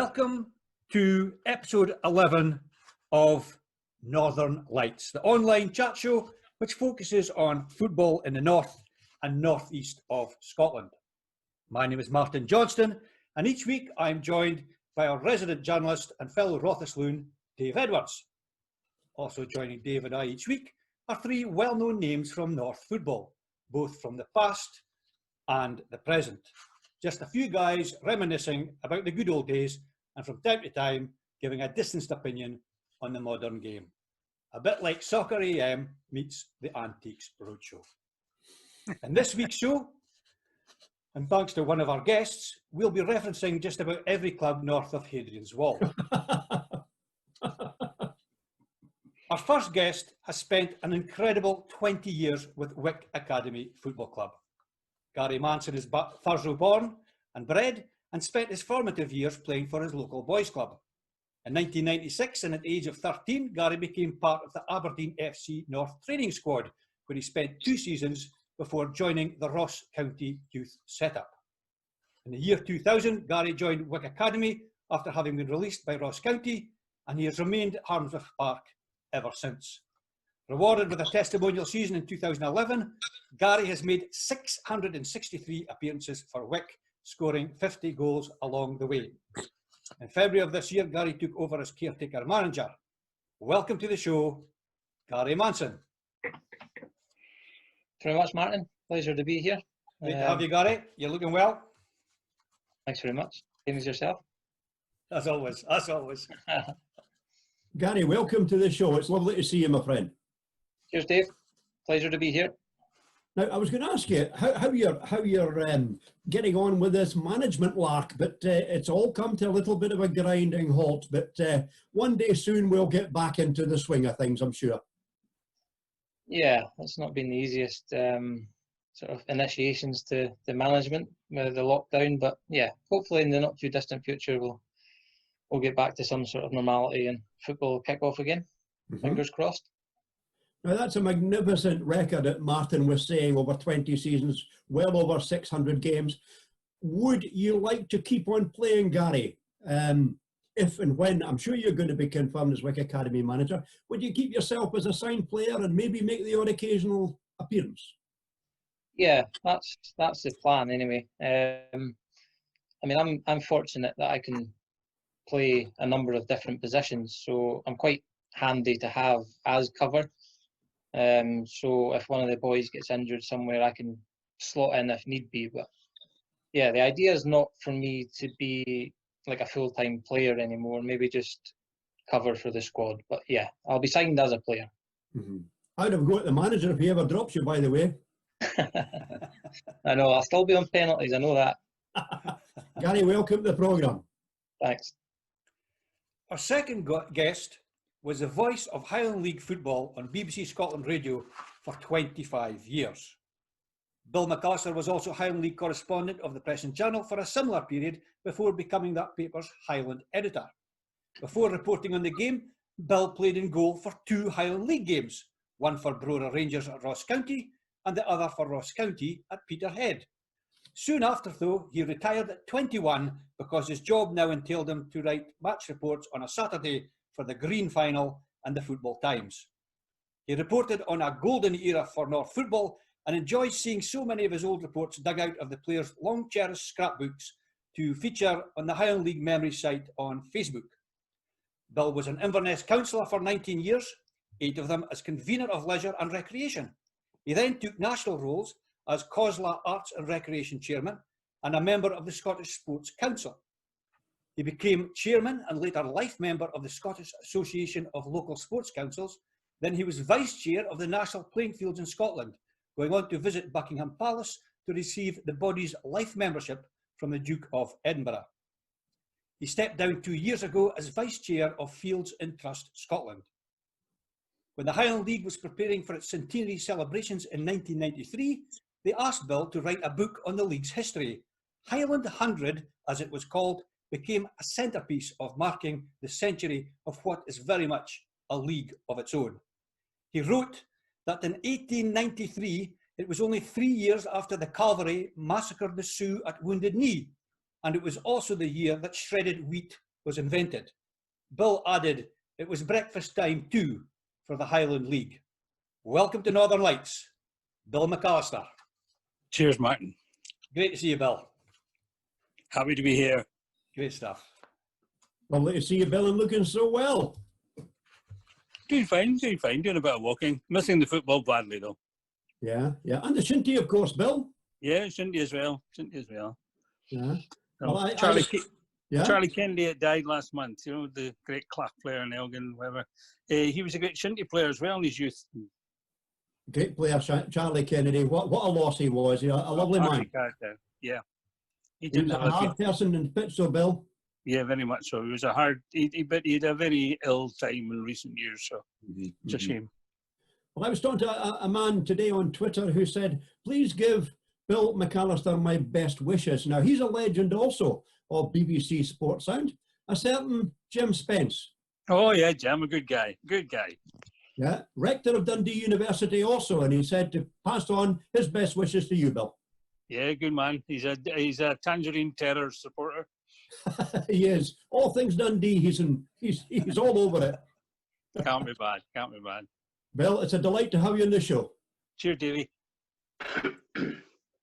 Welcome to episode 11 of Northern Lights, the online chat show which focuses on football in the north and northeast of Scotland. My name is Martin Johnston, and each week I'm joined by our resident journalist and fellow Rothisloon, Dave Edwards. Also joining Dave and I each week are three well-known names from North football, both from the past and the present. Just a few guys reminiscing about the good old days and from time to time giving a distanced opinion on the modern game. A bit like Soccer AM meets the Antiques Roadshow. In this week's show, and thanks to one of our guests, we'll be referencing just about every club north of Hadrian's Wall. Our first guest has spent an incredible 20 years with Wick Academy Football Club. Gary Manson is Thurso born and bred and spent his formative years playing for his local boys club. In 1996, and at the age of 13, Gary became part of the Aberdeen FC North training squad, where he spent 2 seasons before joining the Ross County youth setup. In the year 2000, Gary joined Wick Academy after having been released by Ross County, and he has remained at Harmsworth Park ever since. Rewarded with a testimonial season in 2011, Gary has made 663 appearances for Wick, scoring 50 goals along the way. In February of this year, Gary took over as caretaker manager. Welcome to the show, Gary Manson. Thanks very much, Martin. Pleasure to be here. Great to have you, Gary. You're looking well. Thanks very much. Same as yourself. As always, as always. Gary, welcome to the show. It's lovely to see you, my friend. Cheers, Dave. Pleasure to be here. Now, I was going to ask you how you're getting on with this management lark, but it's all come to a little bit of a grinding halt. But one day soon we'll get back into the swing of things, I'm sure. Yeah, it's not been the easiest sort of initiations to the management with the lockdown, but yeah, hopefully in the not too distant future we'll get back to some sort of normality and football will kick off again. Fingers crossed. Now, that's a magnificent record that Martin was saying, over 20 seasons, well over 600 games. Would you like to keep on playing, Gary? If and when, I'm sure you're going to be confirmed as Wick Academy manager, would you keep yourself as a signed player and maybe make the odd occasional appearance? Yeah, that's the plan anyway. I mean, I'm fortunate that I can play a number of different positions, so I'm quite handy to have as cover. So if one of the boys gets injured somewhere, I can slot in if need be. But yeah, the idea is not for me to be like a full-time player anymore, maybe just cover for the squad. But yeah, I'll be signed as a player. I'd have got the manager if he ever drops you, by the way. I know, I'll still be on penalties, I know that. Gary, welcome to the programme. Thanks. Our second guest was the voice of Highland League football on BBC Scotland Radio for 25 years. Bill McAllister was also Highland League correspondent of the Press and Journal for a similar period before becoming that paper's Highland editor. Before reporting on the game, Bill played in goal for 2 Highland League games, one for Brora Rangers at Ross County and the other for Ross County at Peterhead. Soon after, though, he retired at 21 because his job now entailed him to write match reports on a Saturday for the Green Final and the Football Times. He reported on a golden era for North football and enjoys seeing so many of his old reports dug out of the players' long-cherished scrapbooks to feature on the Highland League Memories site on Facebook. Bill was an Inverness councillor for 19 years, 8 of them as convener of leisure and recreation. He then took national roles as COSLA Arts and Recreation Chairman and a member of the Scottish Sports Council. He became chairman and later life member of the Scottish Association of Local Sports Councils. Then he was vice chair of the National Playing Fields in Scotland, going on to visit Buckingham Palace to receive the body's life membership from the Duke of Edinburgh. He stepped down 2 years ago as vice chair of Fields in Trust Scotland. When the Highland League was preparing for its centenary celebrations in 1993, they asked Bill to write a book on the league's history. Highland 100, as it was called, became a centrepiece of marking the century of what is very much a league of its own. He wrote that in 1893, it was only 3 years after the cavalry massacred the Sioux at Wounded Knee, and it was also the year that shredded wheat was invented, Bill added it was breakfast time too for the Highland League. Welcome to Northern Lights, Bill McAllister. Cheers, Martin. Great to see you, Bill. Happy to be here. Great stuff. Lovely to see you, Bill, and looking so well. Doing fine, doing a bit of walking. Missing the football badly, though. Yeah, yeah. And the Shinty, of course, Bill. Yeah, Shinty as well. Yeah. No, Well, Charlie Kennedy died last month, you know, the great clap player in Elgin, whatever. He was a great Shinty player as well in his youth. Great player, Charlie Kennedy. What a loss he was. A lovely man. Character. Yeah. He was a hard person in pitch, so Bill. Yeah, very much so. He was a hard, he had a very ill time in recent years, so it's a shame. Well, I was talking to a man today on Twitter who said, please give Bill McAllister my best wishes. Now, he's a legend also of BBC Sports Sound, a certain Jim Spence. Oh, yeah, Jim, a good guy. Yeah, rector of Dundee University also, and he said to pass on his best wishes to you, Bill. Yeah, good man. He's a Tangerine Terror supporter. He is. All things Dundee, he's all over it. Can't be bad. Bill, it's a delight to have you on the show. Cheers, Davey.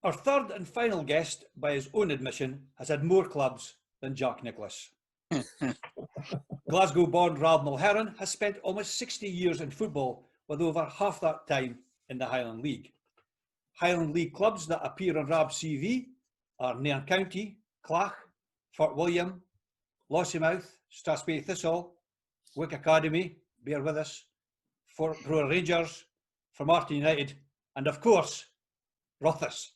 Our third and final guest, by his own admission, has had more clubs than Jack Nicklaus. Glasgow-born Rob Mulherron has spent almost 60 years in football, with over half that time in the Highland League. Highland League clubs that appear on Rob's CV are Nairn County, Clach, Fort William, Lossiemouth, Strathspey Thistle, Wick Academy, bear with us, Fort Brewer Rangers, Formartine United, and of course, Rothes.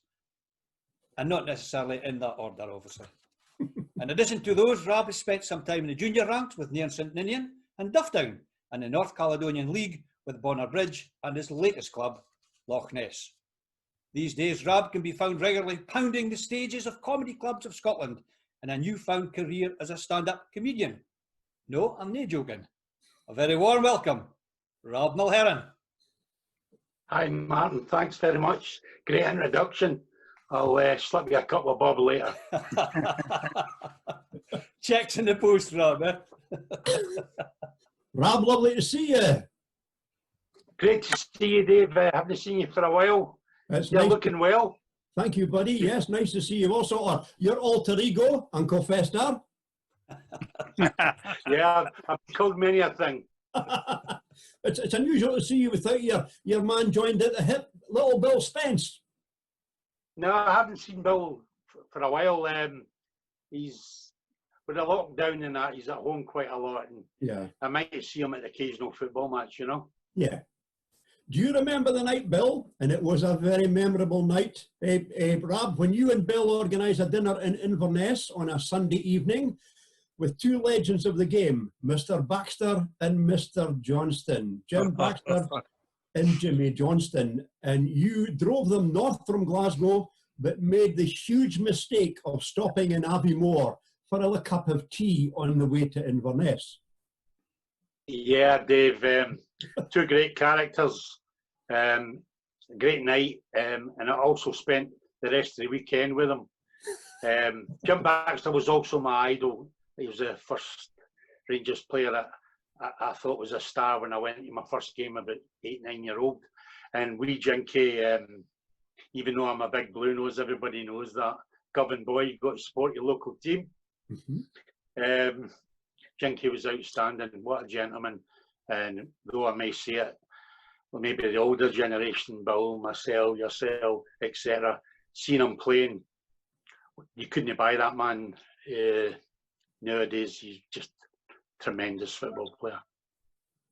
And not necessarily in that order, obviously. In addition to those, Rob has spent some time in the junior ranks with Nairn St Ninian and Dufftown, and the North Caledonian League with Bonner Bridge and his latest club, Loch Ness. These days, Rob can be found regularly pounding the stages of comedy clubs of Scotland in a newfound career as a stand-up comedian. No, I'm not joking. A very warm welcome, Rob Mulherron. Hi, Martin. Thanks very much. Great introduction. I'll slip you a couple of bob later. Checks in the post, Rob. Eh? Rob, lovely to see you. Great to see you, Dave. Haven't seen you for a while. You're nice. looking well. Thank you, buddy. Yes, nice to see you also. Your alter ego, Uncle Fester. Yeah, I've called many a thing. It's unusual to see you without your man joined at the hip, little Bill Spence. No, I haven't seen Bill for a while. He's with the lockdown and that. He's at home quite a lot, and Yeah. I might see him at the occasional football match. You know. Yeah. Do you remember the night, Bill? And it was a very memorable night. Rob, when you and Bill organised a dinner in Inverness on a Sunday evening with two legends of the game, Mr. Baxter and Mr. Johnston. Jim Baxter and Jimmy Johnston. And you drove them north from Glasgow, but made the huge mistake of stopping in Aviemore for a cup of tea on the way to Inverness. Yeah, Dave. Two great characters. Great night, and I also spent the rest of the weekend with them. Jim Baxter was also my idol. He was the first Rangers player that I thought was a star when I went to my first game about 8, 9-year-old. And wee Jinky, even though I'm a big blue nose, everybody knows that. Govan boy, you've got to support your local team. Mm-hmm. Jinky was outstanding. What a gentleman. And though I may say it, well, maybe the older generation, Bill, myself, yourself, etc., seeing him playing, you couldn't buy that man nowadays. He's just a tremendous football player.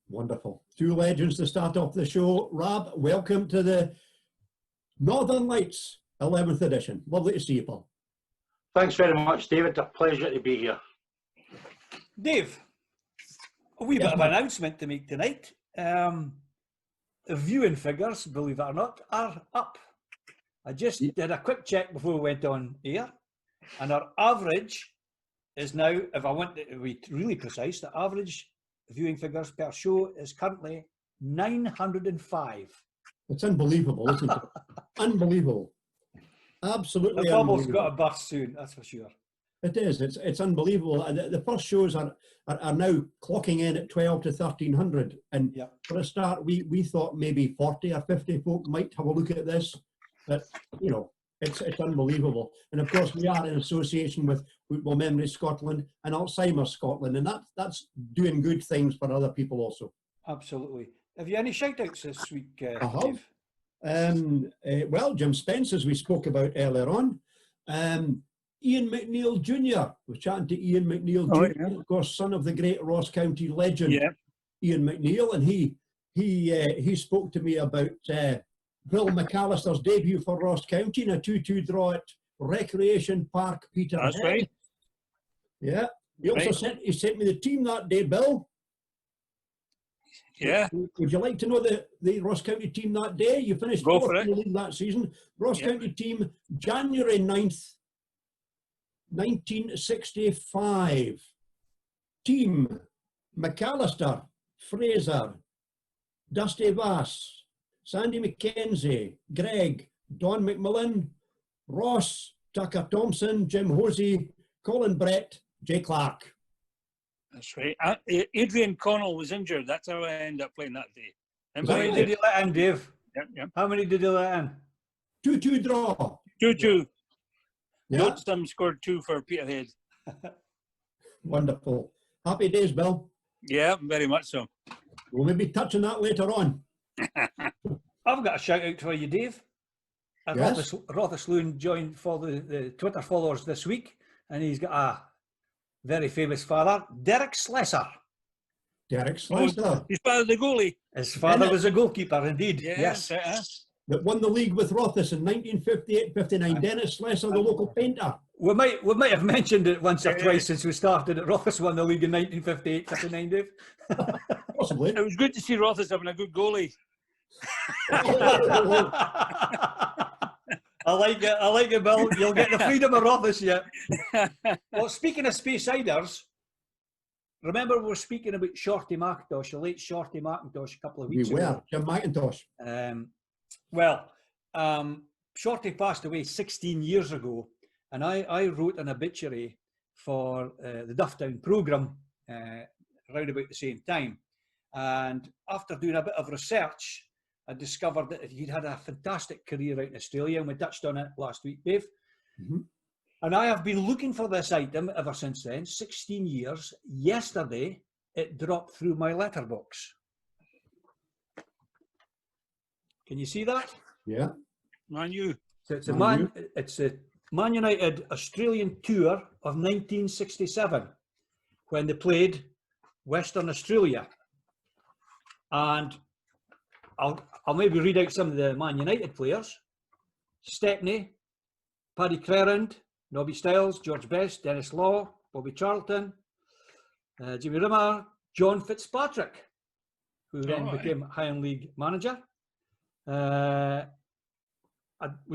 Wonderful. Two legends to start off the show. Rob, welcome to the Northern Lights 11th edition. Lovely to see you, Paul. Thanks very much, David. A pleasure to be here. Dave, a wee bit of an announcement to make tonight. The viewing figures, believe it or not, are up. I just did a quick check before we went on air, and our average is now, if I want to be really precise, the average viewing figures per show is currently 905. It's unbelievable, isn't it? Unbelievable. Absolutely The bubble's unbelievable. got a burst soon, that's for sure. It is. It's unbelievable. And the first shows are now clocking in at 12 to 1,300. And Yep. for a start, we thought maybe 40 or 50 folk might have a look at this. But, you know, it's unbelievable. And of course, we are in association with Football Memory Scotland and Alzheimer's Scotland. And that's doing good things for other people also. Absolutely. Have you any shout-outs this week, I Dave? have. Well, Jim Spence, as we spoke about earlier on. Ian McNeill Jr. We're chatting to Ian McNeill Jr., Yeah. of course, son of the great Ross County legend, Yeah. Ian McNeill, and he spoke to me about Bill McAllister's debut for Ross County in a 2-2 draw at Recreation Park, Peterhead. That's right. Yeah. He also sent me the team that day, Bill. Yeah. Would you like to know the Ross County team that day? You finished Go fourth for in the league that season. Ross County team, January 9th, 1965. Team, McAllister, Fraser, Dusty Vass, Sandy McKenzie, Greg, Don McMillan, Ross, Tucker Thompson, Jim Hosey, Colin Brett, Jay Clark. That's right. Adrian Connell was injured. That's how I ended up playing that day. How many did you let in, Dave? Yep. How many did you let in? 2-2 draw. 2-2. Yeah. Johnston scored 2 for Peterhead. Wonderful. Happy days, Bill. Yeah, very much so. We'll maybe touch on that later on. I've got a shout-out for you, Dave. Yes. Rothesloon joined for the Twitter followers this week, and he's got a very famous father, Derek Slesser. Derek Slesser. His father, the goalie. His father was a goalkeeper, indeed. Yes. That won the league with Rothus in 1958-59. Dennis Slesser, the local painter. We might have mentioned it once or twice since we started. Rothus won the league in 1958-59, Dave. Possibly. It was good to see Rothus having a good goalie. I like it, Bill. You'll get the freedom of Rothus yet. Well, speaking of Spacesiders, remember we were speaking about Shorty McIntosh, the late Shorty McIntosh, a couple of weeks ago. Jim McIntosh. Shorty passed away 16 years ago, and I wrote an obituary for the Dufftown programme around about the same time. And after doing a bit of research, I discovered that he'd had a fantastic career out in Australia, and we touched on it last week, Dave. Mm-hmm. And I have been looking for this item ever since then, 16 years. Yesterday, it dropped through my letterbox. Can you see that? Yeah. Man, you. So it's a Man United Australian tour of 1967 when they played Western Australia. And I'll maybe read out some of the Man United players. Stepney, Paddy Crerand, Nobby Stiles, George Best, Dennis Law, Bobby Charlton, Jimmy Rimmer, John Fitzpatrick, who then became Highland League manager. Would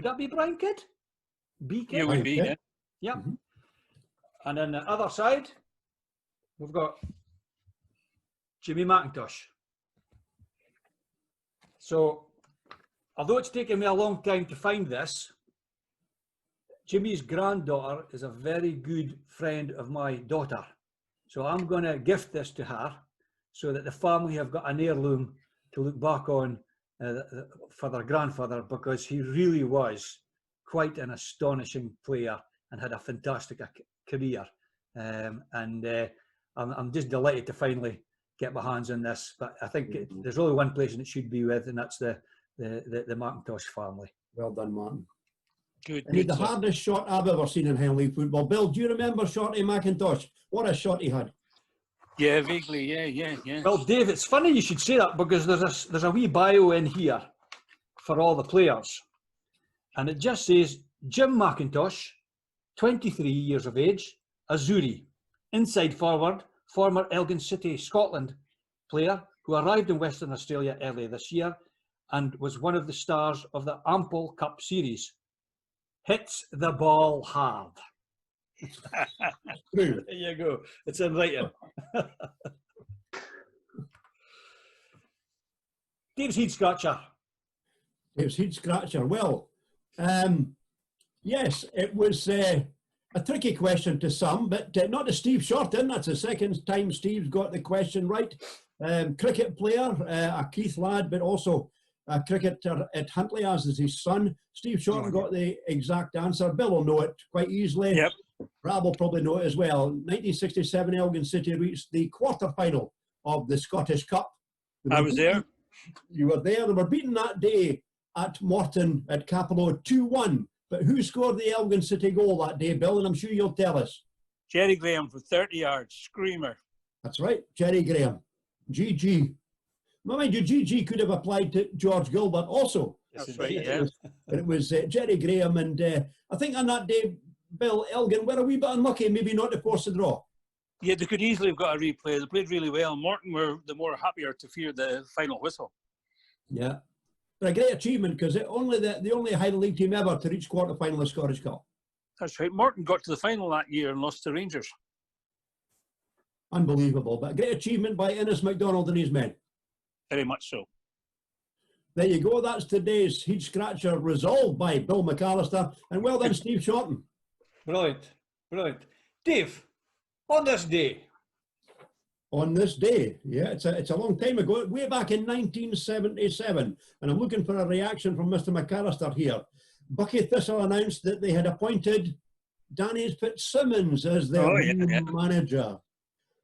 that be Brian Kidd? B Kidd? Yeah, would be, yeah. Yeah. Mm-hmm. And then the other side, we've got Jimmy McIntosh. So, although it's taken me a long time to find this, Jimmy's granddaughter is a very good friend of my daughter. So I'm going to gift this to her so that the family have got an heirloom to look back on for their grandfather, because he really was quite an astonishing player and had a fantastic career. I'm just delighted to finally get my hands on this, but I think there's only one place it should be with, and that's the McIntosh family. Well done, Martin. Good. The hardest shot I've ever seen in Highland League football. Bill, do you remember Shorty McIntosh? What a shot he had. Yeah, vaguely, yeah. Well, Dave, it's funny you should say that, because there's a wee bio in here for all the players. And it just says, Jim McIntosh, 23 years of age, Azuri, inside forward, former Elgin City, Scotland player who arrived in Western Australia earlier this year and was one of the stars of the Ample Cup series. Hits the ball hard. True. There you go. It's in writing. Dave's head scratcher. Dave's head scratcher. Well, yes, it was A tricky question to some, but not to Steve Shorten. That's the second time Steve's got the question right. Cricket player, a Keith lad, but also a cricketer at Huntly, as is his son. Steve Shorten got the exact answer. Bill will know it quite easily. Yep. Brad will probably know it as well. 1967, Elgin City reached the quarter-final of the Scottish Cup. I was there. You were there. They were beaten that day at Morton at Capello 2-1. But who scored the Elgin City goal that day, Bill? And I'm sure you'll tell us. Jerry Graham for 30 yards, screamer. That's right, Jerry Graham. GG. Now, mind you, GG could have applied to George Gilbert also. That's right, yeah. But it was Jerry Graham, and I think on that day, Bill, Elgin were a wee bit unlucky, maybe not to force the draw. Yeah, they could easily have got a replay. They played really well. Morton were the more happier to fear the final whistle. Yeah. But a great achievement, because the only high league team ever to reach quarter-final of the Scottish Cup. That's right. Morton got to the final that year and lost to Rangers. Unbelievable. But a great achievement by Innes MacDonald and his men. Very much so. There you go. That's today's Heat Scratcher resolved by Bill McAllister. And well done, Steve Shorten. Brilliant. Brilliant. Dave, on this day. On this day, yeah, it's a long time ago, way back in 1977. And I'm looking for a reaction from Mr. McAllister here. Bucky Thistle announced that they had appointed Danny Fitzsimmons as their new manager.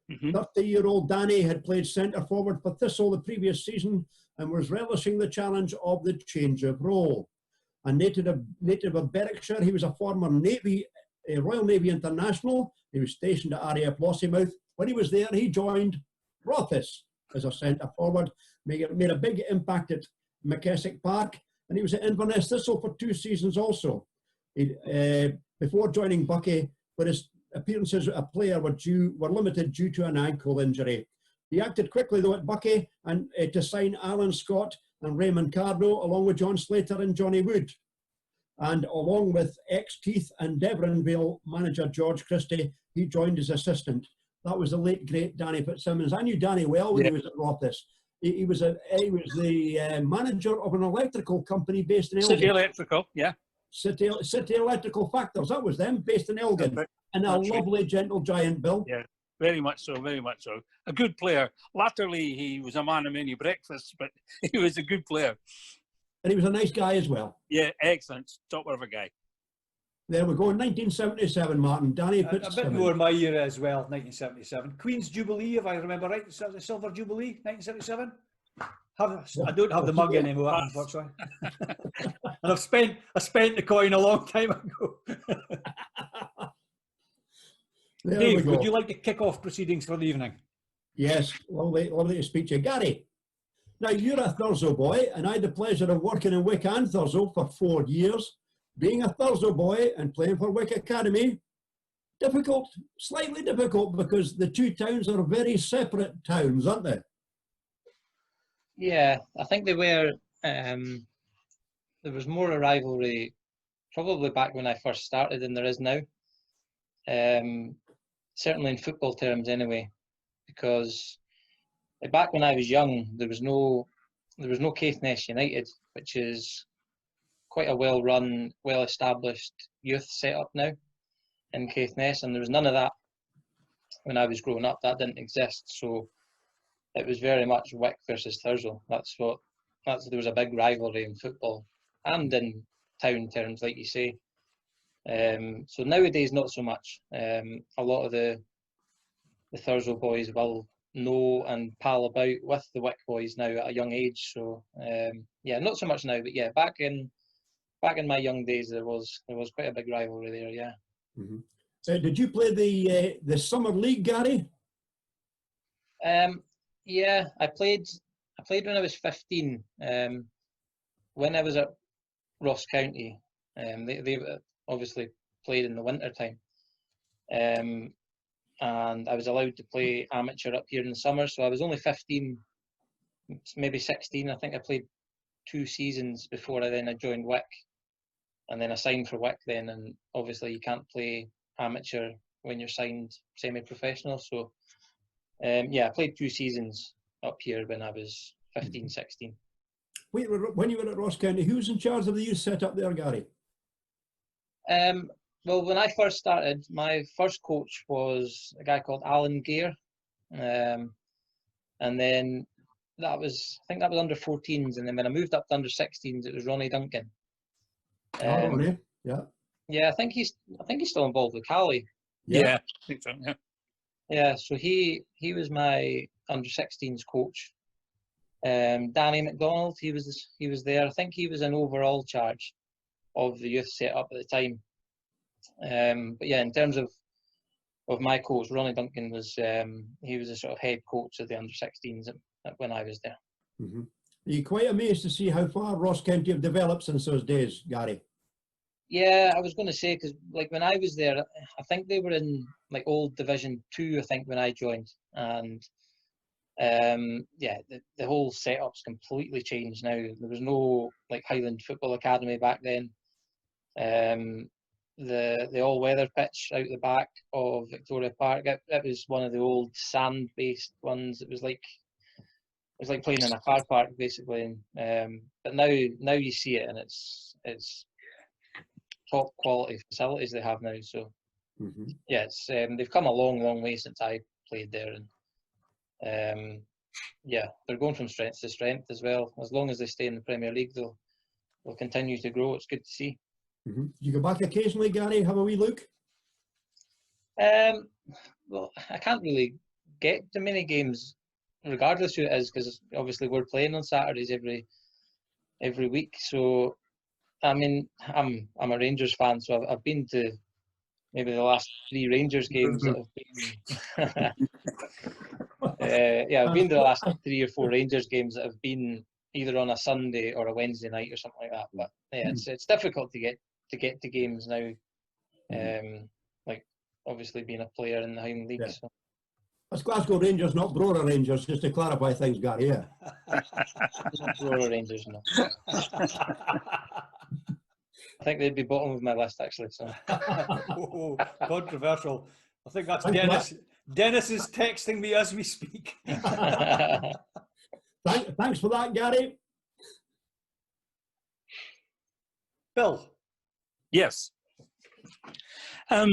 30-year-old Danny had played centre forward for Thistle the previous season and was relishing the challenge of the change of role. A native of Berwickshire, he was a former Royal Navy international. He was stationed at RAF Lossiemouth. When he was there, he joined Rothes as a centre forward, made a big impact at McKessick Park, and he was at Inverness Thistle for 2 seasons also. Before joining Bucky, but his appearances as a player were limited due to an ankle injury. He acted quickly though at Bucky and to sign Alan Scott and Raymond Cardo, along with John Slater and Johnny Wood. And along with ex-Keith and Devonville manager George Christie, he joined as assistant. That was the late, great Danny Fitzsimmons. I knew Danny well when he was at Rothes. He was the manager of an electrical company based in Elgin. City Electrical, yeah. City Electrical Factors, that was them, based in Elgin. And a lovely, gentle giant, Bill. Yeah, very much so, very much so. A good player. Latterly, he was a man of many breakfasts, but he was a good player. And he was a nice guy as well. Yeah, excellent. Top of a guy. There we go, 1977, Martin. Danny A Fitzsimmons. bit more my year as well, 1977. Queen's Jubilee, if I remember right. Is that the Silver Jubilee, 1977? I don't have the mug anymore, unfortunately. And I spent the coin a long time ago. Dave, would you like to kick off proceedings for the evening? Yes, lovely to speak to you. Gary, now you're a Thurso boy, and I had the pleasure of working in Wick and Thurso for 4 years. Being a Thurso boy and playing for Wick Academy, difficult, slightly difficult, because the two towns are very separate towns, aren't they? Yeah, I think they were. There was more a rivalry probably back when I first started than there is now. Certainly in football terms anyway, because back when I was young, there was no Caithness United, which is quite a well-run, well-established youth setup now in Caithness, and there was none of that when I was growing up. That didn't exist, so it was very much Wick versus Thurso. There was a big rivalry in football and in town terms, like you say. So nowadays, not so much. A lot of the Thurso boys will know and pal about with the Wick boys now at a young age. So yeah, not so much now, but yeah, back in my young days, there was quite a big rivalry there. Yeah. Mm-hmm. Did you play the summer league, Gary? Yeah, I played when I was 15. When I was at Ross County, they obviously played in the winter time, and I was allowed to play amateur up here in the summer. So I was only 15, maybe 16. I think I played 2 seasons before I joined Wick, and then I signed for Wick then. And obviously you can't play amateur when you're signed semi-professional. So yeah, I played 2 seasons up here when I was 15, 16. Wait, when you were at Ross County, who was in charge of the youth set up there, Gary? Well, when I first started, my first coach was a guy called Alan Gare, and then I think that was under 14s, and then when I moved up to under 16s, it was Ronnie Duncan. Ronnie, yeah. Yeah, I think he's still involved with Cali. Yeah, I think so. Yeah. Yeah, so he was my under 16s coach. Danny McDonald, he was there. I think he was in overall charge of the youth setup at the time. But yeah, in terms of my coach, Ronnie Duncan was he was a sort of head coach of the under 16s when I was there. Mm-hmm. Are you quite amazed to see how far Ross County have developed since those days, Gary? Yeah, I was going to say, because like when I was there, I think they were in like old Division 2, I think, when I joined, and yeah, the whole setup's completely changed now. There was no like Highland Football Academy back then. The all-weather pitch out the back of Victoria Park, it was one of the old sand-based ones. It was like playing in a car park basically. But now you see it, and it's top quality facilities they have now. So yeah, it's they've come a long way since I played there, and yeah, they're going from strength to strength as well. As long as they stay in the Premier League, they'll continue to grow. It's good to see. You go back occasionally, Gary, have a wee look? Well, I can't really get to many games, regardless who it is, because obviously we're playing on Saturdays every week. So, I mean, I'm a Rangers fan, so I've been to maybe the last 3 Rangers games that have been. Yeah, I've been to the last 3 or 4 Rangers games that have been either on a Sunday or a Wednesday night or something like that. But yeah, it's difficult to get to games now. Like obviously being a player in the Highland League. Yeah. So. That's Glasgow Rangers, not Brora Rangers, just to clarify things, Gary. Yeah. Not Brora Rangers, no. I think they'd be bottom of my list actually. So. Oh, controversial. I think that's Dennis. Dennis is texting me as we speak. Thanks for that, Gary. Bill. Yes. I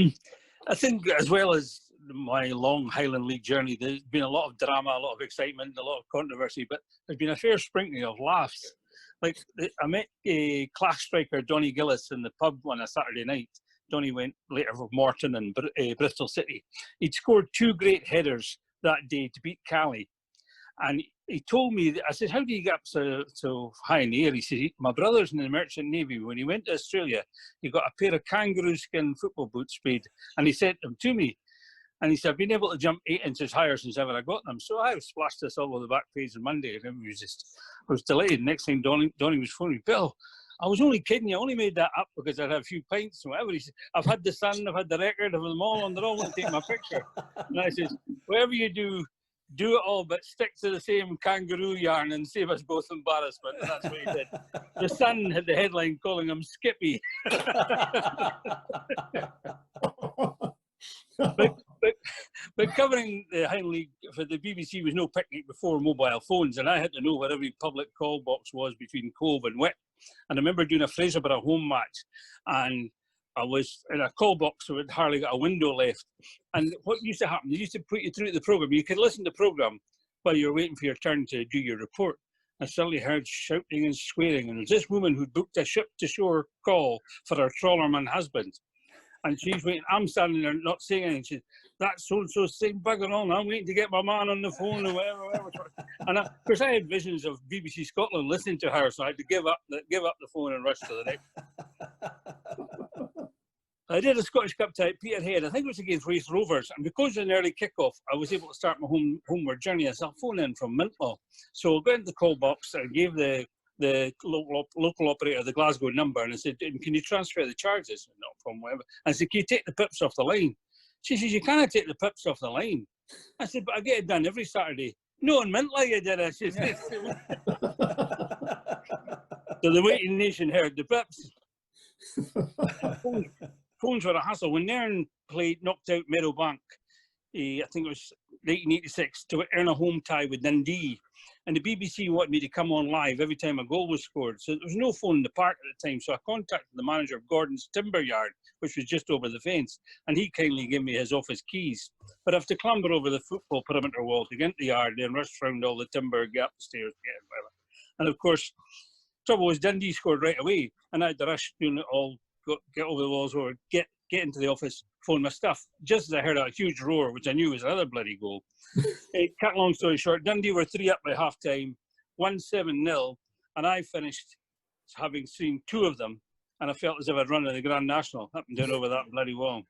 think as well as my long Highland League journey, there's been a lot of drama, a lot of excitement, a lot of controversy, but there's been a fair sprinkling of laughs. Like I met a class striker, Donny Gillis, in the pub on a Saturday night. Donny went later for Morton and Bristol City. He'd scored 2 great headers that day to beat Cali. And he told me, I said, how do you get up so high in the air? He said, my brother's in the Merchant Navy. When he went to Australia, he got a pair of kangaroo skin football boots made, and he sent them to me. And he said, I've been able to jump 8 inches higher since ever I got them. So I splashed this all over the back page on Monday, and I was delighted. Next thing, Donny was phoning me, Bill, I was only kidding you. I only made that up because I'd had a few pints and whatever. He said, I've had the Sun, I've had the Record, I've had them all, and they're all going to take my picture. And I said, whatever you do it all, but stick to the same kangaroo yarn and save us both embarrassment. And that's what he did. The Sun had the headline calling him Skippy. But covering the Highland League for the BBC was no picnic before mobile phones, and I had to know where every public call box was between Cove and Wick. And I remember doing a Fraserburgh home match, and I was in a call box, so it hardly got a window left. And what used to happen, they used to put you through the programme. You could listen to the programme while you were waiting for your turn to do your report. I suddenly heard shouting and swearing, and it was this woman who booked a ship-to-shore call for her trawlerman husband. And she's waiting, I'm standing there not saying anything. She said, that's so-and-so saying bugger on, I'm waiting to get my man on the phone or whatever. And of course I had visions of BBC Scotland listening to her, so I had to give up the phone and rush to the next. I did a Scottish Cup tie at Peterhead. I think it was against Raith Rovers. And because of an early kick-off, I was able to start my homeward journey. I said, I'll phone in from Mintlaw. So I got into the call box and gave the local operator the Glasgow number, and I said, can you transfer the charges? No problem, whatever. I said, can you take the pips off the line? She says, you cannot take the pips off the line. I said, but I get it done every Saturday. No, in Mintlaw you did it. She said, so the waiting nation heard the pips. Phones were a hassle. When Nairn knocked out Meadowbank, I think it was 1986 to earn a home tie with Dundee. And the BBC wanted me to come on live every time a goal was scored. So there was no phone in the park at the time. So I contacted the manager of Gordon's Timber Yard, which was just over the fence. And he kindly gave me his office keys. But I have to clamber over the football perimeter wall to get into the yard, then rush round all the timber, get up the stairs, whatever. And of course, trouble was Dundee scored right away. And I had to rush doing it all, get over the walls, or get into the office, phone my stuff. Just as I heard a huge roar, which I knew was another bloody goal. Cut long story short, Dundee were 3 up by half time, won 7-0, and I finished having seen 2 of them, and I felt as if I'd run in the Grand National up and down over that bloody wall.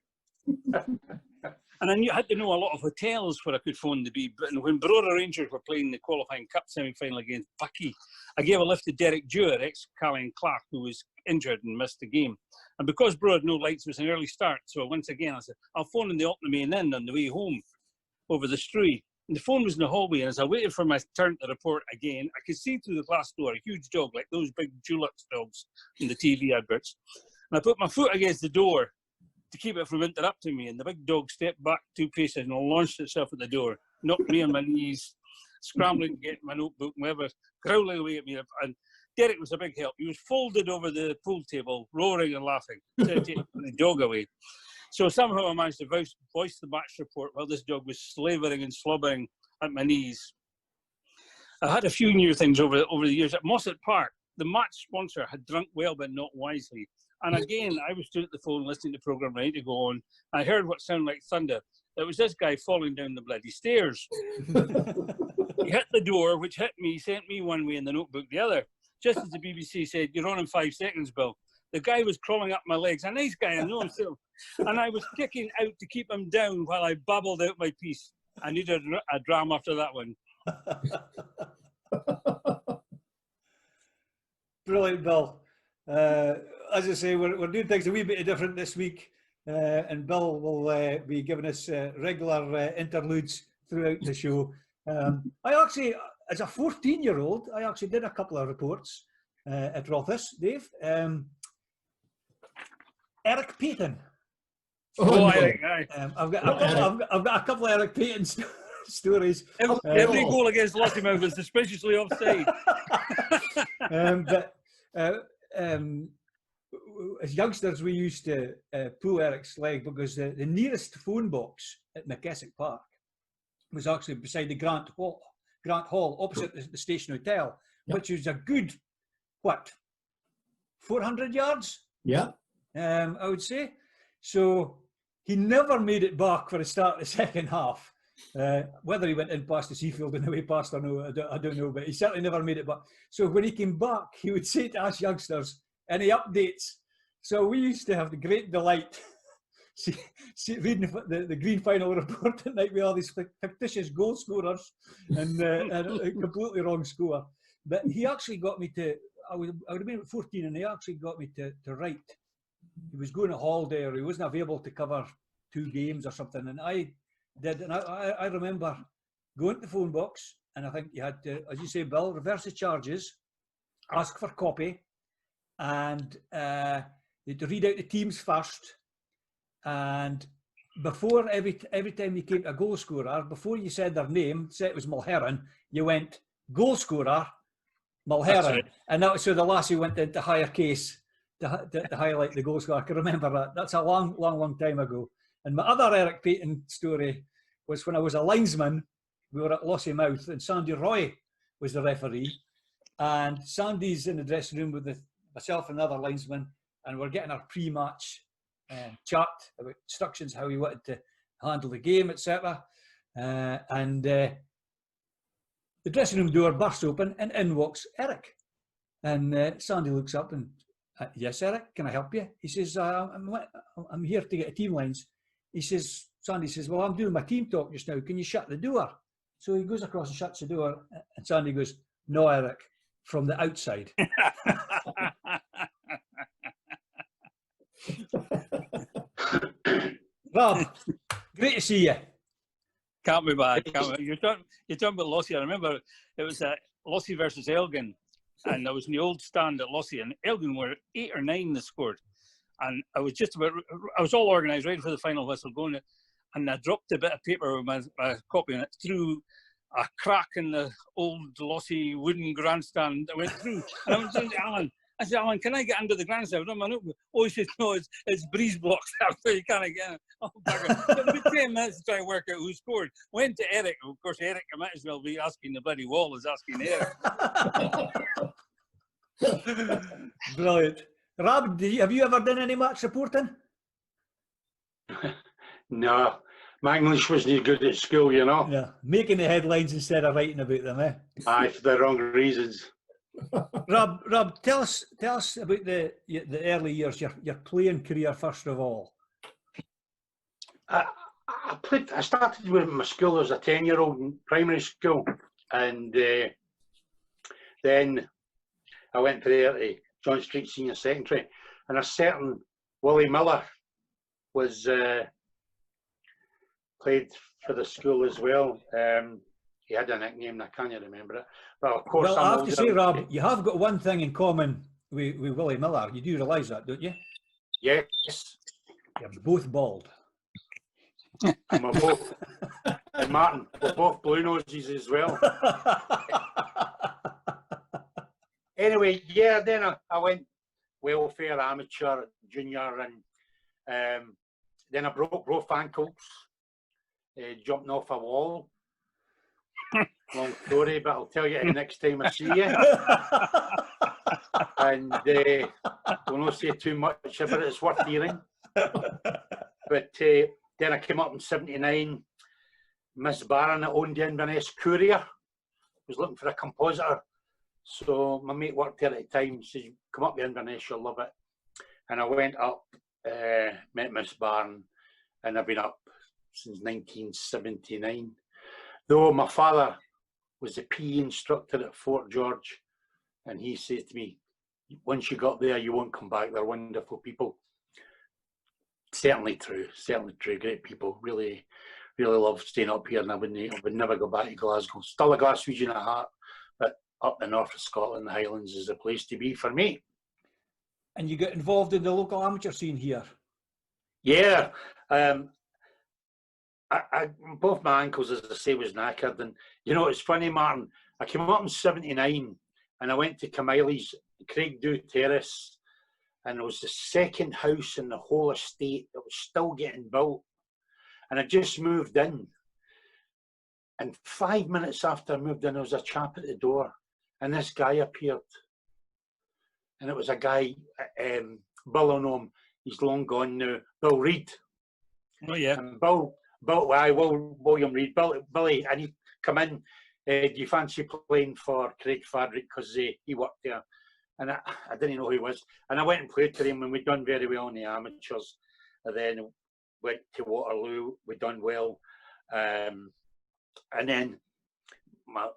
And I had to know a lot of hotels where I could phone to be. But when Brora Rangers were playing the qualifying cup semi-final against Bucky, I gave a lift to Derek Dewar, ex-Callie Clark, who was injured and missed the game. And because Brora had no lights, it was an early start. So once again, I said, I'll phone in the Optimane Inn on the way home over the street. And the phone was in the hallway, and as I waited for my turn to report again, I could see through the glass door a huge dog, like those big Dulux dogs in the TV adverts. And I put my foot against the door to keep it from interrupting me, and the big dog stepped back 2 paces and launched itself at the door, knocked me on my knees, scrambling to get my notebook and whatever, growling away at me. And Derek was a big help. He was folded over the pool table, roaring and laughing, to take the dog away. So somehow I managed to voice the match report while this dog was slavering and slobbering at my knees. I had a few new things over the years. At Mossett Park, the match sponsor had drunk well but not wisely. And again, I was stood at the phone listening to the programme ready to go on. I heard what sounded like thunder. It was this guy falling down the bloody stairs. He hit the door, which hit me, sent me one way and the notebook the other. Just as the BBC said, "You're on in 5 seconds, Bill." The guy was crawling up my legs. A nice guy, I know him still. And I was kicking out to keep him down while I babbled out my piece. I needed a dram after that one. Brilliant, Bill. As I say, we're doing things a wee bit different this week, and Bill will be giving us regular interludes throughout the show. I actually, as a 14-year-old, I actually did a couple of reports at Rothes, Dave. Eric Payton. Eric, I've got a couple of Eric Payton stories. Every goal against Lossiemouth was suspiciously offside. As youngsters, we used to pull Eric's leg because the nearest phone box at McAllister Park was actually beside the Grant Hall opposite the Station Hotel, which was a good, 400 yards? Yeah. I would say. So he never made it back for the start of the second half. Whether he went in past the Seafield and the way past or no, I don't know, but he certainly never made it back. So when he came back, he would say to us youngsters, any updates? So we used to have the great delight reading the Green Final report at night with all these fictitious goal scorers and a completely wrong score. But he actually got me to, I would have been 14, and he actually got me to write. He was going on holiday, or he wasn't available to cover 2 games or something, and I did. And I remember going to the phone box, and I think you had to, as you say, Bill, reverse the charges, ask for copy, and you had to read out the teams first. And before every time you came to a goal scorer, before you said their name, say it was Mulherron, you went goal scorer, Mulherron, right. And that was so the lassie went into higher case to highlight the goal scorer. I can remember that. That's a long time ago. And my other Eric Payton story was when I was a linesman. We were at Lossiemouth, and Sandy Roy was the referee. And Sandy's in the dressing room with myself and another linesman, and we're getting our pre-match chat about instructions, how we wanted to handle the game, etc. And the dressing room door bursts open, and in walks Eric. And Sandy looks up and, yes, Eric, can I help you? He says, I'm here to get a team lines. He says, Sandy says, well, I'm doing my team talk just now. Can you shut the door? So he goes across and shuts the door, and Sandy goes, no, Eric, from the outside. Rob, great to see you. Can't be bad. You're talking about Lossie. I remember it was Lossie versus Elgin, and I was in the old stand at Lossie, and Elgin were 8 or 9 that scored, and I was all organised, ready for the final whistle, going. and I dropped a bit of paper with my copy on it through a crack in the old lossy wooden grandstand. I went through, and I went to Alan. I said, Alan, can I get under the grandstand? Oh, he said, no, it's breeze blocks out there. You can't get in. Oh, it took me 10 minutes to try and work out who scored. Went to Eric. Of course, Eric might as well be asking the bloody wall as asking Eric. Brilliant. Rob, have you ever done any match reporting? No, my English wasn't good at school, you know. Yeah, making the headlines instead of writing about them, eh? Aye, for the wrong reasons. Rob, tell us about the early years, your playing career first of all. I started with my school as a 10-year-old in primary school, and then I went there to John Street Senior Secondary, and a certain Willie Miller was played for the school as well. He had a nickname, I can't remember it. But of course, well, I have to say, Rob, you have got one thing in common with Willie Miller. You do realise that, don't you? Yes. You're both bald. And we're both, and Martin, we're both blue noses as well. Anyway, yeah, then I went welfare, amateur, junior, and then I broke both ankles, jumping off a wall. Long story, but I'll tell you next time I see you. And we'll not say too much about it, it's worth hearing. But then I came up in '79. Miss Barron that owned the Inverness Courier was looking for a compositor. So my mate worked there at the time, says, come up to Inverness, you'll love it. And I went up, met Miss Barron, and I've been up since 1979. Though my father was a PE instructor at Fort George, and he said to me, once you got there, you won't come back. They're wonderful people. Certainly true, great people. Really, really love staying up here, and I would never go back to Glasgow. Still a Glaswegian at heart, but up the north of Scotland, the Highlands is the place to be for me. And you got involved in the local amateur scene here? Yeah. Both my ankles, as I say, was knackered. And, you know, it's funny, Martin, I came up in '79 and I went to Camiley's, Craig Dew Terrace, and it was the second house in the whole estate that was still getting built. And I just moved in. And 5 minutes after I moved in, there was a chap at the door, and this guy appeared. And it was a guy, Bill, I know him, he's long gone now, Bill Reid. Oh, yeah. And William Reid, Billy, and he come in, do you fancy playing for Craig Fadrick, because he worked there. And I didn't know who he was. And I went and played for him, and we'd done very well in the amateurs. And then went to Waterloo, we'd done well. And then my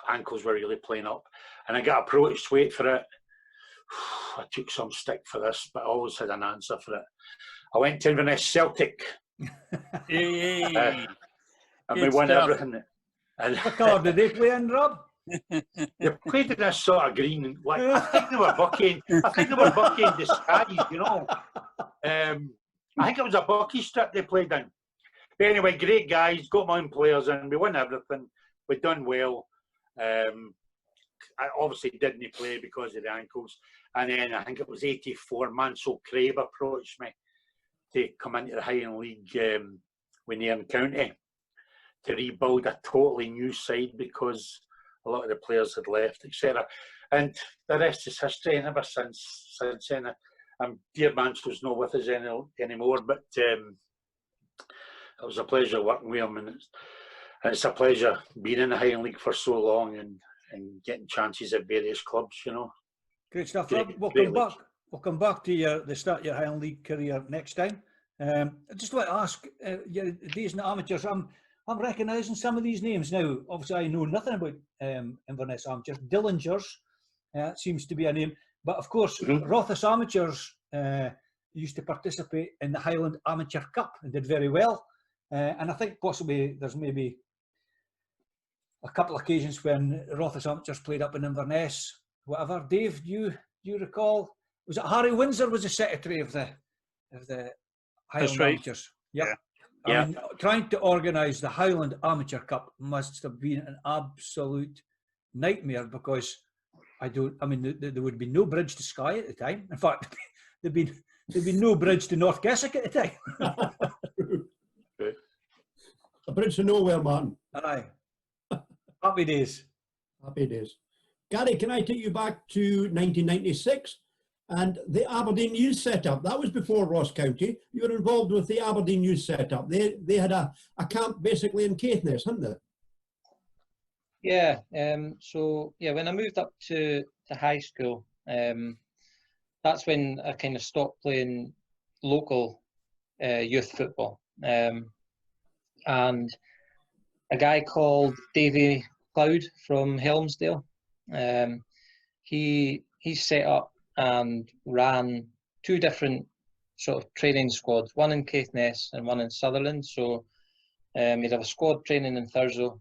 ankles were really playing up. And I got approached to wait for it. I took some stick for this, but I always had an answer for it. I went to Inverness Celtic. Hey. And we won everything. And what colour did they play in, Rob? They played in this sort of green, like I think they were bucking disguise, you know. I think it was a bucky strip they played in. But anyway, great guys, got my own players in, we won everything, we'd done well. I obviously didn't play because of the ankles. And then I think it was '84, Manson Craig approached me to come into the Highland League with Nairn County to rebuild a totally new side because a lot of the players had left, etc. And the rest is history. And ever since then, dear Mansell's not with us anymore, but it was a pleasure working with him, and it's a pleasure being in the Highland League for so long and getting chances at various clubs, you know. Great stuff, Rob. We'll come back to the start of your Highland League career next time. I just want to ask, your days in the amateurs, I'm recognising some of these names now. Obviously, I know nothing about Inverness amateurs. Dillingers seems to be a name. But of course, Rothes amateurs used to participate in the Highland Amateur Cup and did very well. And I think possibly there's maybe a couple of occasions when Rothes amateurs played up in Inverness, whatever. Dave, do you recall? Was it Harry Windsor was the secretary of the Highland Amateurs? Yep. Yeah. I mean, trying to organise the Highland Amateur Cup must have been an absolute nightmare because there would be no bridge to Skye at the time. In fact, there'd be no bridge to North Keswick at the time. A bridge to nowhere, Martin. Aye. Happy days. Happy days. Gary, can I take you back to 1996 and the Aberdeen youth setup? That was before Ross County. You were involved with the Aberdeen youth setup. They had a camp basically in Caithness, hadn't they? Yeah. So yeah, when I moved up to high school, that's when I kind of stopped playing local youth football. And a guy called Davy Cloud from Helmsdale, he set up and ran two different sort of training squads, one in Caithness and one in Sutherland. So he'd have a squad training in Thurso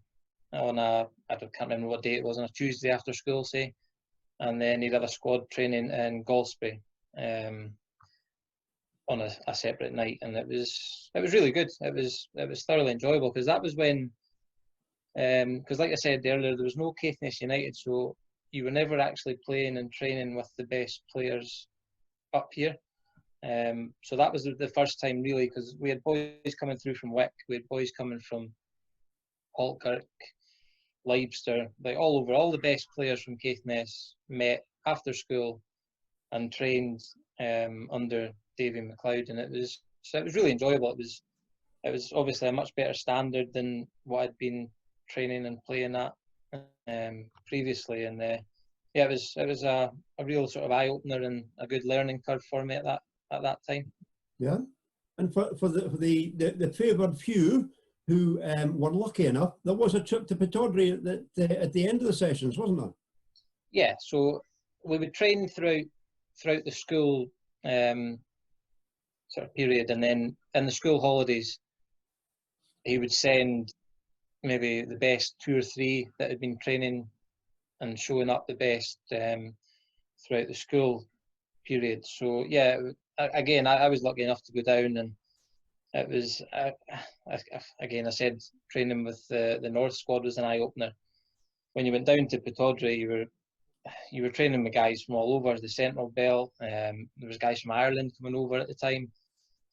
on I can't remember what day it was, on a Tuesday after school, say, and then he'd have a squad training in Galsbury on a separate night, and it was really good. It was thoroughly enjoyable because that was when, because like I said earlier, there was no Caithness United, so you were never actually playing and training with the best players up here. So that was the first time really, because we had boys coming through from Wick, we had boys coming from Falkirk, Leibster, like all over. All the best players from Caithness met after school and trained under Davy McLeod, and it was really enjoyable. It was obviously a much better standard than what I'd been training and playing at previously, and yeah, it was a real sort of eye opener and a good learning curve for me at that time. Yeah, and for the favoured few who were lucky enough, there was a trip to Pittodrie at the end of the sessions, wasn't there? Yeah, so we would train throughout the school sort of period, and then in the school holidays, he would send maybe the best two or three that had been training and showing up the best throughout the school period. So yeah, again, I was lucky enough to go down, and it was again, I said training with the North squad was an eye opener. When you went down to Pittodrie, you were training with guys from all over the Central Belt. There was guys from Ireland coming over at the time,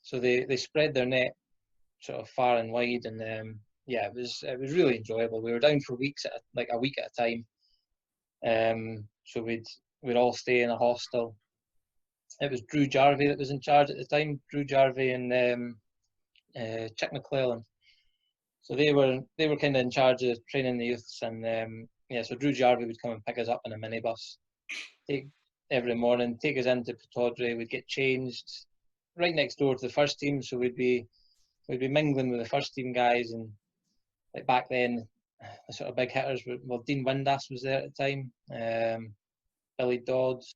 so they spread their net sort of far and wide, and yeah, it was really enjoyable. We were down for weeks like a week at a time. So we'd all stay in a hostel. It was Drew Jarvie that was in charge at the time. Drew Jarvie and Chick McClellan. So they were kind of in charge of training the youths, and yeah, so Drew Jarvie would come and pick us up in a minibus every morning, take us into Pittodrie. We'd get changed right next door to the first team, so we'd be mingling with the first team guys. And like back then, the sort of big hitters were, well, Dean Windass was there at the time, Billy Dodds,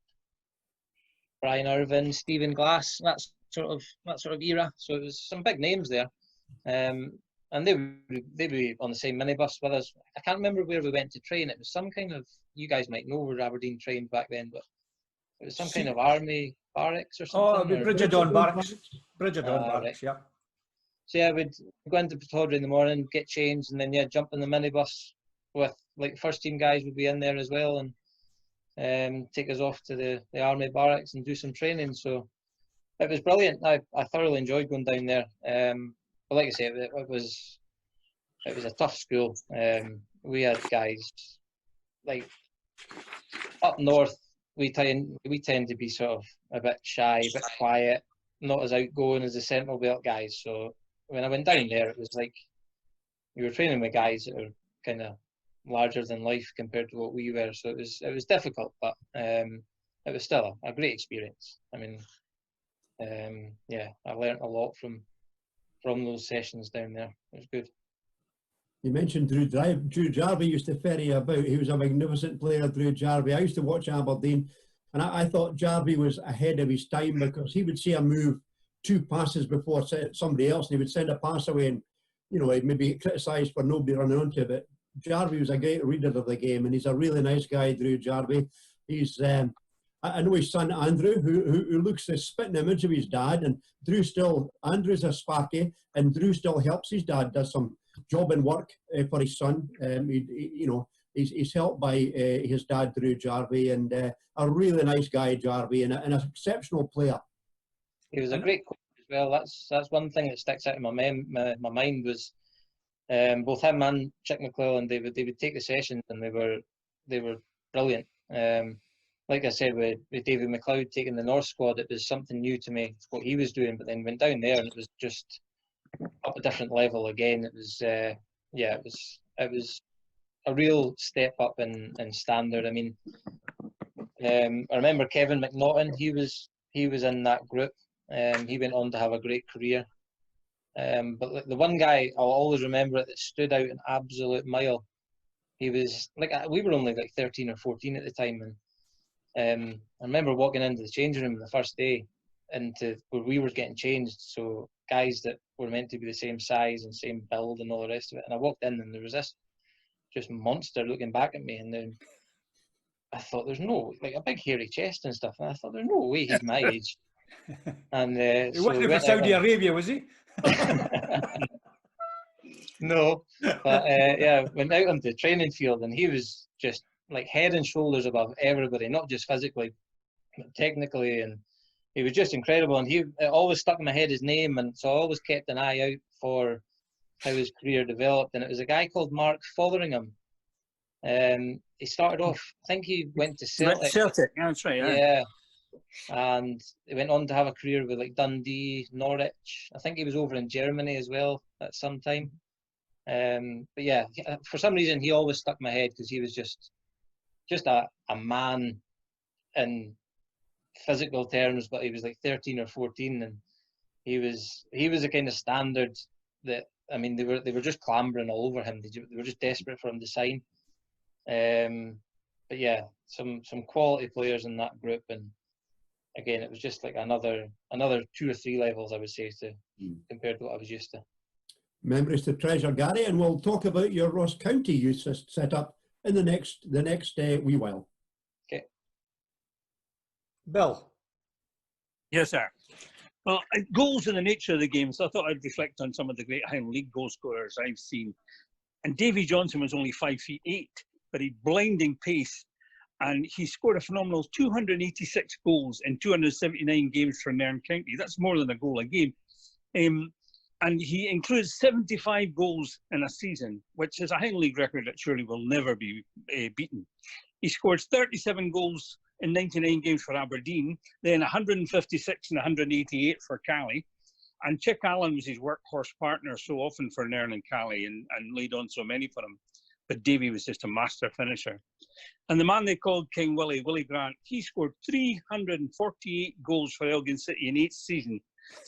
Brian Irvin, Stephen Glass, that sort of era. So it was some big names there, and they'd be on the same minibus with us. I can't remember where we went to train. It was some kind of, you guys might know where Aberdeen trained back then, but it was some kind of army barracks or something. Oh, Bridgerton Barracks. Bridgerton Barracks, yeah. So yeah, we'd go into Pittodrie in the morning, get changed, and then yeah, jump in the minibus with like first team guys would be in there as well, and take us off to the army barracks and do some training. So it was brilliant. I thoroughly enjoyed going down there. But like I say, it was a tough school. We had guys like up north. We tend to be sort of a bit shy, a bit quiet, not as outgoing as the Central Belt guys. So when I went down there, it was like you were training with guys that were kind of larger than life compared to what we were. So it was difficult, but it was still a great experience. I mean, yeah, I learned a lot from those sessions down there. It was good. You mentioned Drew Jarvie used to ferry about. He was a magnificent player, Drew Jarvie. I used to watch Aberdeen, and I thought Jarvie was ahead of his time because he would see a move 2 passes before somebody else, and he would send a pass away, and he'd maybe criticised for nobody running onto it. But Jarvie was a great reader of the game, and he's a really nice guy, Drew Jarvie. He's I know his son Andrew, who looks the spitting image of his dad, and Andrew's a Sparky, and Drew still helps his dad, does some job and work for his son. He's helped by his dad, Drew Jarvie, and a really nice guy, Jarvie, and an exceptional player. He was a great coach as well. That's one thing that sticks out in my mind was both him and Chick McClellan. They would take the sessions, and they were brilliant. Like I said, with David McLeod taking the North squad, it was something new to me what he was doing. But then went down there, and it was just up a different level again. It was it was a real step up in standard. I mean, I remember Kevin McNaughton. He was in that group. He went on to have a great career. But the one guy I'll always remember that stood out an absolute mile. He was like, we were only like 13 or 14 at the time, and I remember walking into the changing room the first day, into where we were getting changed. So guys that were meant to be the same size and same build and all the rest of it. And I walked in, and there was this just monster looking back at me, and then I thought, there's no, like, a big hairy chest and stuff, and I thought, there's no way he's my age. And he wasn't from Saudi Arabia, was he? No, but yeah, went out onto the training field, and he was just like head and shoulders above everybody, not just physically, but technically, and he was just incredible. And it always stuck in my head his name, and so I always kept an eye out for how his career developed. And it was a guy called Mark Fotheringham. He started off, I think he went to Celtic. Celtic, yeah, that's right. Yeah. And he went on to have a career with like Dundee, Norwich. I think he was over in Germany as well at some time. But yeah, for some reason he always stuck in my head because he was just a man in physical terms, but he was like 13 or 14, and he was the kind of standard that, I mean, they were just clambering all over him. They were just desperate for him to sign. But yeah, some quality players in that group, and again, it was just like another 2 or 3 levels, I would say, compared to what I was used to. Memories to treasure, Gary, and we'll talk about your Ross County youth set up in the next wee while. Okay. Bill. Yes, sir. Well, goals are the nature of the game, so I thought I'd reflect on some of the great Highland League goal scorers I've seen. And Davy Johnson was only 5'8", but he blinding pace, and he scored a phenomenal 286 goals in 279 games for Nairn County. That's more than a goal a game. And he includes 75 goals in a season, which is a Highland League record that surely will never be beaten. He scored 37 goals in 99 games for Aberdeen, then 156 and 188 for Cali. And Chick Allen was his workhorse partner so often for Nairn and Cali, and laid on so many for him. But Davy was just a master finisher. And the man they called King Willie Grant, he scored 348 goals for Elgin City in 8 seasons,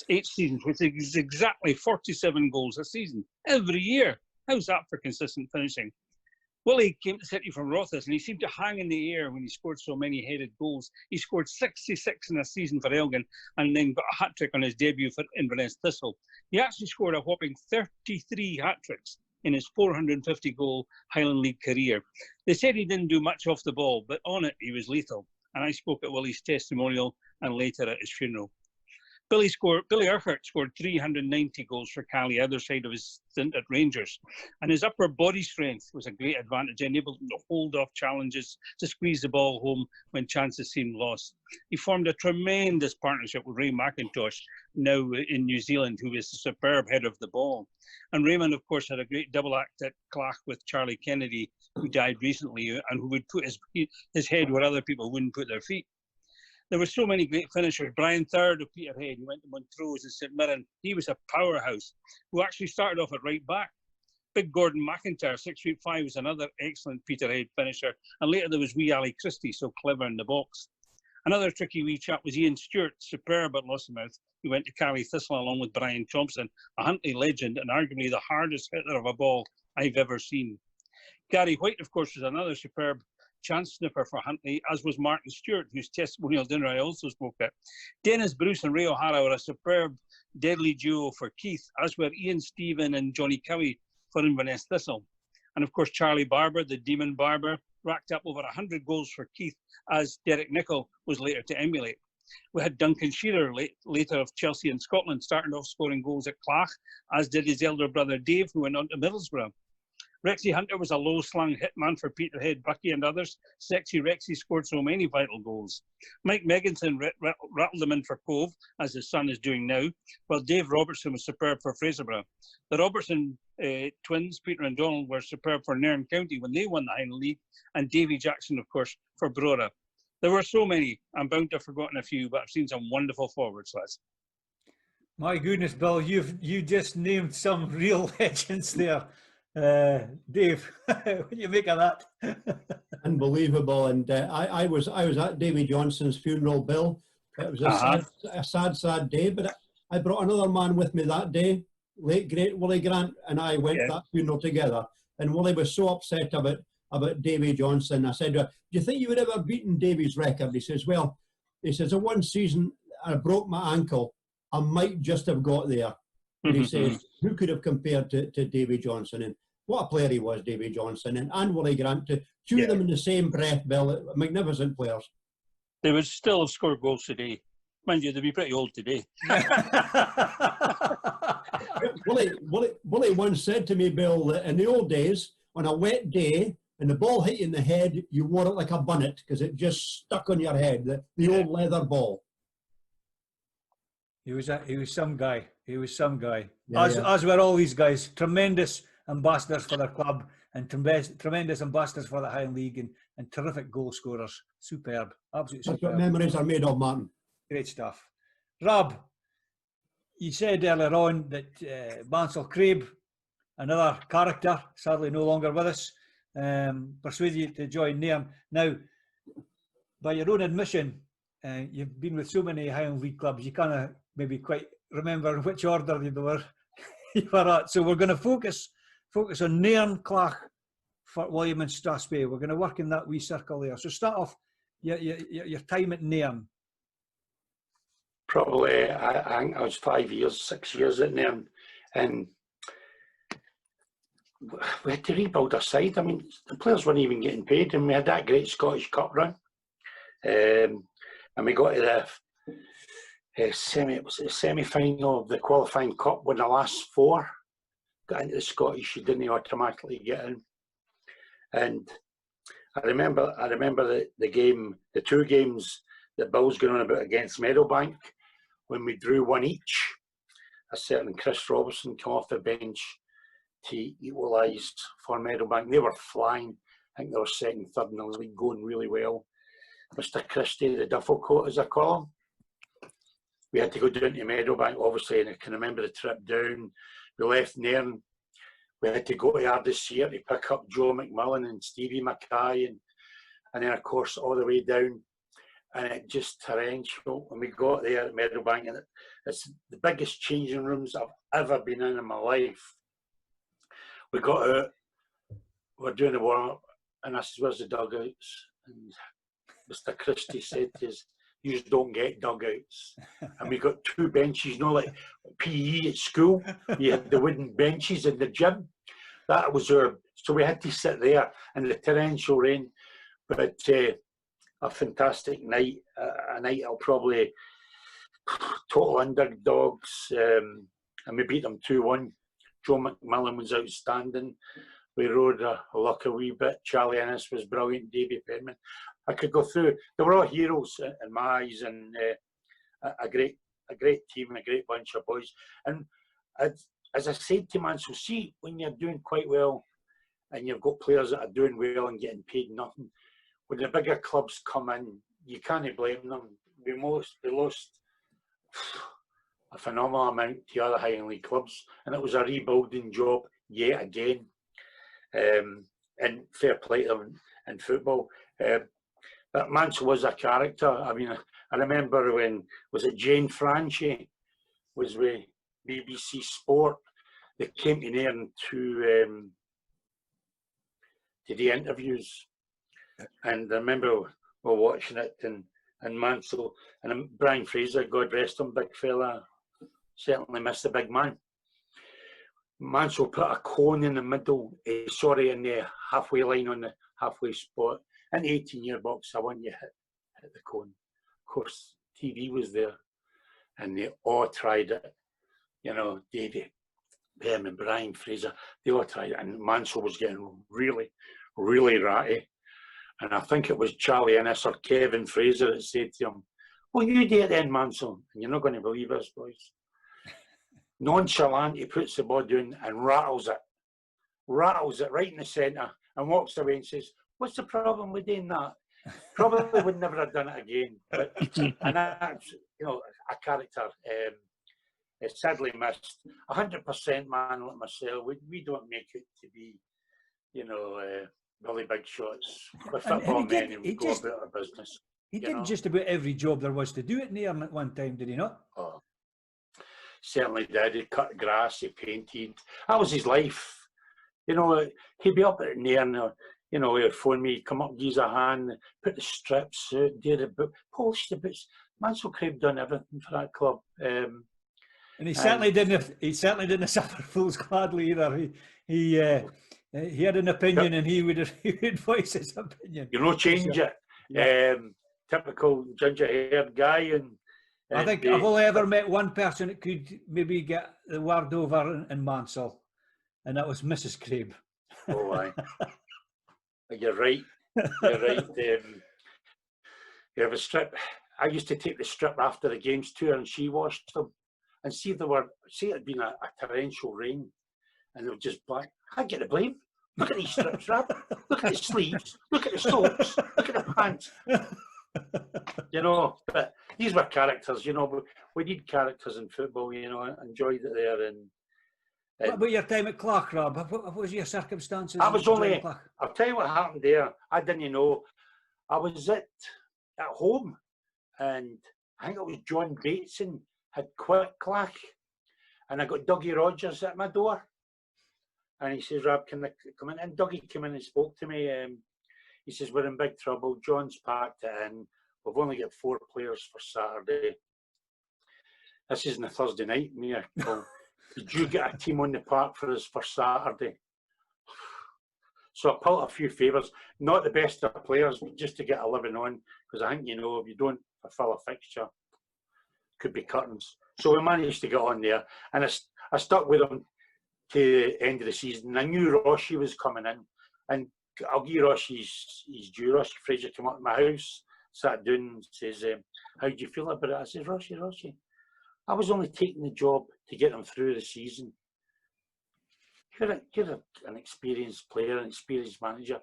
which is exactly 47 goals a season, every year. How's that for consistent finishing? Willie came to City from Rothes, and he seemed to hang in the air when he scored so many headed goals. He scored 66 in a season for Elgin, and then got a hat-trick on his debut for Inverness Thistle. He actually scored a whopping 33 hat-tricks in his 450-goal Highland League career. They said he didn't do much off the ball, but on it, he was lethal. And I spoke at Willie's testimonial and later at his funeral. Billy Urquhart scored 390 goals for Cali, other side of his stint at Rangers. And his upper body strength was a great advantage, enabled him to hold off challenges, to squeeze the ball home when chances seemed lost. He formed a tremendous partnership with Ray McIntosh, now in New Zealand, who is a superb header of the ball. And Raymond, of course, had a great double act at Clach with Charlie Kennedy, who died recently, and who would put his head where other people wouldn't put their feet. There were so many great finishers. Brian Third of Peterhead, who went to Montrose and St Mirren, he was a powerhouse, who actually started off at right back. Big Gordon McIntyre, 6'5", was another excellent Peterhead finisher. And later there was wee Ali Christie, so clever in the box. Another tricky wee chap was Ian Stewart, superb at Lossiemouth, who went to Cali Thistle along with Brian Thompson, a Huntly legend and arguably the hardest hitter of a ball I've ever seen. Gary White, of course, was another superb chance snipper for Huntly, as was Martin Stewart, whose testimonial dinner I also spoke at. Dennis Bruce and Ray O'Hara were a superb, deadly duo for Keith, as were Ian Stephen and Johnny Cowie for Inverness Thistle. And of course, Charlie Barber, the Demon Barber, racked up over 100 goals for Keith, as Derek Nichol was later to emulate. We had Duncan Shearer, later of Chelsea and Scotland, starting off scoring goals at Clach, as did his elder brother Dave, who went on to Middlesbrough. Rexy Hunter was a low-slung hitman for Peterhead, Bucky and others. Sexy Rexy scored so many vital goals. Mike Megginson rattled him in for Cove, as his son is doing now, while Dave Robertson was superb for Fraserburgh. The Robertson twins, Peter and Donald, were superb for Nairn County when they won the Highland League, and Davy Jackson, of course, for Brora. There were so many. I'm bound to have forgotten a few, but I've seen some wonderful forwards, lads. My goodness, Bill, you just named some real legends there. Dave, what do you make of that? Unbelievable. And I was at Davy Johnston's funeral, Bill. It was a sad day, but I brought another man with me that day, late great Willie Grant, and I went to that funeral together. And Willie was so upset about Davy Johnston. I said, do you think you would have ever beaten Davy's record? He says, well, he says, in one season I broke my ankle. I might just have got there. And he says, who could have compared to Davy Johnston? And what a player he was, Davy Johnston and Willie Grant, to two of them in the same breath, Bill. Magnificent players. They would still have scored goals today. Mind you, they'd be pretty old today. Willie once said to me, Bill, that in the old days, on a wet day, and the ball hit you in the head, you wore it like a bunnet because it just stuck on your head, the old leather ball. He was some guy. He was some guy. As were all these guys. Tremendous ambassadors for their club and tremendous ambassadors for the Highland League and terrific goal scorers. Superb. Absolutely superb. That's what memories are made of, Martin. Great stuff. Rob, you said earlier on that Mansell Craib, another character, sadly no longer with us, persuaded you to join Nairn. Now, by your own admission, you've been with so many Highland League clubs, you can't maybe quite remember which order you were at. So we're going to focus on Nairn, Clach, Fort William and Strathspey. We're going to work in that wee circle there. So start off your time at Nairn. Probably, I think I was 6 years at Nairn, and we had to rebuild our side. I mean, the players weren't even getting paid, and we had that great Scottish Cup run. And we got to the semi-final of the qualifying cup when the last four got into the Scottish. You didn't automatically get in. And I remember the two games that Bill's going on about against Meadowbank, when we drew one each. A certain Chris Robertson came off the bench to equalise for Meadowbank. They were flying. I think they were second, third in the league, going really well. Mr. Christie, the duffel coat, as I call him. We had to go down to Meadowbank, obviously, and I can remember the trip down. We left Nairn. We had to go to Ardeshir to pick up Joe McMillan and Stevie Mackay, and then, of course, all the way down. And it just torrential. When we got there at Meadowbank, and it's the biggest changing rooms I've ever been in my life. We got out, we're doing the warm-up, and I said, where's the dugouts? And Mr. Christie said to us, you just don't get dugouts. And we got two benches, like PE at school. You had the wooden benches in the gym. That was our, so we had to sit there in the torrential rain. But a fantastic night, a night I'll probably total underdogs, and we beat them 2-1. Joe McMillan was outstanding. We rode a luck a wee bit. Charlie Ennis was brilliant. Davy Penman. I could go through. They were all heroes in my eyes, and a great team and a great bunch of boys. And as I said to Mansell, see, when you're doing quite well, and you've got players that are doing well and getting paid nothing, when the bigger clubs come in, you can't blame them. We lost a phenomenal amount to other Highland League clubs, and it was a rebuilding job yet again. And fair play to them in football. But Mansell was a character. I mean, I remember when, was it Jane Franchi was with BBC Sport? They came to Nairn to the interviews. And I remember we were watching it, and Mansell, and Brian Fraser, God rest him, big fella, certainly missed the big man. Mansell put a cone in the middle, in the halfway line on the halfway spot. In the 18-year box, I want you hit the cone. Of course, TV was there, and they all tried it. You know, Davy Behm and Brian Fraser, they all tried it, and Mansell was getting really, really ratty. And I think it was Charlie Innes or Kevin Fraser that said to him, "Well, you do it then, Mansell." And you're not going to believe us, boys. Nonchalant, he puts the ball down and rattles it right in the centre, and walks away and says, "What's the problem with doing that?" Probably would never have done it again. But, and that's, you know, a character. It's sadly missed. 100% man like myself, we don't make it to be, you know, really big shots. We're football men and we go about our business. He did just about every job there was to do at Nairn at one time, did he not? Oh, certainly did. He cut grass, he painted. That was his life. You know, he'd be up at Nairn, you know, he'd phone me, come up, give us a hand, put the strips out, do the boot, polish the boots. Mansell Craig done everything for that club. And he certainly didn't. He certainly didn't suffer fools gladly either. He had an opinion, and he would voice his opinion. You know, change it. Yeah. Typical ginger-haired guy, and I think I've only ever met one person that could maybe get the word over in Mansell, and that was Mrs. Craig. Oh, aye. You're right. You're right. You have a strip. I used to take the strip after the games too, and she washed them. And see if it had been a torrential rain, and they were just black. I'd get the blame. Look at these strips, Rab. Look at the sleeves. Look at the socks. Look at the pants. You know, but these were characters. You know, we need characters in football. You know, I enjoyed it there. And what about your time at Clark, Rob? What was your circumstances? I was only. I'll tell you what happened there. I didn't know. I was at home, and I think it was John Bateson had quit Clark, and I got Dougie Rogers at my door, and he says, "Rob, can I come in?" And Dougie came in and spoke to me. He says, "We're in big trouble. John's packed it in. We've only got 4 players for Saturday." This is on a Thursday night. Me, I call, "Did you get a team on the park for us for Saturday?" So I pulled a few favours, not the best of players, but just to get 11 on, because I think, you know, if you don't fulfil a fixture, could be curtains. So we managed to get on there, and I stuck with him to the end of the season. I knew Rossi was coming in, and I'll give Rossi his due. Rossi Fraser came up to my house, sat down and says, "How do you feel about it?" I said, Rossi, I was only taking the job to get them through the season. You're an experienced player, an experienced manager.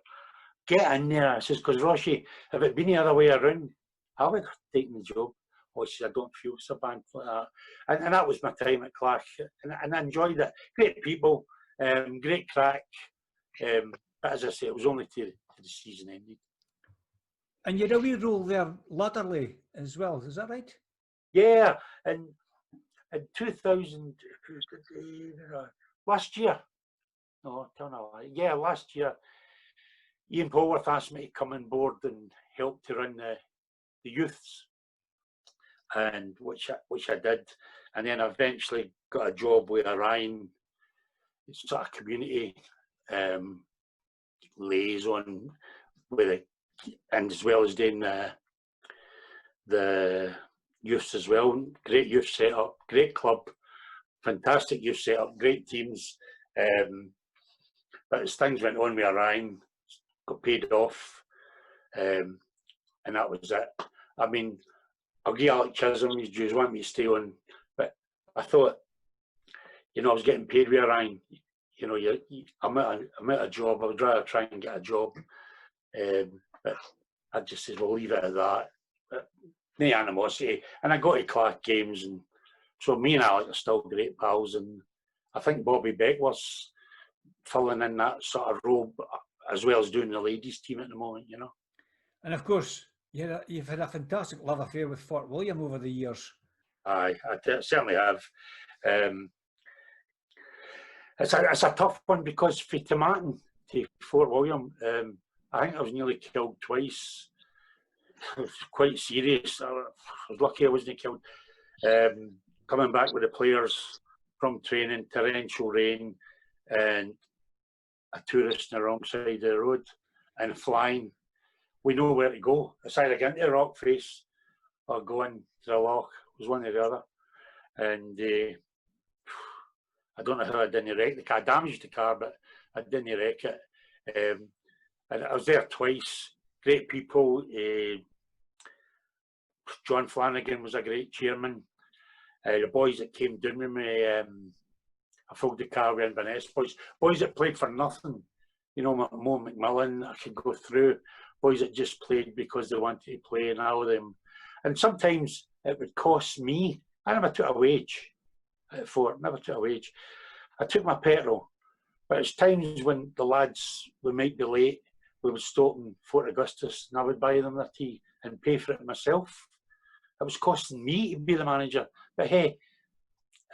Get in there. I says, because Rossi, if it had been the other way around, I would have taken the job. Oh, she said, "I don't feel so bad for that." And that was my time at Clark, and I enjoyed it. Great people, great crack. But as I say, it was only to the season ended. And you had a wee role there latterly as well, is that right? Yeah, and in 2000, last year. No, don't know. Yeah, last year, Ian Polworth asked me to come on board and help to run the youths, and which I did, and then I eventually got a job with Ryan. It's sort of community liaison with it, and as well as doing the youths as well. Great youth setup, great club, fantastic youth setup, great teams. But as things went on with Ryan, got paid off, and that was it. I mean, I'll give Alec Chisholm his dues, want me to stay on, but I thought, you know, I was getting paid with Ryan. You know, I'm at a job. I would rather try and get a job, but I just said, "We'll leave it at that." But no animosity, and I got to Clark games, and so me and Alec are still great pals, and I think Bobby Beckworth's filling in that sort of role as well as doing the ladies team at the moment, you know. And of course, you've had a fantastic love affair with Fort William over the years. Aye, I certainly have. It's a tough one because from Tomatin to Fort William, I think I was nearly killed twice. It was quite serious. I was lucky I wasn't killed. Coming back with the players from training, torrential rain, and a tourist on the wrong side of the road. and flying. We know where to go. It's either get into the rock face or go into the loch. It was one or the other. And I don't know how I didn't wreck the car. I damaged the car, but I didn't wreck it. And I was there twice. Great people. John Flanagan was a great chairman. The boys that came down with me, I filled the car with Inverness boys that played for nothing. You know, Mo McMillan, I could go through. Boys that just played because they wanted to play, and all of them. And sometimes it would cost me. I never took a wage at Fort, never took a wage. I took my petrol. But it's times when the lads, we might be late, we would stop in Fort Augustus and I would buy them their tea and pay for it myself. It was costing me to be the manager. But hey,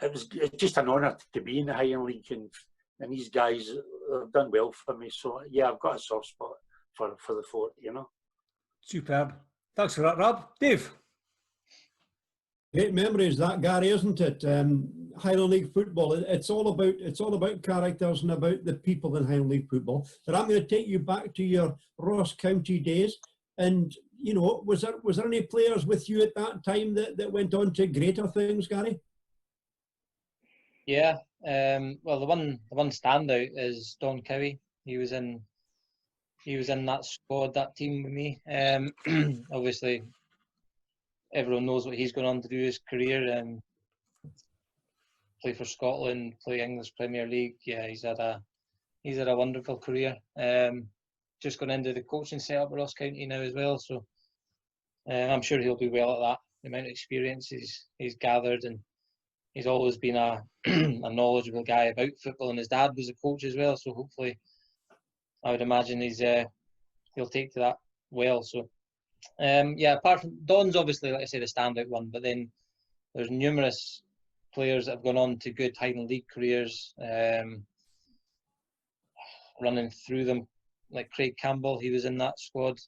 it's just an honour to be in the Highland League, and these guys have done well for me. So yeah, I've got a soft spot for the Fort, you know. Superb. Thanks for that, Rob. Dave? Great memories, that, Gary, isn't it? Highland League football. It's all about characters and about the people in Highland League football. But I'm going to take you back to your Ross County days. And you know, was there any players with you at that time that went on to greater things, Gary? Yeah. Well, the one standout is Don Cowie. He was in that squad, that team with me. Obviously, everyone knows what he's going on to do his career. Play for Scotland, play English Premier League. Yeah, he's had a wonderful career. Just gone into the coaching setup at Ross County now as well. So I'm sure he'll do well at that. The amount of experience he's gathered, and he's always been a knowledgeable guy about football. And his dad was a coach as well. So hopefully, I would imagine he'll take to that well. So yeah, apart from Don's obviously, like I say, the standout one, but then there's numerous players that have gone on to good Highland League careers, running through them, like Craig Campbell, he was in that squad.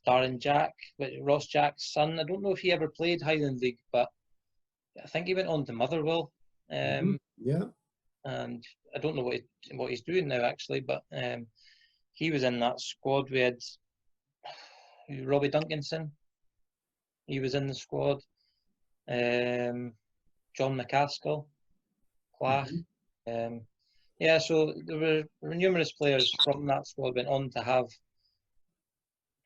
Darren Jack, Ross Jack's son, I don't know if he ever played Highland League, but I think he went on to Motherwell. Yeah. And I don't know what he's doing now actually, but he was in that squad. We had Robbie Duncanson, he was in the squad. John McCaskill, Clash. Yeah, so there were numerous players from that squad went on to have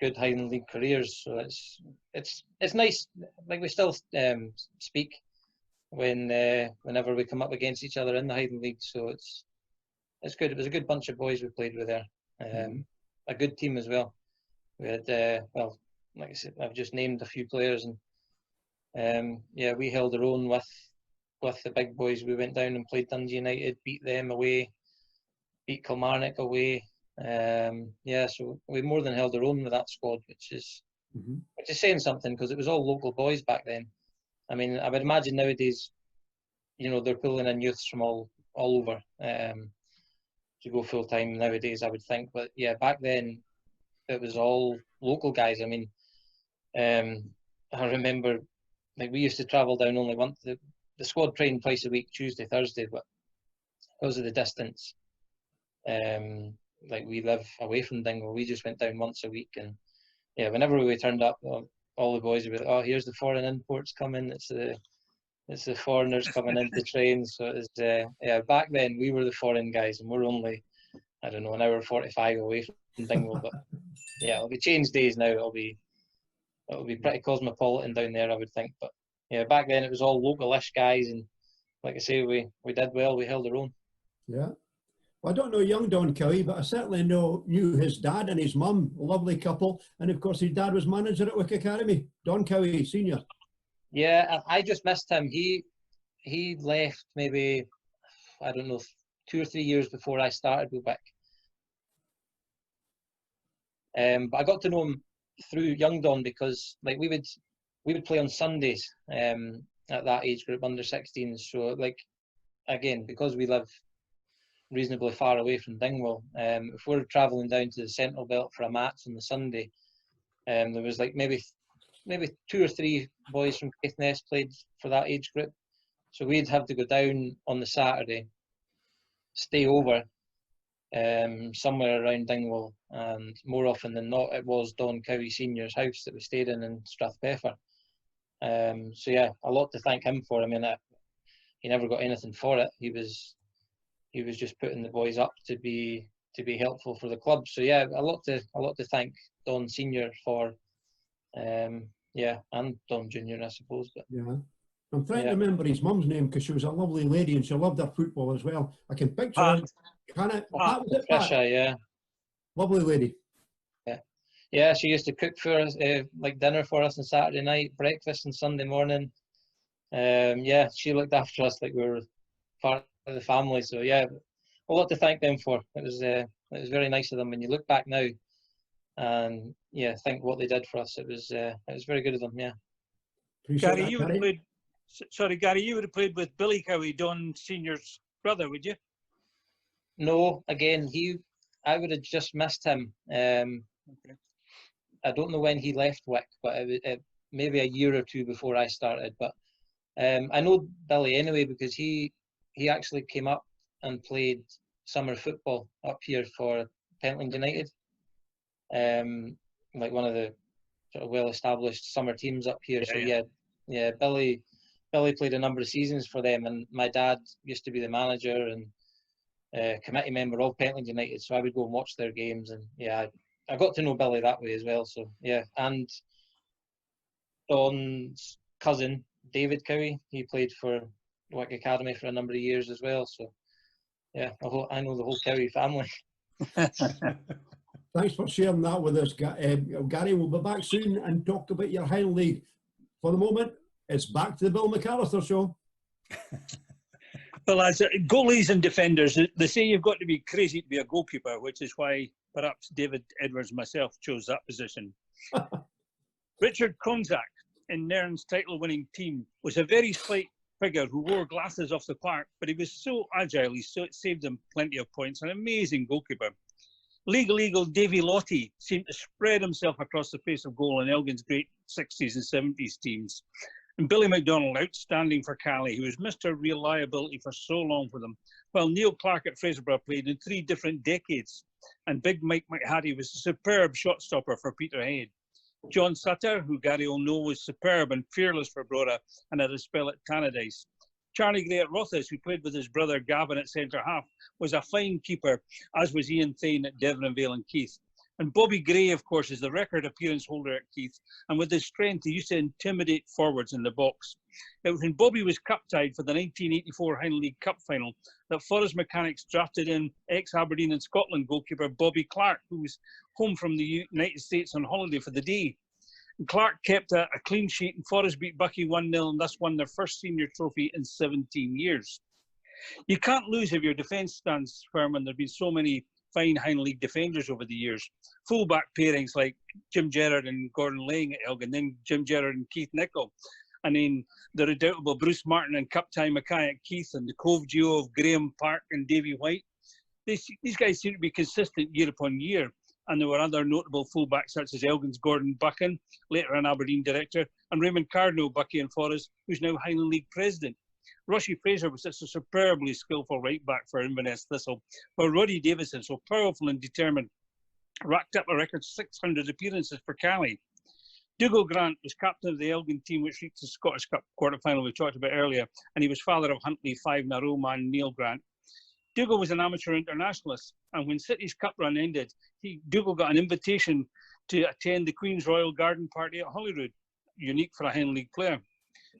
good Highland League careers. So it's nice. Like, we still speak whenever we come up against each other in the Highland League. So it's good. It was a good bunch of boys we played with there. A good team as well. We had well, like I said, I've just named a few players, and yeah, we held our own with the big boys. We went down and played Dundee United, beat them away, beat Kilmarnock away. Yeah, so we more than held our own with that squad, which is saying something, because it was all local boys back then. I mean, I would imagine nowadays, you know, they're pulling in youths from all over to go full time nowadays, I would think. But yeah, back then it was all local guys. I mean, I remember, like, we used to travel down only once. The squad trained twice a week, Tuesday, Thursday, but because of the distance, like, we live away from Dingwall, we just went down once a week. And yeah, whenever we turned up, all the boys would be like, "Oh, here's the foreign imports coming. It's the foreigners coming in to train." So it was, yeah, back then we were the foreign guys, and we're only, I don't know, an hour 45 away from Dingwall. But yeah, it'll be changed days now. It'll be pretty cosmopolitan down there, I would think. But yeah, back then it was all localish guys, and like I say, we did well. We held our own. Yeah. Well, I don't know young Don Cowie, but I certainly knew his dad and his mum, a lovely couple. And of course, his dad was manager at Wick Academy, Don Cowie Senior. Yeah, I just missed him. He left maybe, I don't know, 2 or 3 years before I started with Wick. But I got to know him through young Don, because like we would play on Sundays at that age group, under 16s. So, like, again, because we live reasonably far away from Dingwall, if we're travelling down to the Central Belt for a match on the Sunday, there was like maybe 2 or 3 boys from Caithness played for that age group. So we'd have to go down on the Saturday, stay over, somewhere around Dingwall, and more often than not, it was Don Cowie Senior's house that we stayed in Strathpeffer. So yeah, a lot to thank him for. I mean, he never got anything for it. He was just putting the boys up to be helpful for the club. So yeah, a lot to thank Don Senior for. Yeah, and Don Junior, I suppose. But yeah, I'm trying to remember his mum's name because she was a lovely lady and she loved her football as well. I can picture her. Can I? That was it, Pat? Patricia, yeah. Lovely lady. Yeah, she used to cook for us, like dinner for us on Saturday night, breakfast on Sunday morning. Yeah, she looked after us like we were part of the family. So yeah, a lot to thank them for. It was very nice of them. When you look back now, and yeah, think what they did for us, it was very good of them. Yeah. Appreciate Gary, that, you would have played. Sorry, Gary, you would have played with Billy Cowie, Don Senior's brother, would you? No, again, I would have just missed him. Okay. I don't know when he left Wick, but it maybe a year or two before I started. But I know Billy anyway because he actually came up and played summer football up here for Pentland United, like one of the sort of well-established summer teams up here. So yeah, Billy played a number of seasons for them, and my dad used to be the manager and committee member of Pentland United. So I would go and watch their games, and yeah, I got to know Billy that way as well. So yeah, and Don's cousin David Cowie, he played for Wick Academy for a number of years as well. So yeah, I know the whole Cowie family. Thanks for sharing that with us, Gary. We'll be back soon and talk about your Highland League. For the moment, it's back to the Bill McAllister show. Well, as goalies and defenders, they say you've got to be crazy to be a goalkeeper, which is why perhaps David Edwards and myself chose that position. Richard Konzak in Nairn's title-winning team was a very slight figure who wore glasses off the park, but he was so agile, he saved him plenty of points. An amazing goalkeeper. Legal Eagle Davy Lottie seemed to spread himself across the face of goal in Elgin's great 60s and 70s teams. And Billy McDonald, outstanding for Cali, who was Mr. Reliability for so long for them, while Neil Clark at Fraserburgh played in 3 different decades. And Big Mike McHattie was a superb shot stopper for Peterhead. John Sutter, who Gary will know was superb and fearless for Brora and had a spell at Tannadice. Charlie Gray at Rothes, who played with his brother Gavin at centre half, was a fine keeper, as was Ian Thane at Devon Vale and Keith. And Bobby Gray, of course, is the record appearance holder at Keith, and with his strength, he used to intimidate forwards in the box. It was when Bobby was cup-tied for the 1984 Highland League Cup final that Forest Mechanics drafted in ex-Aberdeen and Scotland goalkeeper Bobby Clark, who was home from the United States on holiday for the day. And Clark kept a clean sheet, and Forest beat Bucky 1-0 and thus won their first senior trophy in 17 years. You can't lose if your defence stands firm, and there have been so many fine Highland League defenders over the years. Fullback pairings like Jim Gerrard and Gordon Lang at Elgin, then Jim Gerrard and Keith Nicholl. And then the redoubtable Bruce Martin and Cup-Time Mackay at Keith, and the Cove duo of Graham Park and Davy White. These guys seem to be consistent year upon year. And there were other notable fullbacks such as Elgin's Gordon Buchan, later an Aberdeen director, and Raymond Cardno, Bucky and Forest, who's now Highland League president. Rushy Fraser was such a superbly skillful right-back for Inverness Thistle, while Roddy Davison, so powerful and determined, racked up a record 600 appearances for Cali. Dougal Grant was captain of the Elgin team, which reached the Scottish Cup quarter-final we talked about earlier, and he was father of Huntly 5-in-a-row man Neil Grant. Dougal was an amateur internationalist, and when City's Cup run ended, Dougal got an invitation to attend the Queen's Royal Garden Party at Holyrood, unique for a Highland League player.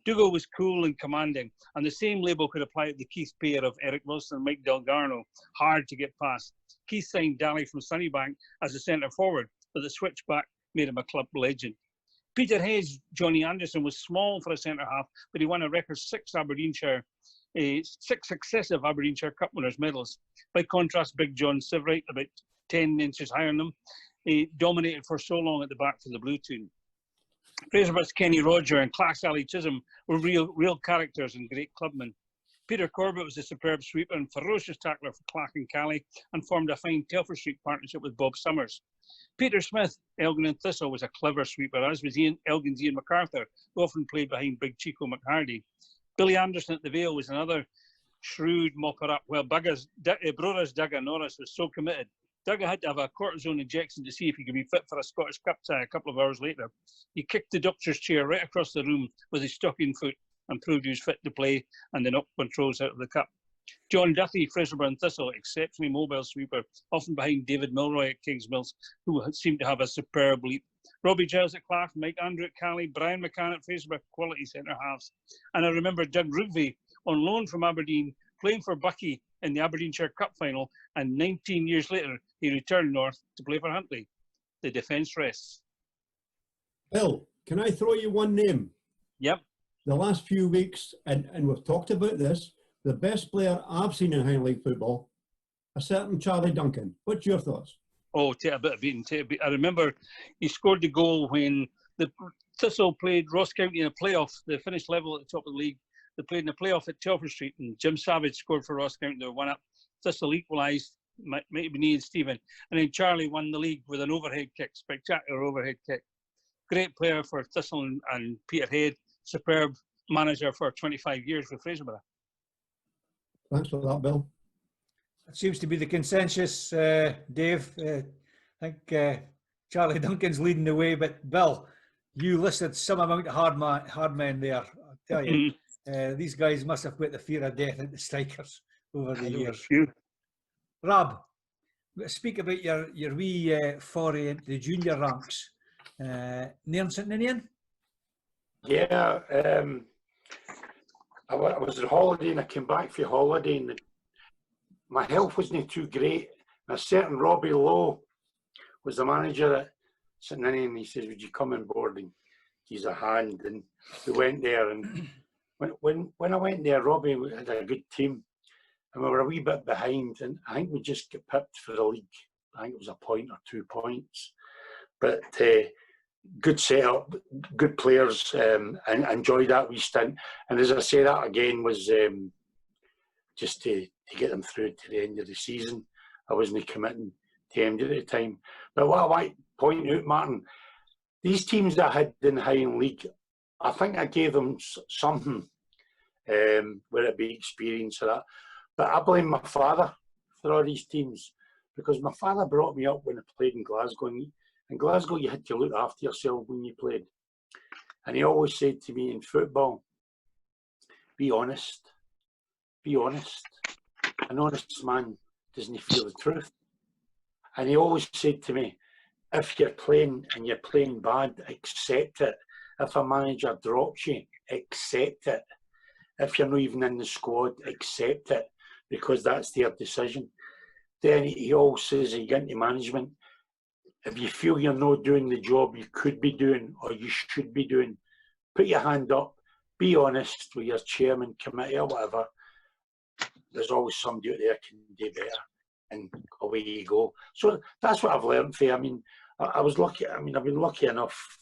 Dougal was cool and commanding, and the same label could apply to the Keith pair of Eric Wilson and Mike Delgarno, hard to get past. Keith signed Daly from Sunnybank as a centre forward, but the switchback made him a club legend. Peterhead's Johnny Anderson was small for a centre half, but he won a record 6 successive Aberdeenshire Cup winners' medals. By contrast, Big John Sivrite, about 10 inches higher than them, he dominated for so long at the back for the Blue Toon. Fraserburgh's Kenny Roger and Class Ali Chisholm were real characters and great clubmen. Peter Corbett was a superb sweeper and ferocious tackler for Clack and Cali, and formed a fine Telford Street partnership with Bob Summers. Peter Smith, Elgin and Thistle, was a clever sweeper, as was Elgin's Ian MacArthur, who often played behind Big Chico McHardy. Billy Anderson at the Vale was another shrewd mopper up. Well, Brothers Duggar Norris was so committed. Duggar had to have a cortisone injection to see if he could be fit for a Scottish Cup tie a couple of hours later. He kicked the doctor's chair right across the room with his stocking foot and proved he was fit to play, and then knocked Montrose out of the cup. John Duthie, Fraserburn Thistle, exceptionally mobile sweeper, often behind David Milroy at Kingsmills, who seemed to have a superb leap. Robbie Giles at Clark, Mike Andrew at Cali, Brian McCann at Fraserburn, quality centre halves. And I remember Doug Rougvie on loan from Aberdeen, playing for Bucky in the Aberdeenshire Cup final, and 19 years later, he returned north to play for Huntly. The defence rests. Bill, can I throw you one name? Yep. The last few weeks, and we've talked about this, the best player I've seen in High League football, a certain Charlie Duncan. What's your thoughts? Oh, take a bit of beating. I remember he scored the goal when the Thistle played Ross County in a playoff. They finished level at the top of the league. They played in a playoff at Telford Street, and Jim Savage scored for Ross County. They were 1-up. Thistle equalised, might have been Ian Stephen. And then Charlie won the league with an overhead kick, spectacular overhead kick. Great player for Thistle and Peterhead. Superb manager for 25 years with Fraserburgh. Thanks for that, Bill. That seems to be the consensus, Dave. I think Charlie Duncan's leading the way, but Bill, you listed some amount of hard men there. I'll tell you, these guys must have put the fear of death into strikers over the years. Rob, speak about your wee foray into the junior ranks. Nairn St Ninian? Yeah, I was on holiday and I came back from holiday and my health wasn't too great. And a certain Robbie Lowe was the manager at St Ninian, and he says, "Would you come on board and give us a hand?" And we went there, and when I went there, Robbie had a good team, and we were a wee bit behind, and I think we just got pipped for the league. I think it was a point or 2 points, but good setup, good players, and enjoyed that wee stint. And as I say, that again was just to get them through to the end of the season. I wasn't committing to the end at the time. But what I want to point out, Martin, these teams that I had in the Highland League, I think I gave them something, whether it be experience or that. But I blame my father for all these teams, because my father brought me up when I played in Glasgow. And in Glasgow, you had to look after yourself when you played. And he always said to me in football, be honest. Be honest. An honest man doesn't feel the truth. And he always said to me, if you're playing and you're playing bad, accept it. If a manager drops you, accept it. If you're not even in the squad, accept it, because that's their decision. Then he always says, you get into management, if you feel you're not doing the job you could be doing or you should be doing, put your hand up, be honest with your chairman, committee or whatever. There's always somebody out there can do better, and away you go. So that's what I've learned for you. I mean, I was lucky. I mean, I've been lucky enough,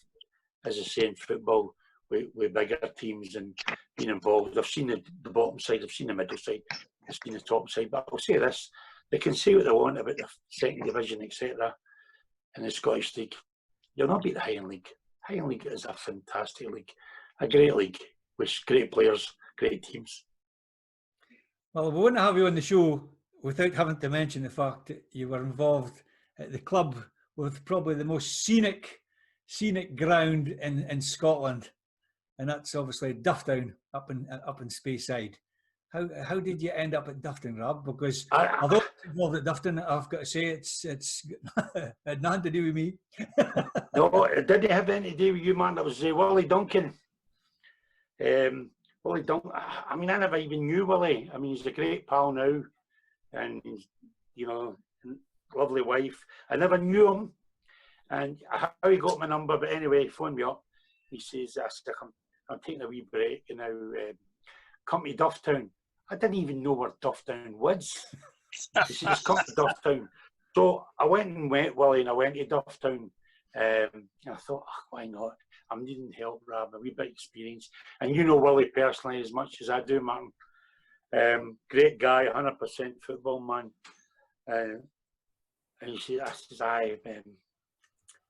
as I say, in football with bigger teams and being involved. I've seen the bottom side, I've seen the middle side, I've seen the top side. But I'll say this, they can say what they want about the second division, etc. in the Scottish League. You'll not beat the Highland League. Highland League is a fantastic league, a great league with great players, great teams. Well, we wouldn't have you on the show without having to mention the fact that you were involved at the club with probably the most scenic ground in Scotland, and that's obviously Dufftown up in Speyside. How did you end up at Dufftown, Rob? Because although I'm involved at Dufftown, I've got to say it's had nothing to do with me. No, it didn't have anything to do with you, man. That was Willie Duncan. Willie Duncan. I mean, I never even knew Willie. I mean, he's a great pal now, and he's, you know, lovely wife. I never knew him, and how he got my number. But anyway, he phoned me up. He says, I'm taking a wee break, and now come to Dufftown. I didn't even know where Dufftown was. He said, just come to Dufftown. So I went and met Willie, and I went to Dufftown. And I thought, why not? I'm needing help, Rob, a wee bit of experience. And you know Willie personally as much as I do, Martin. Great guy, 100% football man. And he said,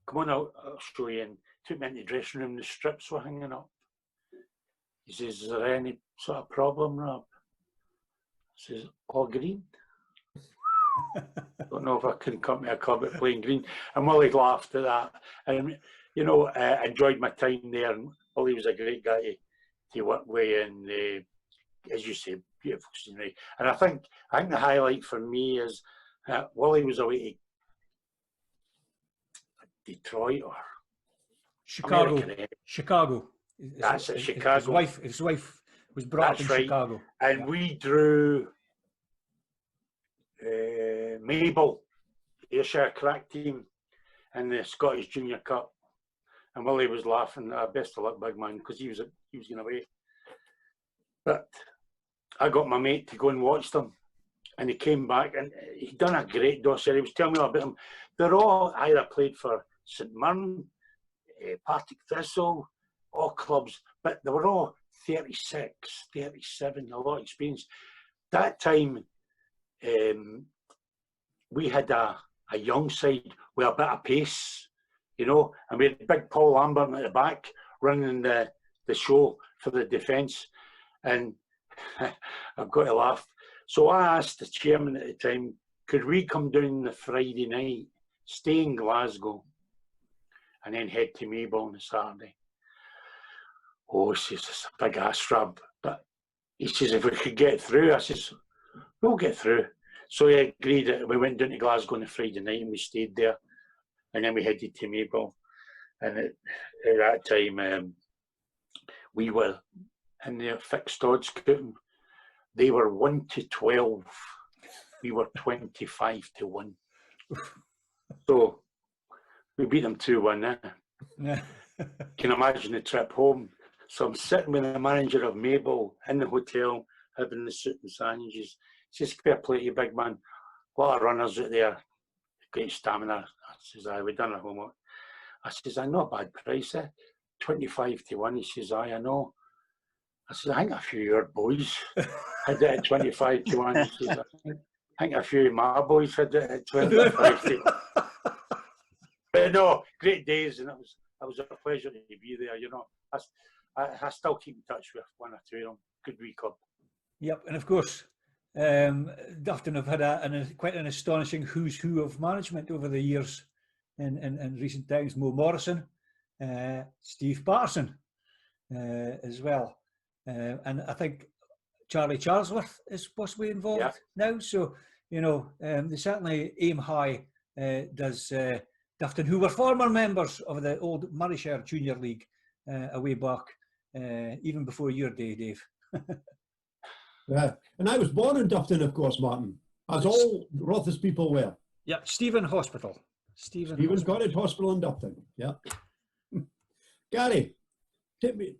come on, I'll show you. And took me into the dressing room, the strips were hanging up. He says, is there any sort of problem, Rob? says, "Oh, green." Don't know if I can come to a club at playing green. And Willie laughed at that. And, you know, enjoyed my time there. And Willie was a great guy to work with. And, as you say, beautiful scenery. And I think the highlight for me is Willie was away to Detroit or Chicago. American. Chicago. That's it, Chicago. His wife was brought up in Chicago. And we drew Mabel, Ayrshire crack team, in the Scottish Junior Cup. And Willie was laughing, best of luck, big man, because he was going away. But I got my mate to go and watch them. And he came back and he'd done a great dossier. He was telling me all about them. They're all either played for St Mirren, Partick Thistle, all clubs, but they were all 36, 37, a lot of experience. That time, we had a young side with a bit of pace, you know, and we had big Paul Lambert at the back running the show for the defence. And I've got to laugh. So I asked the chairman at the time, could we come down the Friday night, stay in Glasgow, and then head to Mabel on the Saturday? Oh, he says, it's a big ass rub. But he says, if we could get through, I says, we'll get through. So he agreed that we went down to Glasgow on the Friday night and we stayed there. And then we headed to Mabel. And at that time, we were in their fixed odds counting. They were 1 to 12. We were 25 to 1. So we beat them 2-1. Can you imagine the trip home? So I'm sitting with the manager of Mabel in the hotel, having the soup and sandwiches. He says, fair play to you, big man. A lot of runners out there, great stamina. I says, aye, we done our homework. I says, I know a bad price, 25 to 1. He says, aye, I know. I said, I think a few of your boys had it at 25 to 1. He says, I think a few of my boys had it at 25 to 1. But no, great days, and it was a pleasure to be there, you know. I still keep in touch with one or two of them. Good wee club. Yep, and of course, Dufton have had quite an astonishing who's who of management over the years in recent times. Mo Morrison, Steve Patterson as well. And I think Charlie Charlesworth is possibly involved now. So, you know, they certainly aim high, does Dufton, who were former members of the old Murrayshire Junior League a way back, even before your day, Dave. Yeah, and I was born in Dufton, of course, Martin, as all Rothes people were. Yeah, Stephen Hospital. Stephen's Cottage Hospital in Dufton, yeah. Gary,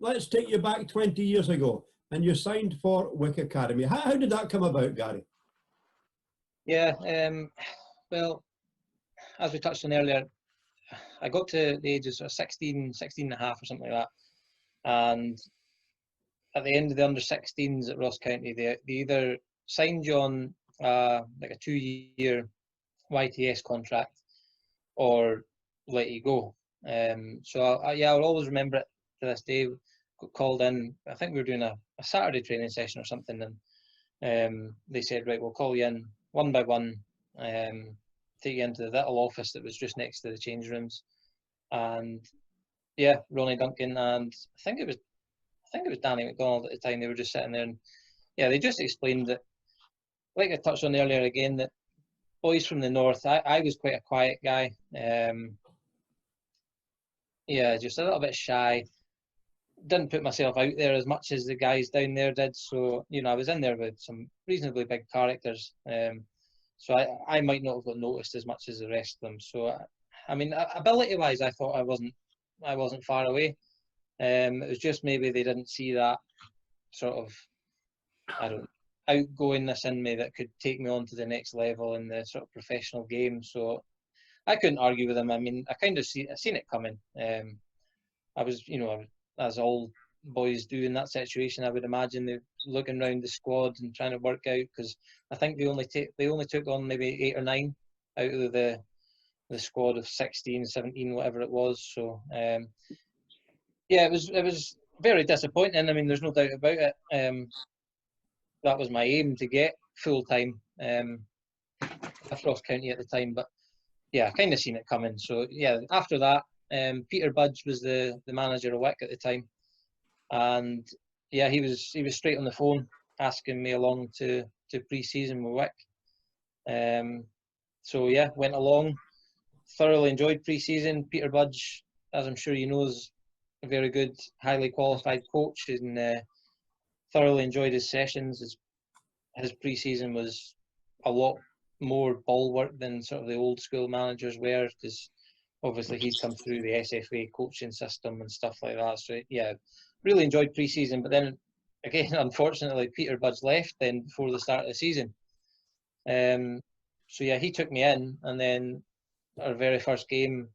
let's take you back 20 years ago, and you signed for Wick Academy. How did that come about, Gary? Yeah, well, as we touched on earlier, I got to the ages of 16 and a half or something like that, and at the end of the under-16s at Ross County, they either signed you on like a 2-year YTS contract or let you go. So I'll always remember it to this day. Got called in, I think we were doing a Saturday training session or something, and they said, right, we'll call you in one by one, take you into the little office that was just next to the change rooms. And yeah, Ronnie Duncan and I think it was Danny McDonald at the time. They were just sitting there, and yeah, they just explained that, like I touched on earlier again, that boys from the north, I was quite a quiet guy. Yeah, just a little bit shy. Didn't put myself out there as much as the guys down there did. So, you know, I was in there with some reasonably big characters. So I might not have got noticed as much as the rest of them. So, I mean, ability-wise, I thought I wasn't far away. It was just maybe they didn't see that sort of, I don't know, outgoingness in me that could take me on to the next level in the sort of professional game. So I couldn't argue with them. I mean, I kind of seen it coming. I was, you know, as all boys do in that situation, I would imagine they're looking around the squad and trying to work out, because I think they only took on maybe 8 or 9 out of the squad of 16, 17, whatever it was. So yeah, it was very disappointing. I mean, there's no doubt about it. That was my aim to get full time with Ross County at the time, but yeah, I kind of seen it coming. So yeah, after that, Peter Budge was the manager of Wick at the time, and yeah, he was straight on the phone asking me along to pre-season with Wick. So yeah, went along, thoroughly enjoyed pre-season. Peter Budge, as I'm sure you know, is a very good, highly qualified coach, and thoroughly enjoyed his sessions. His pre-season was a lot more ball work than sort of the old school managers were, because obviously he'd come through the SFA coaching system and stuff like that. So yeah, really enjoyed pre-season. But then again, unfortunately, Peter Budge left then before the start of the season. So yeah, he took me in, and then our very first game,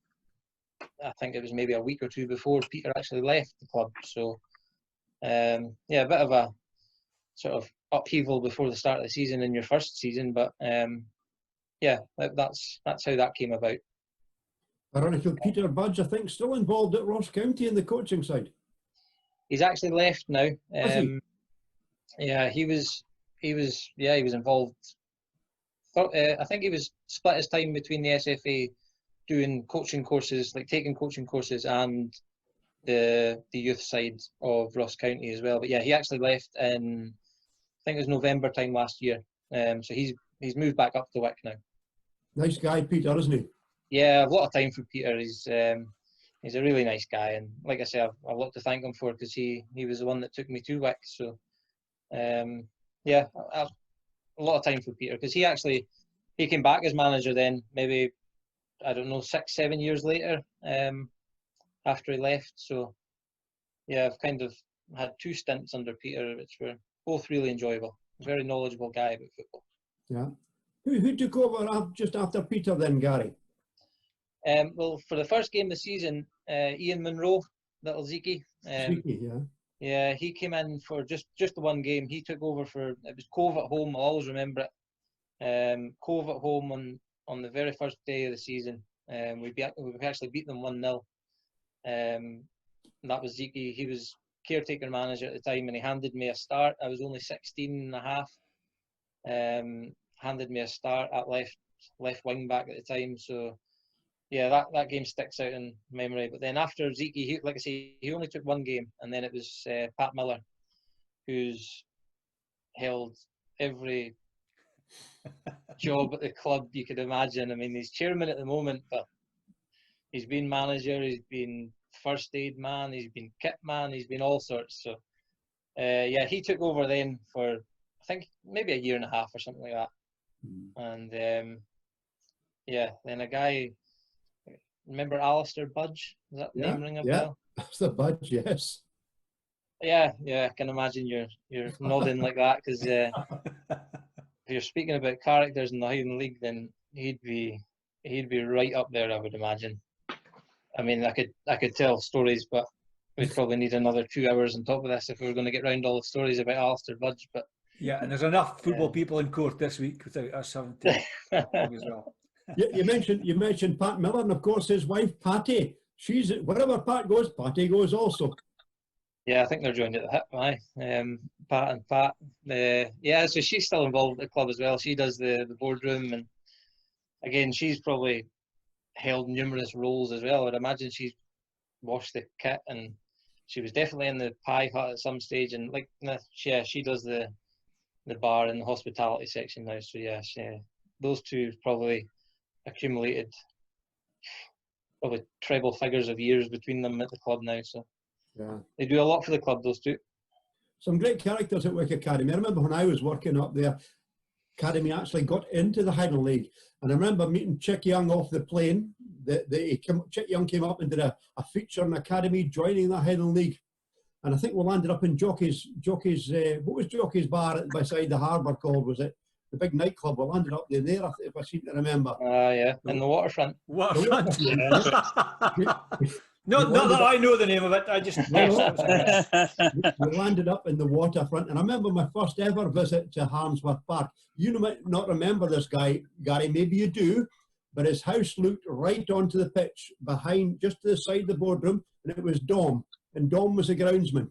I think it was maybe a week or two before Peter actually left the club. So yeah, a bit of a sort of upheaval before the start of the season in your first season, but yeah, that's how that came about. Ironically, Peter Budge, I think, still involved at Ross County in the coaching side. He's actually left now. Is he? Yeah, he was involved. I think he was split his time between the SFA doing coaching courses, like taking coaching courses, and the youth side of Ross County as well. But yeah, he actually left in, I think it was November time last year. So he's moved back up to Wick now. Nice guy, Peter, isn't he? Yeah, I've a lot of time for Peter. He's a really nice guy, and like I say, I've a lot to thank him for, because he was the one that took me to Wick. So yeah, a lot of time for Peter, because he came back as manager then, maybe, I don't know, 6-7 years later, after he left. So yeah, I've kind of had 2 stints under Peter, which were both really enjoyable. Very knowledgeable guy about football. Yeah. Who took over just after Peter then, Gary? Well, for the first game of the season, Ian Munro, little Zeke. Zeke, yeah. Yeah, he came in for just the one game. He took over for, it was Cove at home. I'll always remember it. Cove at home on the very first day of the season. We actually beat them 1-0. And that was Zeke. He was caretaker manager at the time, and he handed me a start. I was only 16 and a half. Handed me a start at left wing back at the time. So yeah, that game sticks out in memory. But then after Zeke, like I say, he only took one game, and then it was Pat Miller, who's held every job at the club you could imagine. I mean, he's chairman at the moment, but he's been manager, he's been first aid man, he's been kit man, he's been all sorts. So yeah, he took over then for, I think, maybe a year and a half or something like that. And yeah, then a guy, remember Alistair Budge? Does that name ring a bell? That's the Budge, yes. Yeah, I can imagine you're nodding like that, because if you're speaking about characters in the Highland League, then he'd be right up there, I would imagine. I mean, I could tell stories, but we'd probably need another 2 hours on top of this if we were going to get round all the stories about Alistair Budge. But yeah, and there's enough football people in court this week without us having to talk as well. You mentioned Pat Miller, and of course his wife Patty. She's, wherever Pat goes, Patty goes also. Yeah, I think they're joined at the hip, aye. Pat and Pat. Yeah, so she's still involved at the club as well. She does the boardroom, and again, she's probably held numerous roles as well. I'd imagine she's washed the kit, and she was definitely in the pie hut at some stage. And like, yeah, she does the bar and the hospitality section now. So yeah, those two probably accumulated probably treble figures of years between them at the club now. So yeah, they do a lot for the club, those two. Some great characters at Wick Academy. I remember when I was working up there, Academy actually got into the Highland League, and I remember meeting Chick Young off the plane. Chick Young came up and did a feature on Academy joining the Highland League, and I think we landed up in Jockey's. What was Jockey's bar beside the harbour called? Was it the big nightclub? We landed up there, if I seem to remember. Yeah, in the waterfront. Waterfront. Not that I know the name of it. I just we landed up in the waterfront, and I remember my first ever visit to Harmsworth Park. You might not remember this guy, Gary. Maybe you do, but his house looked right onto the pitch behind, just to the side of the boardroom, and it was Dom, and Dom was the groundsman.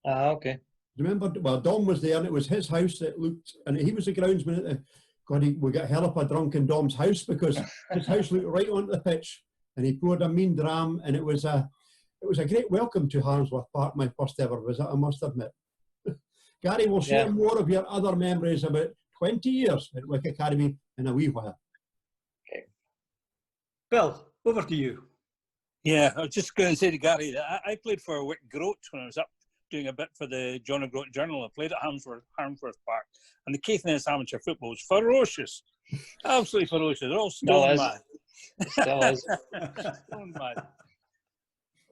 Okay. Remember, well, Dom was there, and it was his house that looked, and he was the groundsman at the. God, we got hell up a drunk in Dom's house because his house looked right onto the pitch, and he poured a mean dram, and it was a great welcome to Harmsworth Park. My first ever visit, I must admit. Gary, we'll share more of your other memories about 20 years at Wick Academy in a wee while. Okay. Bill, over to you. Yeah, I was just going to say to Gary that I played for Wick Groat when I was up doing a bit for the John O'Groat Journal. I played at Harmsworth Park, and the Caithness amateur football was ferocious, absolutely ferocious. They're all stone mad. Still is. Stone mad.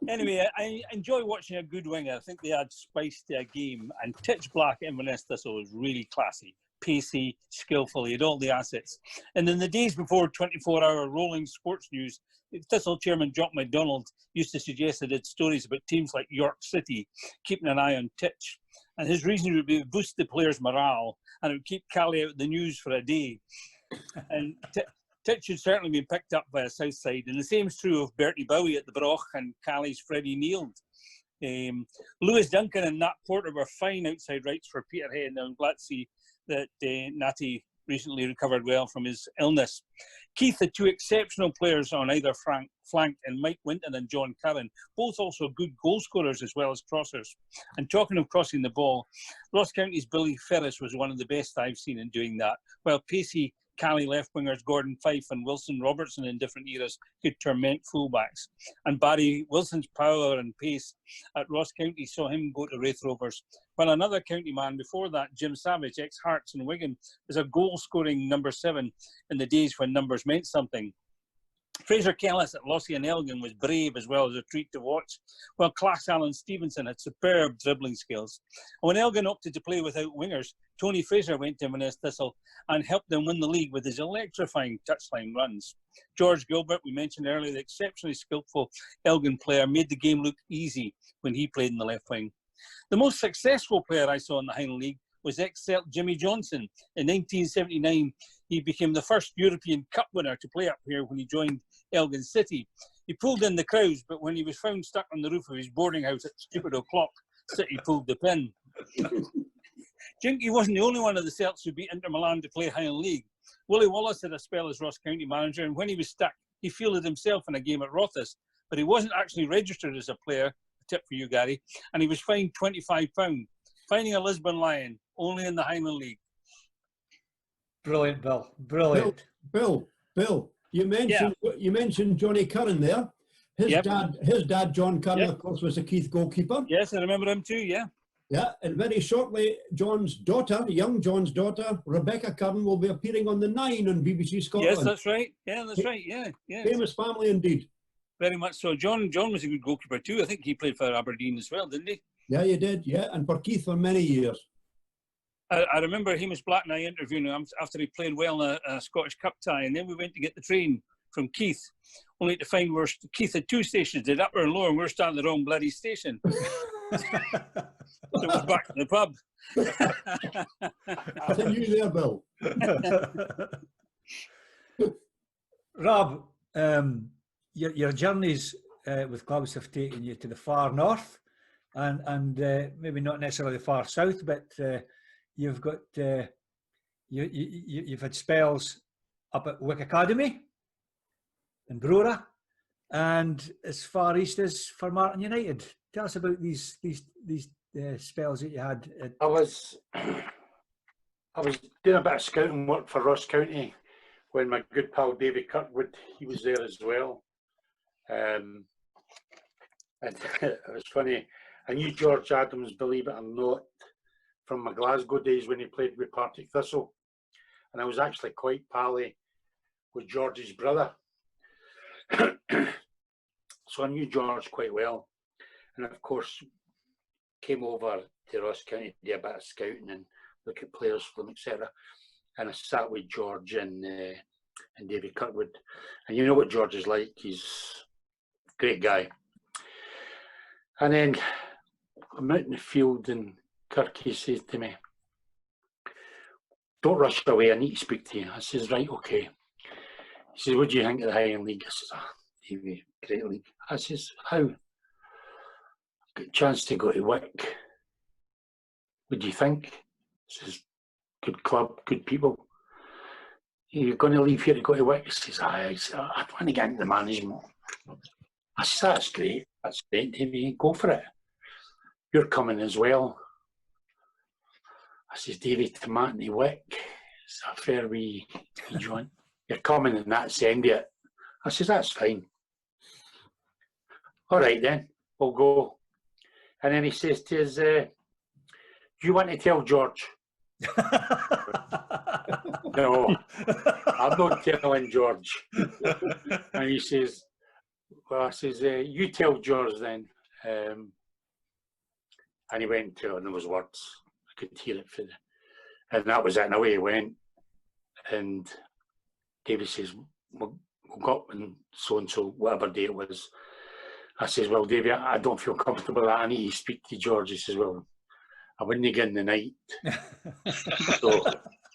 Anyway, I enjoy watching a good winger. I think they add spice to a game, and Titch Black at Inverness Thistle was really classy, pacey, skillful. He had all the assets. And in the days before 24-hour rolling sports news, Thistle chairman Jock MacDonald used to suggest they did stories about teams like York City, keeping an eye on Titch. And his reason would be to boost the players' morale, and it would keep Cally out of the news for a day. And Titch had certainly been picked up by a South Side, and the same is true of Bertie Bowie at the Broch and Cally's Freddie Neild. Lewis Duncan and Nat Porter were fine outside rights for Peterhead, and I'm glad to see that Natty recently recovered well from his illness. Keith had two exceptional players on either flank, and Mike Winton and John Curran, both also good goal scorers as well as crossers. And talking of crossing the ball, Ross County's Billy Ferris was one of the best I've seen in doing that, while pacey Cally left wingers Gordon Fife and Wilson Robertson in different eras could torment fullbacks. And Barry Wilson's power and pace at Ross County saw him go to Wraith Rovers, while another county man before that, Jim Savage, ex-Hearts and Wigan, was a goal-scoring number 7 in the days when numbers meant something. Fraser Kellis at Lossie and Elgin was brave as well as a treat to watch, while Class Alan Stevenson had superb dribbling skills. And when Elgin opted to play without wingers, Tony Fraser went to Inverness Thistle and helped them win the league with his electrifying touchline runs. George Gilbert, we mentioned earlier, the exceptionally skillful Elgin player, made the game look easy when he played in the left wing. The most successful player I saw in the Highland League was ex-Celt Jimmy Johnston. In 1979, he became the first European Cup winner to play up here when he joined Elgin City. He pulled in the crowds, but when he was found stuck on the roof of his boarding house at stupid o'clock, City pulled the pin. Jinky wasn't the only one of the Celts who beat Inter Milan to play Highland League. Willie Wallace had a spell as Ross County manager, and when he was stuck, he fielded himself in a game at Rothes, but he wasn't actually registered as a player, a tip for you, Gary, and he was fined £25, finding a Lisbon Lion, only in the Highland League. Brilliant, Bill. Brilliant. Bill, you mentioned Johnny Curran there. His dad, John Curran, of course, was the Keith goalkeeper. Yes, I remember him too, yeah. Yeah, and very shortly, young John's daughter, Rebecca Curran, will be appearing on the 9 on BBC Scotland. Yes, that's right. Yeah, that's right. Yeah. Famous family indeed. Very much so. John was a good goalkeeper too. I think he played for Aberdeen as well, didn't he? Yeah, you did. Yeah, and for Keith for many years. I remember Hamish Black and I interviewing him after he played well in a Scottish Cup tie, and then we went to get the train from Keith, only to find Keith had 2 stations, did upper and lower, and we're starting the wrong bloody station. So it was back to the pub. I think you there, Bill. Rob, your journeys with clubs have taken you to the far north, and maybe not necessarily the far south, but you've got you've had spells up at Wick Academy in Brora, and as far east as for Martin United. Tell us about these spells that you had. I was doing a bit of scouting work for Ross County when my good pal Davy Kirkwood, he was there as well. And it was funny. I knew George Adams, believe it or not, from my Glasgow days when he played with Partick Thistle, and I was actually quite pally with George's brother. So I knew George quite well. And of course, came over to Ross County to do a bit of scouting and look at players for them, etc. And I sat with George and David Kirkwood. And you know what George is like. He's a great guy. And then I'm out in the field and Kirky says to me, "Don't rush away, I need to speak to you." I says, "Right, okay." He says, "What do you think of the Highland League?" I says, "TV, great league." I says, "How?" "Got a chance to go to Wick." what do you think? He says, good club, good people. You're going to leave here to go to Wick? He says, I want to get into the management. I said, that's great, Davey, go for it. You're coming as well. I says, Davey, to Matney Wick, it's a fair wee joint. You're coming and that's the end of it. I says, that's fine. All right then, we'll go. And then he says to us, do you want to tell George? No, I'm not telling George. And he says, well, I says, you tell George then. And he went to it, and there was words. I could hear it for and that was it. And away he went. And David says, we'll go up and so, whatever day it was. I says, well, Davey, I don't feel comfortable with that. I need to speak to George. He says, well, I wouldn't get in the night. So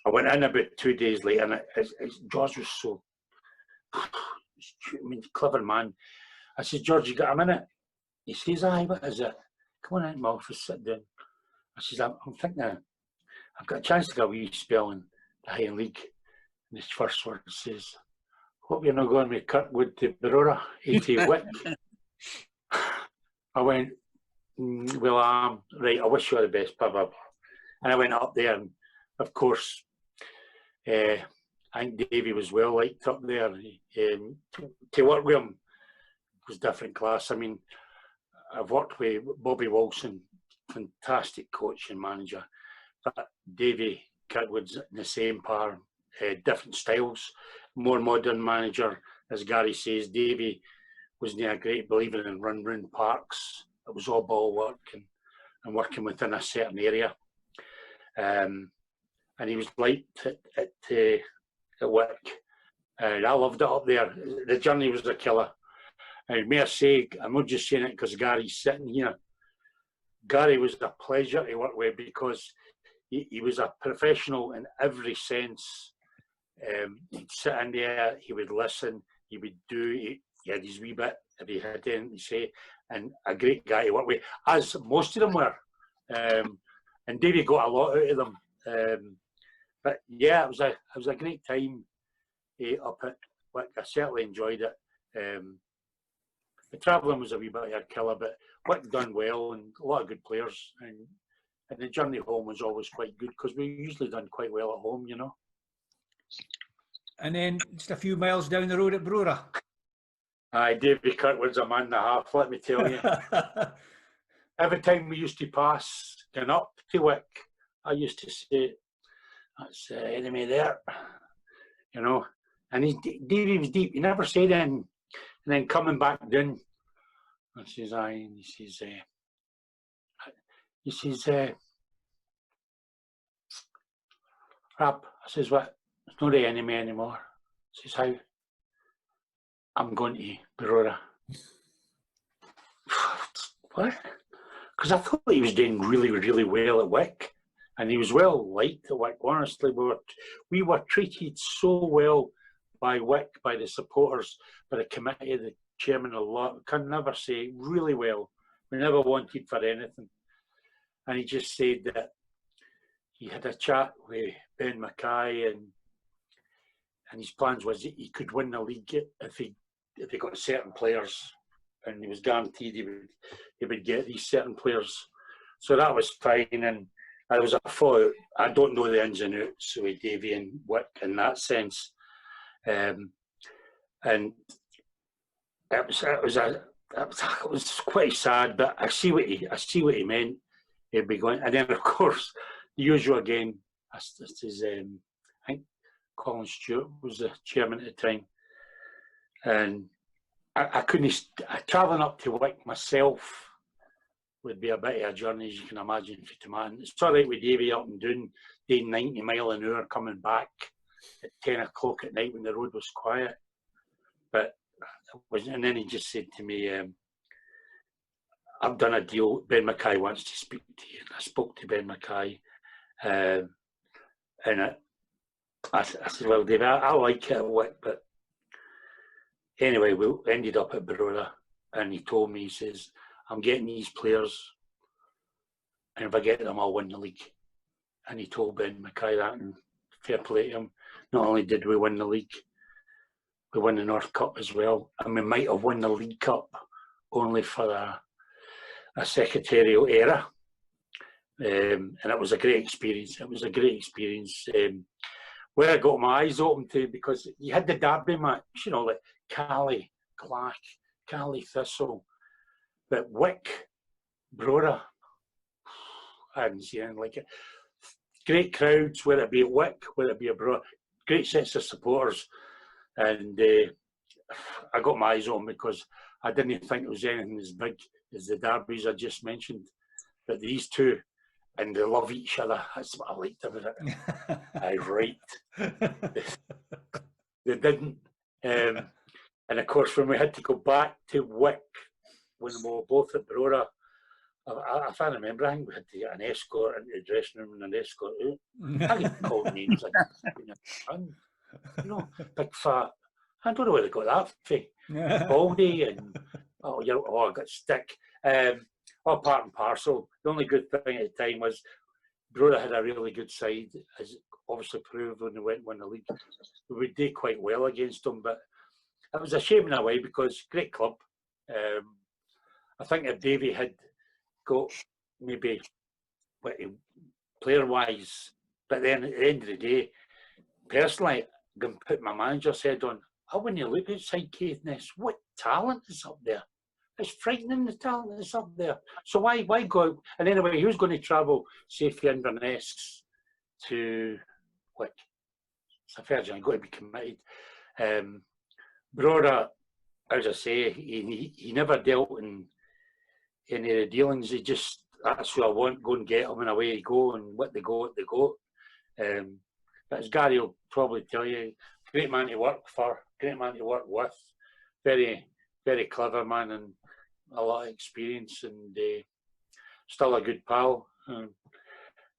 I went in about 2 days later, and George was so, clever man. I said, George, you got a minute? He says, aye, what is it? Come on in my office, sit down. I says, I'm thinking I've got a chance to get a wee spell in the Highland League. And his first word says, hope you're not going with Kirkwood to Barora, 80 Wick. I went, well, right, I wish you all the best, blah, blah, blah. And I went up there, and of course, I think Davey was well liked up there. To work with him was different class. I mean, I've worked with Bobby Wilson, fantastic coach and manager, but Davey Kirkwood's in the same par, different styles, more modern manager, as Gary says. Davey wasn't a great believer in run parks. It was all ball work and working within a certain area. And he was liked at Wick. And I loved it up there. The journey was a killer. And may I say, I'm not just saying it because Gary's sitting here. Gary was a pleasure to work with because he was a professional in every sense. He'd sit in there, he would listen, he would do, he had his wee bit if he had anything to say, and a great guy to work with, as most of them were. And Davey got a lot out of them. But yeah, it was a great time up at Wick. I certainly enjoyed it. The travelling was a wee bit of a killer, but Wick done well and a lot of good players. And the journey home was always quite good because we usually done quite well at home, you know. And then just a few miles down the road at Brora. Aye, Davey Kirkwood's a man and a half, let me tell you. Every time we used to pass going up to Wick, I used to say, that's the enemy there, you know. And Davey was deep, he never said anything. And then coming back down, I says, aye, and he says, Rap, I says, what? It's not the enemy anymore. He says, how? I'm going to Barora. What? Because I thought he was doing really, really well at Wick. And he was well liked at Wick. Honestly, we were treated so well by Wick, by the supporters, by the committee, the chairman, a lot. Can never say really well. We never wanted for anything. And he just said that he had a chat with Ben Mackay, and his plans was that he could win the league if he got certain players, and he was guaranteed he would get these certain players. So that was fine, and I was a fallout. I don't know the ins and outs with Davey and Wick in that sense, and it was quite sad. But I see what he meant. He'd be going, and then of course the usual again. This is I think Colin Stewart was the chairman at the time, and I couldn't. Travelling up to Wick myself would be a bit of a journey, as you can imagine, for Taman. It's all right with Davey up and doing 90 mile an hour coming back at 10 o'clock at night when the road was quiet. But it wasn't. And then he just said to me, I've done a deal. Ben Mackay wants to speak to you. And I spoke to Ben Mackay. And I said, well, Dave, I like it at Wick, but anyway, we ended up at Barora, and he told me, he says, I'm getting these players, and if I get them, I'll win the league. And he told Ben Mackay that, and fair play to him. Not only did we win the league, we won the North Cup as well, and we might have won the League Cup only for a secretarial error. And it was a great experience. It was a great experience. Where I got my eyes open to, because you had the derby match, you know, like Cali, Clack, Cali Thistle, but Wick, Brora, I hadn't seen anything like it. Great crowds, whether it be at Wick, whether it be at Brora, great sets of supporters. And I got my eyes open because I didn't think it was anything as big as the derbies I just mentioned. But these two, and they love each other. That's what I liked about it. I right. They didn't. And of course, when we had to go back to Wick, when we were both at Brora, I can't remember, I think we had to get an escort into the dressing room and an escort out. I didn't call names like you know, big fat. I don't know where they got that from. Baldy and I got stick. All part and parcel. The only good thing at the time was Brora had a really good side, as obviously proved when they went and won the league. We did quite well against them, but it was a shame in a way because great club. I think if Davy had got maybe player-wise, but then at the end of the day, personally, I'm going to put my manager's head on. I wouldn't look outside Caithness. What talent is up there? It's frightening, the talent that's up there. So why go? And anyway, who's going to travel, say, from Inverness to Wick? It's a fair job. You've got to be committed. Brora, as I say, he never dealt in any of the dealings. He just, that's who I want, go and get him, and away you go, and what they got. But as Gary will probably tell you, great man to work for, great man to work with, very, very clever man, and a lot of experience, and still a good pal.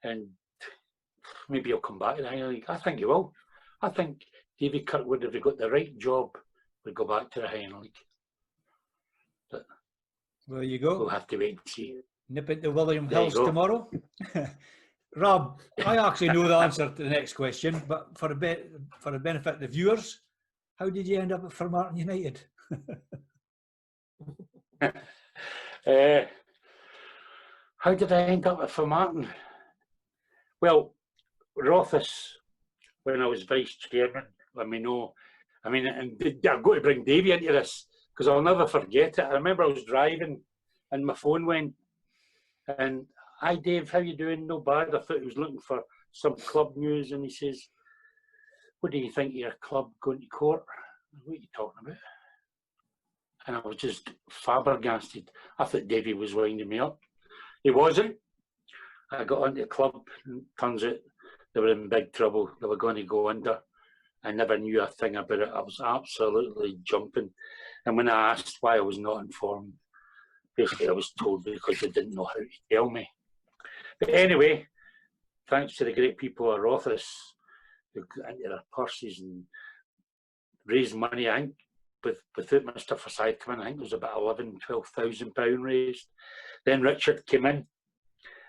And maybe he'll come back to the Highland League. I think he will. I think Davy Kirkwood, if he got the right job, would go back to the Highland League. But well, there you go. We'll have to wait and see. Nip into William Hills tomorrow. Rob, I actually know the answer to the next question, but for the benefit of the viewers, how did you end up at Formartine United? How did I end up at Formartine? Well, Rothus, when I was vice chairman, let me know. I mean, and I've got to bring Davy into this because I'll never forget it. I remember I was driving and my phone went, and hi Dave, how you doing? No bad. I thought he was looking for some club news, and he says, what do you think of your club going to court? What are you talking about? And I was just flabbergasted. I thought Davy was winding me up. He wasn't. I got onto the club, and turns out they were in big trouble. They were going to go under. I never knew a thing about it. I was absolutely jumping. And when I asked why I was not informed, basically I was told because they didn't know how to tell me. But anyway, thanks to the great people at Rothus who got into their purses and raised money, I think, without Mr. Forsyth coming, I think it was about £11,000–12,000 raised. Then Richard came in,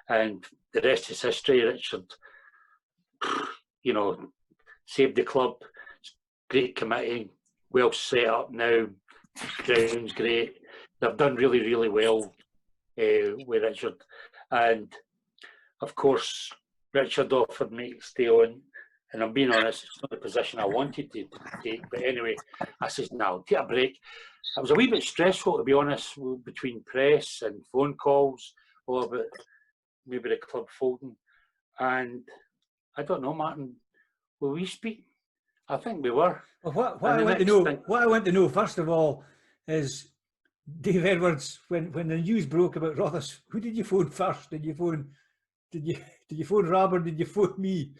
and the rest is history. Richard, you know, saved the club. Great committee, well set up now. Ground's great. They've done really, really well with Richard. And of course, Richard offered me to stay on. And I'm being honest, it's not the position I wanted to take. But anyway, I said, no, I'll take a break. It was a wee bit stressful, to be honest, between press and phone calls, all about maybe the club folding. And I don't know, Martin, will we speak? I think we were. Well, what I want to know, first of all, is Dave Edwards, when the news broke about Rothus, who did you phone first? Did you phone Rob or did you phone me?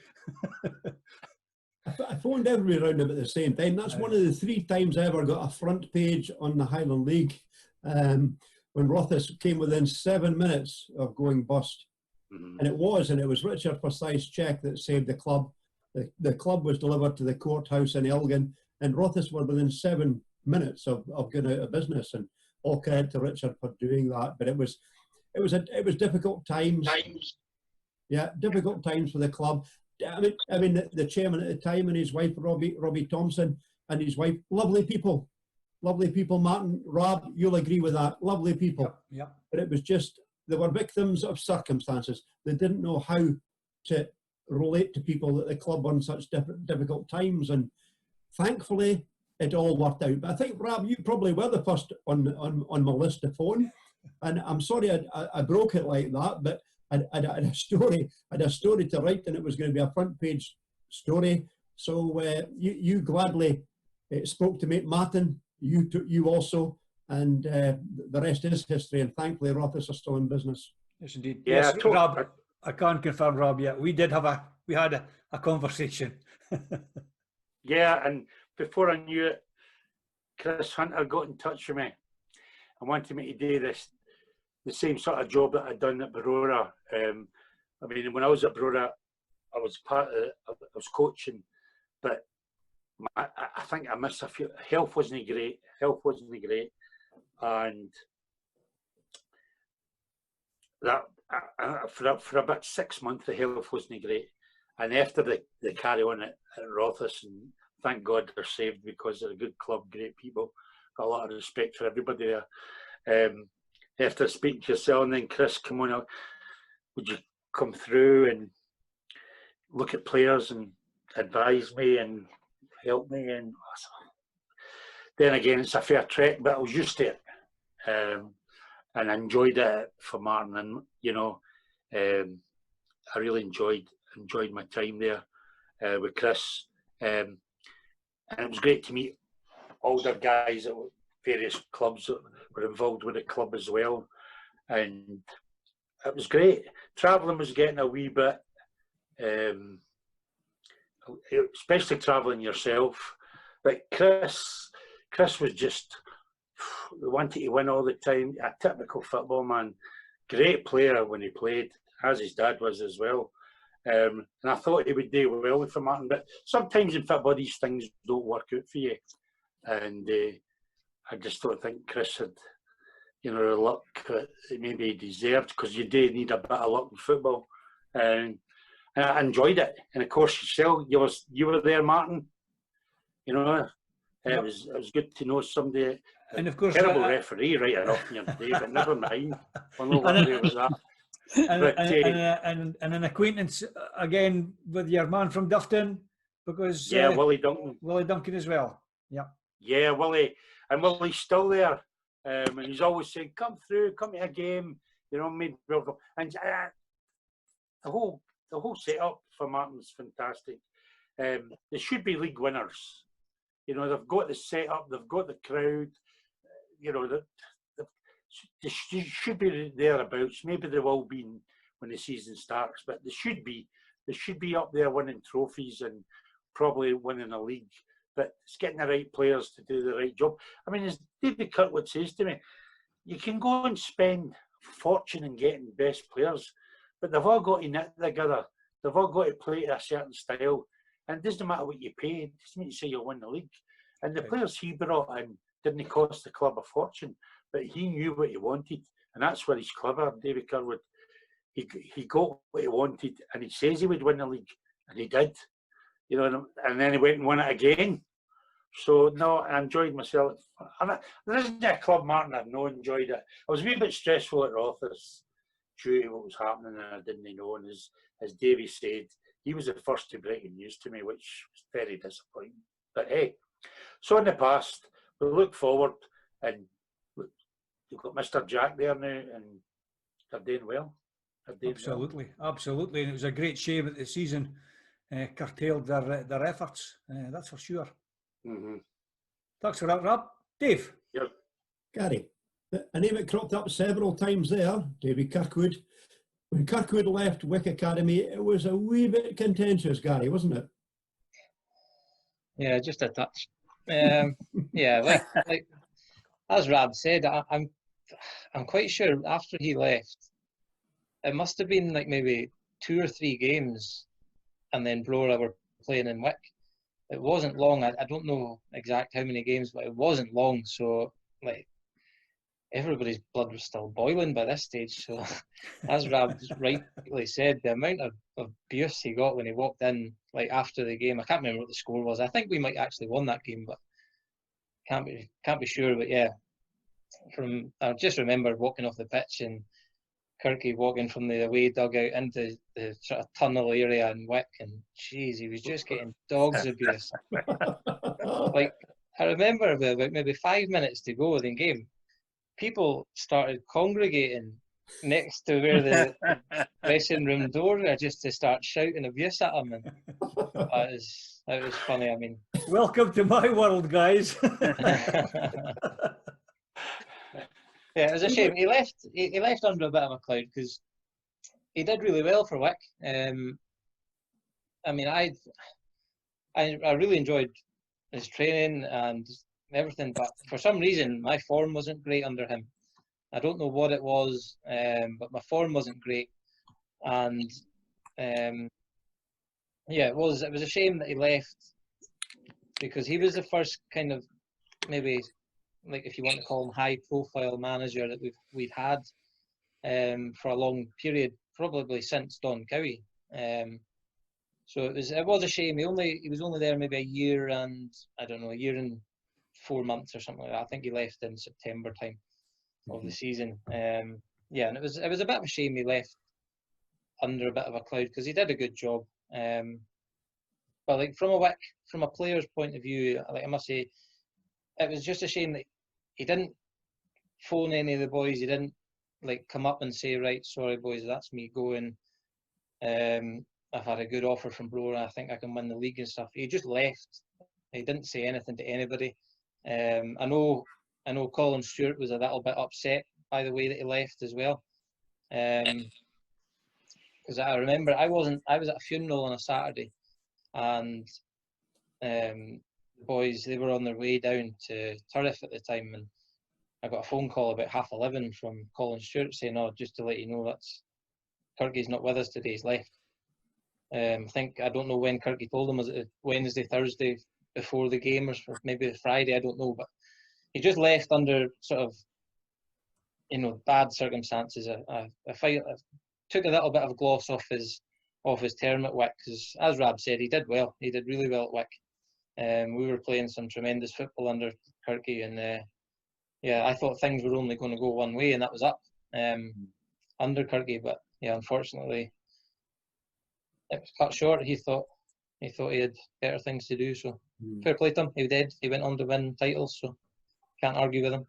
I phoned everybody around about the same time. That's one of the 3 times I ever got a front page on the Highland League, when Rothus came within 7 minutes of going bust. And it was Richard Forsyth's cheque that saved the club. The club was delivered to the courthouse in Elgin, and Rothus were within 7 minutes of going out of business, and all credit to Richard for doing that. But it was it was difficult times. Yeah, difficult times for the club. I mean, the chairman at the time and his wife, Robbie Thompson, and his wife, lovely people, Martin, Rob, you'll agree with that, lovely people. Yeah. But it was just, they were victims of circumstances. They didn't know how to relate to people at the club on such difficult times, and thankfully it all worked out. But I think, Rob, you probably were the first on my list to phone, and I'm sorry I broke it like that, but I had a story to write, and it was going to be a front page story. So you gladly spoke to me, Martin. You also, and the rest is history. And thankfully, Rothes are still in business. Yes, indeed. Yeah, Yes, Rob. I can't confirm, Rob. Yeah, we did have a conversation. Yeah, and before I knew it, Chris Hunter got in touch with me and wanted me to do the same sort of job that I'd done at Barora. I mean, when I was at Barora, I was coaching, but I think I missed a few. Health wasn't great, and that for about 6 months the health wasn't great. And after the carry on at Rothes, and thank God they're saved because they're a good club, great people, got a lot of respect for everybody there. After speaking to yourself, and then Chris, come on, would you come through and look at players and advise me and help me? And then again, it's a fair trek, but I was used to it, and I enjoyed it for Martin. And you know, I really enjoyed my time there with Chris, and it was great to meet older guys at various clubs that were involved with the club as well, and it was great. Travelling was getting a wee bit, especially travelling yourself. But Chris was just wanted to win all the time. A typical football man, great player when he played, as his dad was as well. And I thought he would do well with Martin, but sometimes in football these things don't work out for you. And I just don't think Chris had, the luck that maybe he deserved, because you do need a bit of luck in football. And I enjoyed it. And of course, yourself, you were there, Martin. It was good to know somebody. And of course, terrible referee right enough in your day, but never mind. We'll not worry about that. And an acquaintance again with your man from Dufton, because Willie Duncan as well. Yeah, Willie, and Willie's still there, and he's always saying, "Come through, come to a game." Made welcome, and the whole setup for Martin's fantastic. They should be league winners. They've got the setup, they've got the crowd. They should be thereabouts. Maybe they will be when the season starts, but they should be up there winning trophies and probably winning a league. But it's getting the right players to do the right job. I mean, as David Kirkwood says to me, you can go and spend a fortune in getting best players, but they've all got to knit together. They've all got to play to a certain style. And it doesn't matter what you pay. It doesn't mean to say you'll win the league. And the players he brought in didn't cost the club a fortune, but he knew what he wanted. And that's where he's clever, David Kirkwood. He got what he wanted, and he says he would win the league, and he did. And then he went and won it again. So, no, I enjoyed myself. There isn't a club, Martin, I've not enjoyed it. I was a wee bit stressful at Rothes due to what was happening, and I didn't know. And as Davey said, he was the first to break the news to me, which was very disappointing. But hey, so in the past, we look forward, and we've got Mr. Jack there now, and they're doing well. Absolutely. And it was a great shame that the season curtailed their efforts. That's for sure. Mm-hmm. Thanks for that, Rob. Dave. Yep. Gary, a name that cropped up several times there, David Kirkwood. When Kirkwood left Wick Academy, it was a wee bit contentious, Gary, wasn't it? Yeah, just a touch. Yeah, like as Rob said, I'm quite sure after he left, it must have been like maybe 2 or 3 games, and then Brora were playing in Wick. It wasn't long. I don't know exact how many games, but it wasn't long. So, like, everybody's blood was still boiling by this stage. So, as Rab rightly said, the amount of abuse he got when he walked in, like after the game, I can't remember what the score was. I think we might actually won that game, but can't be sure. But yeah, I just remember walking off the pitch and Kirky walking from the away dugout into the sort of tunnel area in Wick, and jeez, he was just getting dog's abuse. Like, I remember about maybe 5 minutes to go in the game, people started congregating next to where the dressing room door were just to start shouting abuse at him, and that was funny. I mean, welcome to my world, guys. yeah, it was a shame. He left under a bit of a cloud because he did really well for Wick. I mean, I really enjoyed his training and everything, but for some reason my form wasn't great under him. I don't know what it was, but my form wasn't great, and yeah, it was a shame that he left because he was the first kind of, maybe, like, if you want to call him, high-profile manager that we've had for a long period, probably since Don Cowie. So it was a shame. He was only there maybe a year and, I don't know, a year and 4 months or something like that. I think he left in September time of the season. Yeah, and it was a bit of a shame he left under a bit of a cloud because he did a good job. But like from a player's point of view, like, I must say, it was just a shame that he didn't phone any of the boys. He didn't like come up and say, right, sorry boys, that's me going. I've had a good offer from Bro, and I think I can win the league and stuff. He just left. He didn't say anything to anybody. I know Colin Stewart was a little bit upset by the way that he left as well. Because I remember I was at a funeral on a Saturday, and the boys, they were on their way down to Turriff at the time, and I got a phone call about 11:30 from Colin Stewart saying, "Oh, just to let you know, Kirky's not with us today, he's left." I don't know when Kirky told him, was it Wednesday, Thursday before the game, or maybe Friday, I don't know, but he just left under sort of, bad circumstances. I took a little bit of gloss off his term at Wick, because as Rab said, he did well. He did really well at Wick. We were playing some tremendous football under Kirky, and yeah, I thought things were only going to go one way, and that was up under Kirky. But yeah, unfortunately, it was cut short. He thought he had better things to do. So fair play to him. He did. He went on to win titles, so can't argue with him.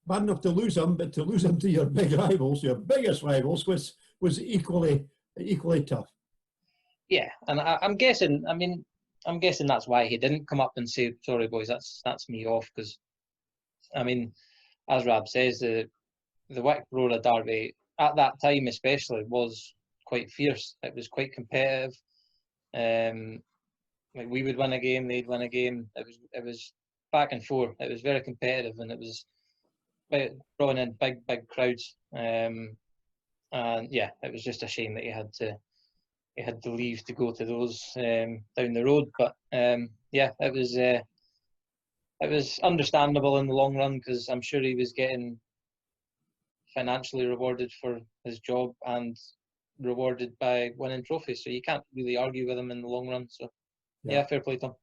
Bad enough to lose him, but to lose him to your big rivals, your biggest rivals, was equally tough. Yeah, and I'm guessing. I mean, I'm guessing that's why he didn't come up and say, "Sorry, boys, that's me off." Because, I mean, as Rab says, the Wick Brora derby at that time, especially, was quite fierce. It was quite competitive. Like, we would win a game, they'd win a game. It was back and forth. It was very competitive, and it was drawing in big crowds. And yeah, it was just a shame that he had to leave to go to those down the road. But yeah, it was understandable in the long run, because I'm sure he was getting financially rewarded for his job and rewarded by winning trophies. So you can't really argue with him in the long run. So yeah, fair play to him.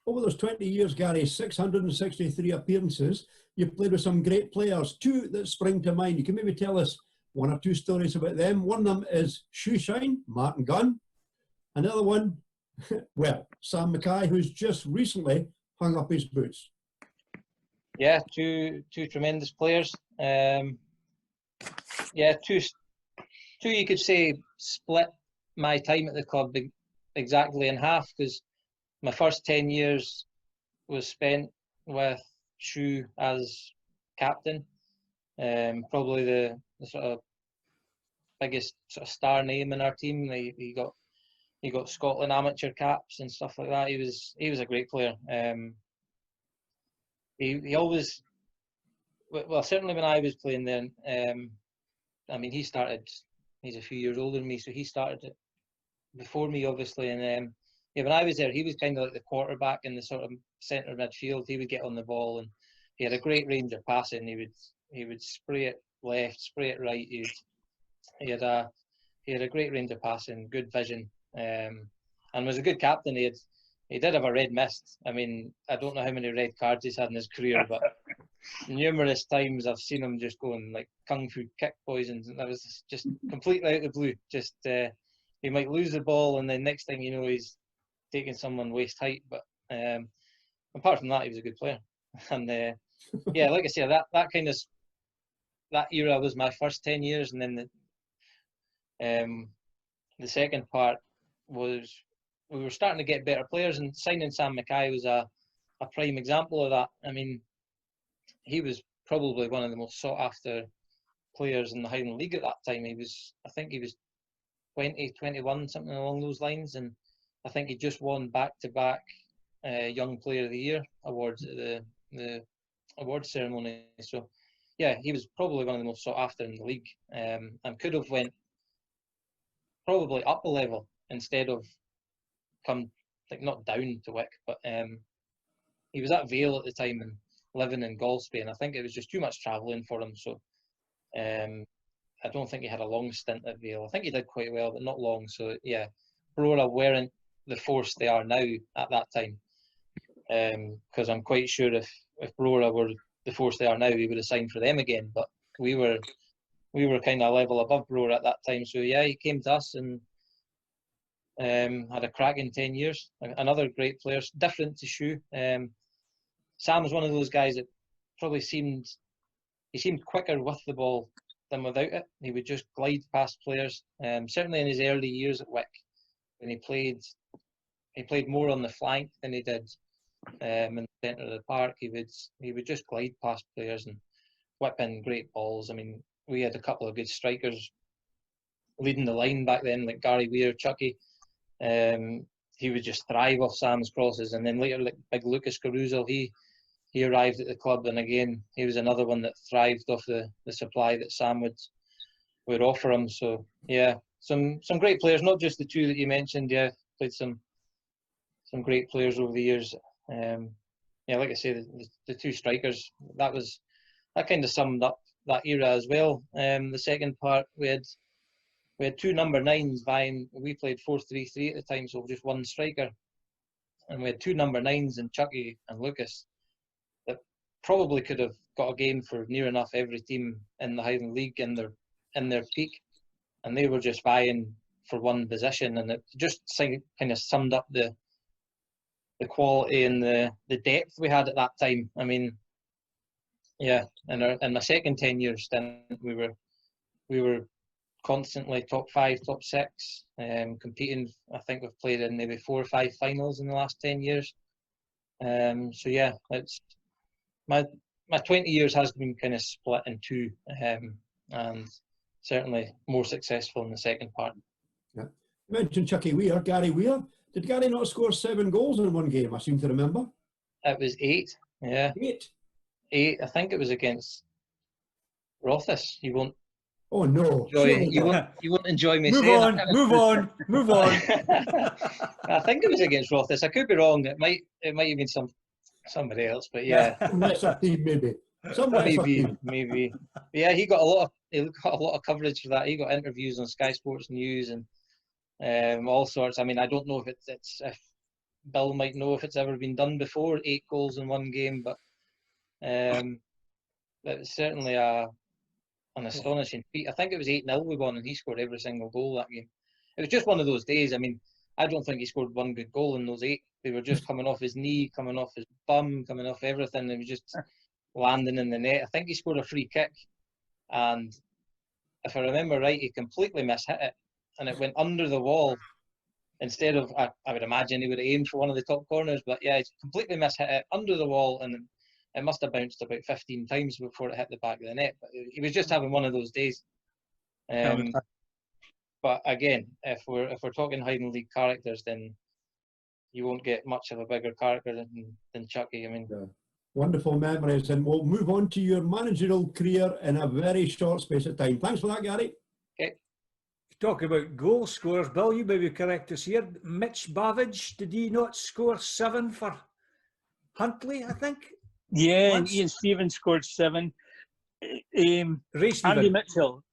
Over those 20 years, Gary, 663 appearances. You played with some great players. Two that spring to mind. You can maybe tell us one or two stories about them. One of them is Shoeshine, Martin Gunn. Another one, well, Sam Mackay, who's just recently hung up his boots. Yeah, two tremendous players. Yeah, two you could say split my time at the club exactly in half, because my first 10 years was spent with Shoe as captain. Probably the sort of biggest sort of star name in our team. He got Scotland amateur caps and stuff like that. He was a great player. He always, well, certainly when I was playing then, I mean, he's a few years older than me, so he started it before me, obviously. And yeah, when I was there, he was kind of like the quarterback in the sort of centre midfield. He would get on the ball, and he had a great range of passing. would spray it left, spray it right. He had a great range of passing, good vision, and was a good captain. He did have a red mist. I mean, I don't know how many red cards he's had in his career, but numerous times I've seen him just going like kung fu kick poisons, and that was just completely out of the blue. Just he might lose the ball, and then next thing you know, he's taking someone waist height. But apart from that, he was a good player. And yeah, like I say, that kind of that era was my first 10 years, and then the second part was we were starting to get better players, and signing Sam Mackay was a prime example of that. I mean, he was probably one of the most sought after players in the Highland League at that time. I think he was 20, 21, something along those lines, and I think he just won back-to-back Young Player of the Year awards at the awards ceremony. So yeah, he was probably one of the most sought after in the league, and could have went probably up a level instead of come like not down to Wick. But he was at Vale at the time and living in Galsby, and I think it was just too much travelling for him. So I don't think he had a long stint at Vale. I think he did quite well, but not long. So yeah, Brora weren't the force they are now at that time, because I'm quite sure if Brora were the force they are now, we would have signed for them again. But we were kind of a level above Brora at that time. So yeah, he came to us and had a cracking 10 years. Another great player, different to Shu. Sam was one of those guys that probably seemed quicker with the ball than without it. He would just glide past players. Certainly in his early years at Wick, when he played more on the flank than he did in the centre of the park. He would just glide past players and whip in great balls. I mean, we had a couple of good strikers leading the line back then, like Gary Weir, Chucky. He would just thrive off Sam's crosses, and then later, like big Lucas Caruso, he arrived at the club, and again, he was another one that thrived off the supply that Sam would offer him. So yeah, some great players, not just the two that you mentioned. Yeah, played some great players over the years. Yeah, like I say, the two strikers, that kind of summed up that era as well. The second part, we had two number 9s vying. We played 4-3-3 at the time, so just one striker, and we had two number 9s in Chucky and Lucas that probably could have got a game for near enough every team in the Highland League in their peak, and they were just vying for one position, and it just kind of summed up the quality and the depth we had at that time. I mean, yeah, in my second 10 years stint, we were constantly top 5, top 6, competing. I think we've played in maybe 4 or 5 finals in the last 10 years. So yeah, it's my 20 years has been kind of split in two, and certainly more successful in the second part. Yeah. You mentioned Chucky Weir, Gary Weir. Did Gary not score 7 goals in one game? I seem to remember. It was 8. Yeah. 8. I think it was against Rothes. You won't. Oh no! You won't enjoy me move saying on, that. Move on. I think it was against Rothes. I could be wrong. It might have been somebody else, but yeah. Some lesser team, maybe. Maybe. Yeah, he got a lot of coverage for that. He got interviews on Sky Sports News and all sorts. I mean, I don't know if if Bill might know if it's ever been done before, 8 goals in one game, but it's certainly an astonishing feat. I think it was 8-0 we won, and he scored every single goal that game. It was just one of those days. I mean, I don't think he scored one good goal in those 8. They were just coming off his knee, coming off his bum, coming off everything. It was just landing in the net. I think he scored a free kick, and if I remember right, he completely mishit it, and it went under the wall. Instead of, I would imagine he would have aimed for one of the top corners, but yeah, he completely mishit it under the wall, and it must have bounced about 15 times before it hit the back of the net. But he was just having one of those days. But again, if we're talking Highland League characters, then you won't get much of a bigger character than Chucky. I mean, yeah. Wonderful memories, and we'll move on to your managerial career in a very short space of time. Thanks for that, Gary. Okay. Talk about goal scorers, Bill, you may be correct us here. Mitch Bavage, did he not score 7 for Huntly, I think? Yeah, Once? Ian Stevens scored 7. Ray Stephen.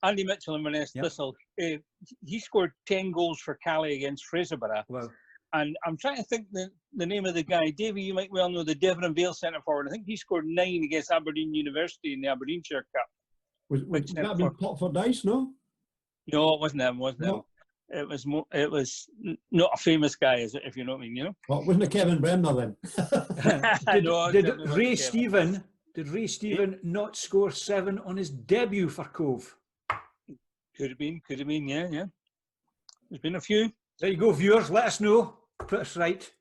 Andy Mitchell in Inverness Yep. Thistle. He scored 10 goals for Cali against Fraserburgh. Wow. And I'm trying to think the name of the guy. Davey, you might well know the Devon and Vale centre forward. I think he scored 9 against Aberdeen University in the Aberdeenshire Cup. Would that have been Potford Dice, no? No, it wasn't him. Wasn't him. No. It was not a famous guy, if you know what I mean. You know. Well, wasn't it Kevin Bremner then? Did Ray Stephen not score 7 on his debut for Cove? Could have been. Yeah. There's been a few. There you go, viewers. Let us know. Put us right.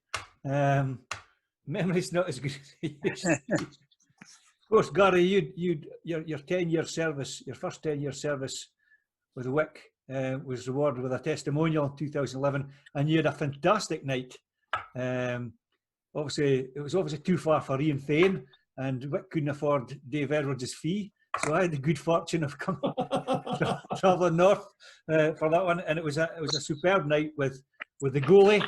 Memory's not as good as it used to be. Of course, Gary, your 10-year service, your first 10-year service with Wick was rewarded with a testimonial in 2011, and you had a fantastic night. Obviously, it was obviously too far for Ian Thane, and Wick couldn't afford Dave Edwards' fee, so I had the good fortune of coming travelling north for that one, and it was a superb night with the goalie,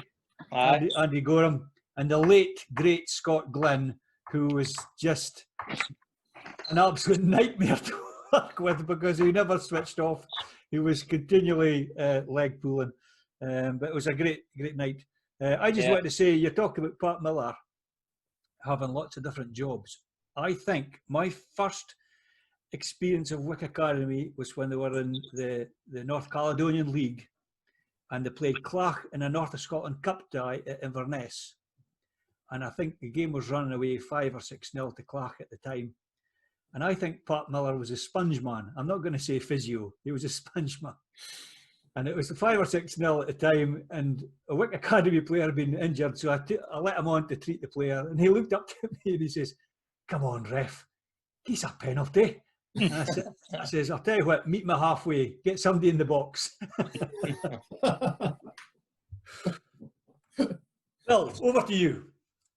Andy Gorham, and the late great Scott Glynn, who was just an absolute nightmare to work with because he never switched off. He was continually leg pulling, but it was a great night. I just wanted to say, you talked about Pat Miller having lots of different jobs. I think my first experience of Wick Academy was when they were in the North Caledonian League, and they played Clach in a North of Scotland Cup tie at Inverness. And I think the game was running away 5 or 6-0 to Clach at the time. And I think Pat Miller was a sponge man. I'm not going to say physio. He was a sponge man. And it was 5 or 6-0 at the time. And a Wick Academy player had been injured. So I let him on to treat the player. And he looked up to me and he says, "Come on, ref. He's a penalty." And I says, "I'll tell you what, meet me halfway. Get somebody in the box." Bill, over to you.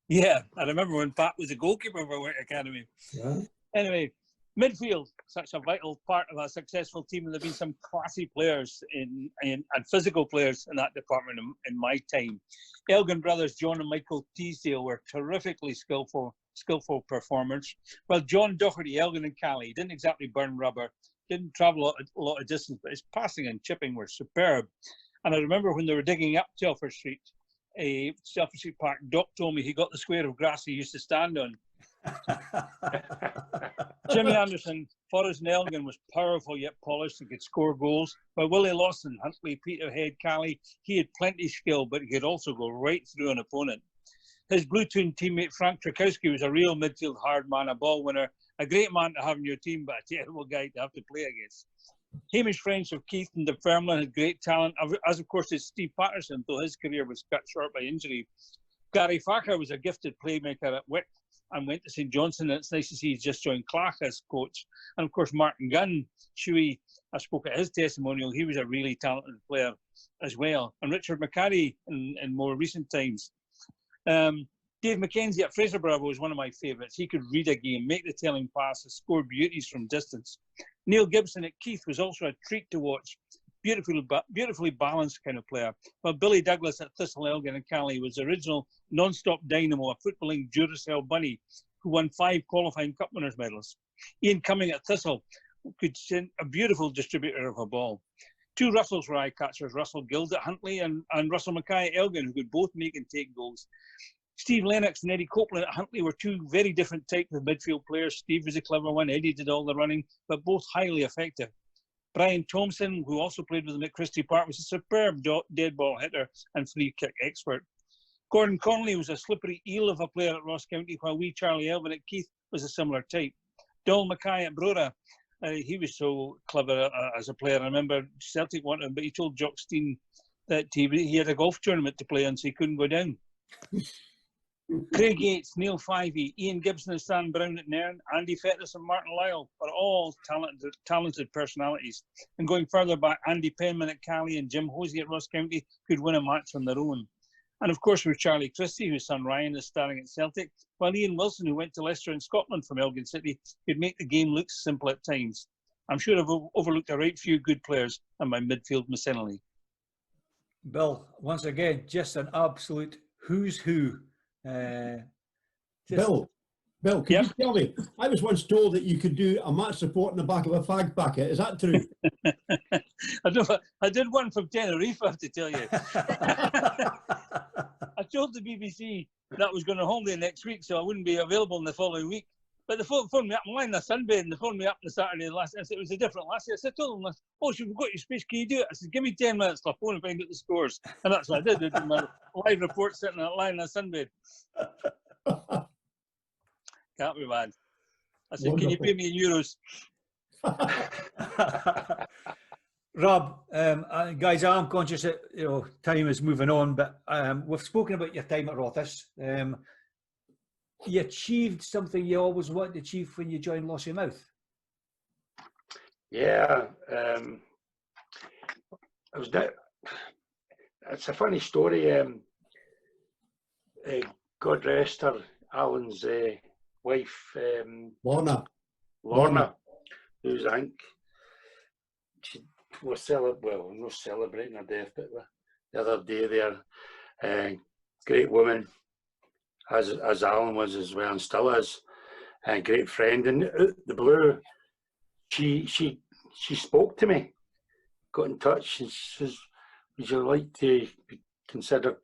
Yeah, I remember when Pat was a goalkeeper for Wick Academy. Yeah. Anyway, midfield, such a vital part of a successful team, and there have been some classy players and physical players in that department in my time. Elgin brothers John and Michael Teasdale were terrifically skillful performers. Well, John Doherty, Elgin and Cali didn't exactly burn rubber, didn't travel a lot of distance, but his passing and chipping were superb. And I remember when they were digging up Telford Street Park, Doc told me he got the square of grass he used to stand on. Jimmy Anderson, Forrest and Elgin, was powerful yet polished and could score goals. While Willie Lawson, Huntley, Peterhead, Cali, he had plenty of skill, but he could also go right through an opponent. His Blue Toon teammate Frank Trakowski was a real midfield hard man, a ball winner, a great man to have in your team, but a terrible guy to have to play against. Hamish French of Keith and Dunfermline had great talent, as of course did Steve Patterson, though his career was cut short by injury. Gary Farker was a gifted playmaker at Wick and went to St Johnston, and it's nice to see he's just joined Clach as coach. And of course, Martin Gunn, Shuey, I spoke at his testimonial, he was a really talented player as well. And Richard McCarry in more recent times. Dave McKenzie at Fraserburgh was one of my favourites. He could read a game, make the telling passes, score beauties from distance. Neil Gibson at Keith was also a treat to watch. Beautifully balanced kind of player. While Billy Douglas at Thistle, Elgin and Cali was the original non-stop dynamo, a footballing Duracell bunny who won 5 qualifying cup winners' medals. Ian Cumming at Thistle could send a beautiful distributor of a ball. 2 Russells were eye-catchers, Russell Guild at Huntley and Russell Mackay at Elgin, who could both make and take goals. Steve Lennox and Eddie Copeland at Huntley were 2 very different types of midfield players. Steve was a clever one, Eddie did all the running, but both highly effective. Brian Thompson, who also played with them at Christie Park, was a superb dead ball hitter and free kick expert. Gordon Connolly was a slippery eel of a player at Ross County, while wee Charlie Elvin at Keith was a similar type. Donald Mackay at Brora, he was so clever as a player. I remember Celtic wanted him, but he told Jock Steen that he had a golf tournament to play on, so he couldn't go down. Craig Yates, Neil Fivey, Ian Gibson and Stan Brown at Nairn, Andy Fettis and Martin Lyle are all talented personalities. And going further back, Andy Penman at Cali and Jim Hosey at Ross County could win a match on their own. And of course with Charlie Christie, whose son Ryan is starring at Celtic, while Ian Wilson, who went to Leicester in Scotland from Elgin City, could make the game look simple at times. I'm sure I've overlooked a right few good players in my midfield miscellany. Bill, once again, just an absolute who's who. Bill, Bill, can you tell me? I was once told that you could do a match report in the back of a fag packet. Is that true? I did one from Tenerife, I have to tell you. I told the BBC that I was going to holiday next week, so I wouldn't be available in the following week. But they phoned me up. I'm lying in a sunbed, and they phoned me up on the Saturday last. I said it was a different last year. I said, I told them, "Oh, so we've got your space. Can you do it?" I said, "Give me 10 minutes. I'll phone and find out the scores." And that's what I did. I did my live report sitting lying in a sunbed. Can't be bad. I said, "Can you pay me in euros?" Rob, guys, I'm conscious that time is moving on, but we've spoken about your time at Rothes. You achieved something you always wanted to achieve when you joined Lossiemouth. Yeah, it's a funny story. God rest her, Alan's wife, Lorna, who's, I think, she was not celebrating her death, but the other day there, great woman, as Alan was as well and still is, and great friend. And the blue, she spoke to me, got in touch, and she says, "Would you like to be considered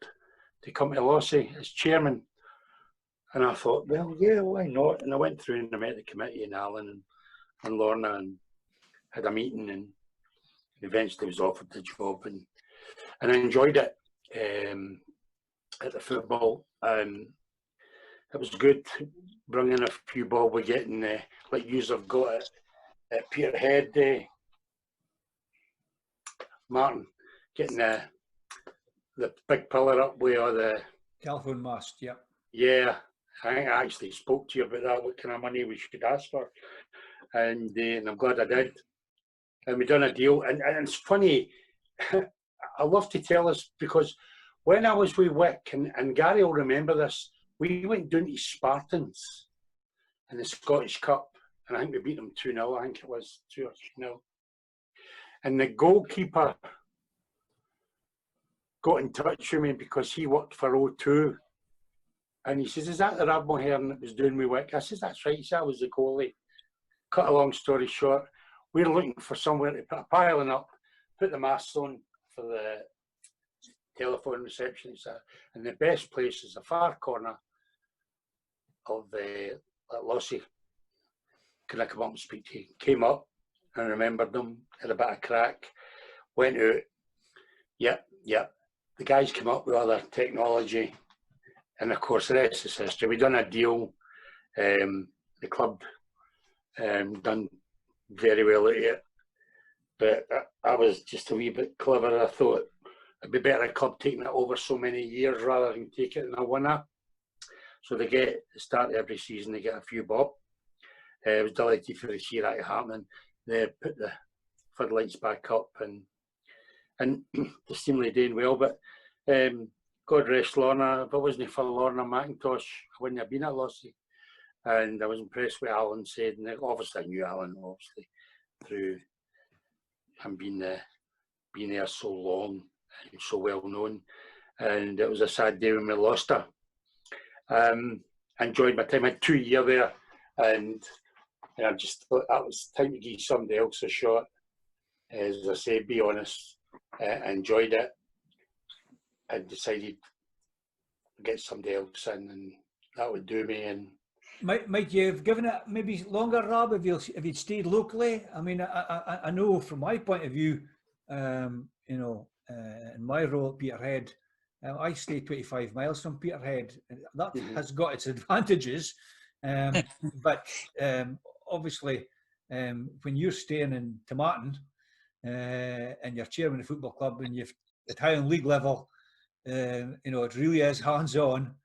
to come to Lossie as chairman?" And I thought, well, yeah, why not? And I went through and I met the committee and Alan and Lorna and had a meeting, and eventually was offered the job, and I enjoyed it at the football. It was good bringing a few ball. We're getting, like you have got it at Peterhead, Martin, getting the big pillar up with all the Telephone mast, yeah. Yeah, I think I actually spoke to you about that, what kind of money we should ask for. And I'm glad I did. And we done a deal. And it's funny, I love to tell this, because when I was with Wick, and Gary will remember this, we went down to Spartans in the Scottish Cup, and I think we beat them 2-0, I think it was 2 or 3-0. And the goalkeeper got in touch with me because he worked for O2. And he says, "Is that the Rab Mulherron that was doing with Wick?" I says, "That's right." He said, "I was the goalie." Cut a long story short, we're looking for somewhere to put a piling up, put the masts on for the telephone reception. And the best place is the far corner of Lossie. Can I come up and speak to you? Came up and remembered them, had a bit of crack, went out. Yep. The guys came up with other technology. And of course, the rest is history. We done a deal. The club done very well at it. But I was just a wee bit clever. I thought it'd be better a club taking it over so many years rather than take it in a winner. So they get the start every season, they get a few bob. I was delighted for the see that happening. They put the floodlights back up, and they're seemingly doing well. But God rest Lorna. If it wasn't for Lorna McIntosh, I wouldn't have been at Lossie. And I was impressed with Alan said, and obviously I knew Alan, obviously, through him being there so long and so well known. And it was a sad day when we lost her. I enjoyed my time. I had 2 years there, and I just thought that was time to give somebody else a shot. As I say, be honest, I enjoyed it. I decided to get somebody else in, and that would do me. And Might you have given it maybe longer, Rob, if you'd stayed locally? I mean, I know from my point of view, in my role at Peterhead, I stay 25 miles from Peterhead. That has got its advantages, but obviously, when you're staying in Tomatin and you're chairman of the football club, and you've at Highland League level, it really is hands-on.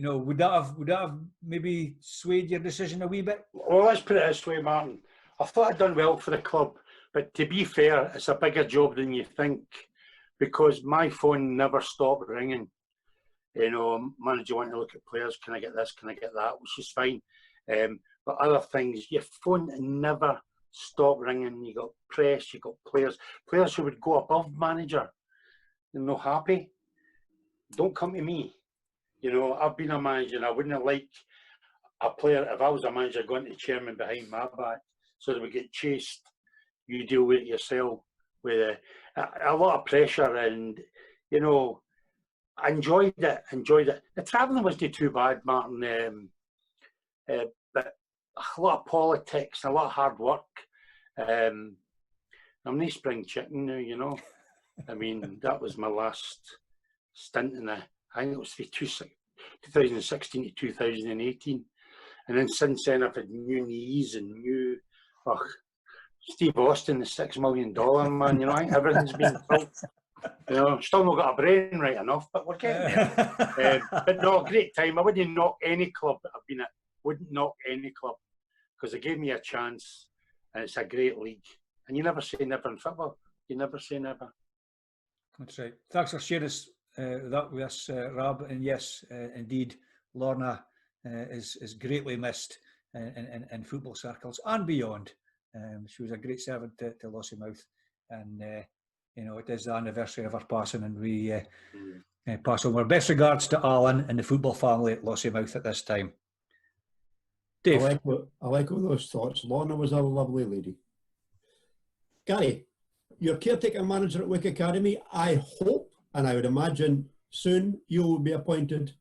Would that have maybe swayed your decision a wee bit? Well, let's put it this way, Martin. I thought I'd done well for the club, but to be fair, it's a bigger job than you think, because my phone never stopped ringing. Manager wanting to look at players, can I get this, can I get that, which is fine. But other things, your phone never stopped ringing. You got press, you got players who would go above manager. They're not happy. Don't come to me. I've been a manager, and I wouldn't have liked a player, if I was a manager, going to the chairman behind my back, so that we get chased. You deal with it yourself, with a lot of pressure, and you know, I enjoyed it. The travelling wasn't too bad, Martin, but a lot of politics, a lot of hard work. I'm no spring chicken now, you know. I mean, that was my last stint in I think it was 2016 to 2018. And then since then, I've had new knees and new, Steve Austin, the $6 million man, you know, I think everything's been built. You know, still not got a brain right enough, but we're getting there. But no, great time. I wouldn't knock any club that I've been at, wouldn't knock any club, because they gave me a chance, and it's a great league. And you never say never in football. You never say never. That's right. Thanks for sharing that with us, Rab. And yes, indeed, Lorna is greatly missed in football circles and beyond. She was a great servant to Lossiemouth, and you know, it is the anniversary of her passing, and we pass on our best regards to Alan and the football family at Lossiemouth at this time. Dave. I like all those thoughts. Lorna was a lovely lady. Gary, you're caretaker manager at Wick Academy. I hope, and I would imagine soon, you will be appointed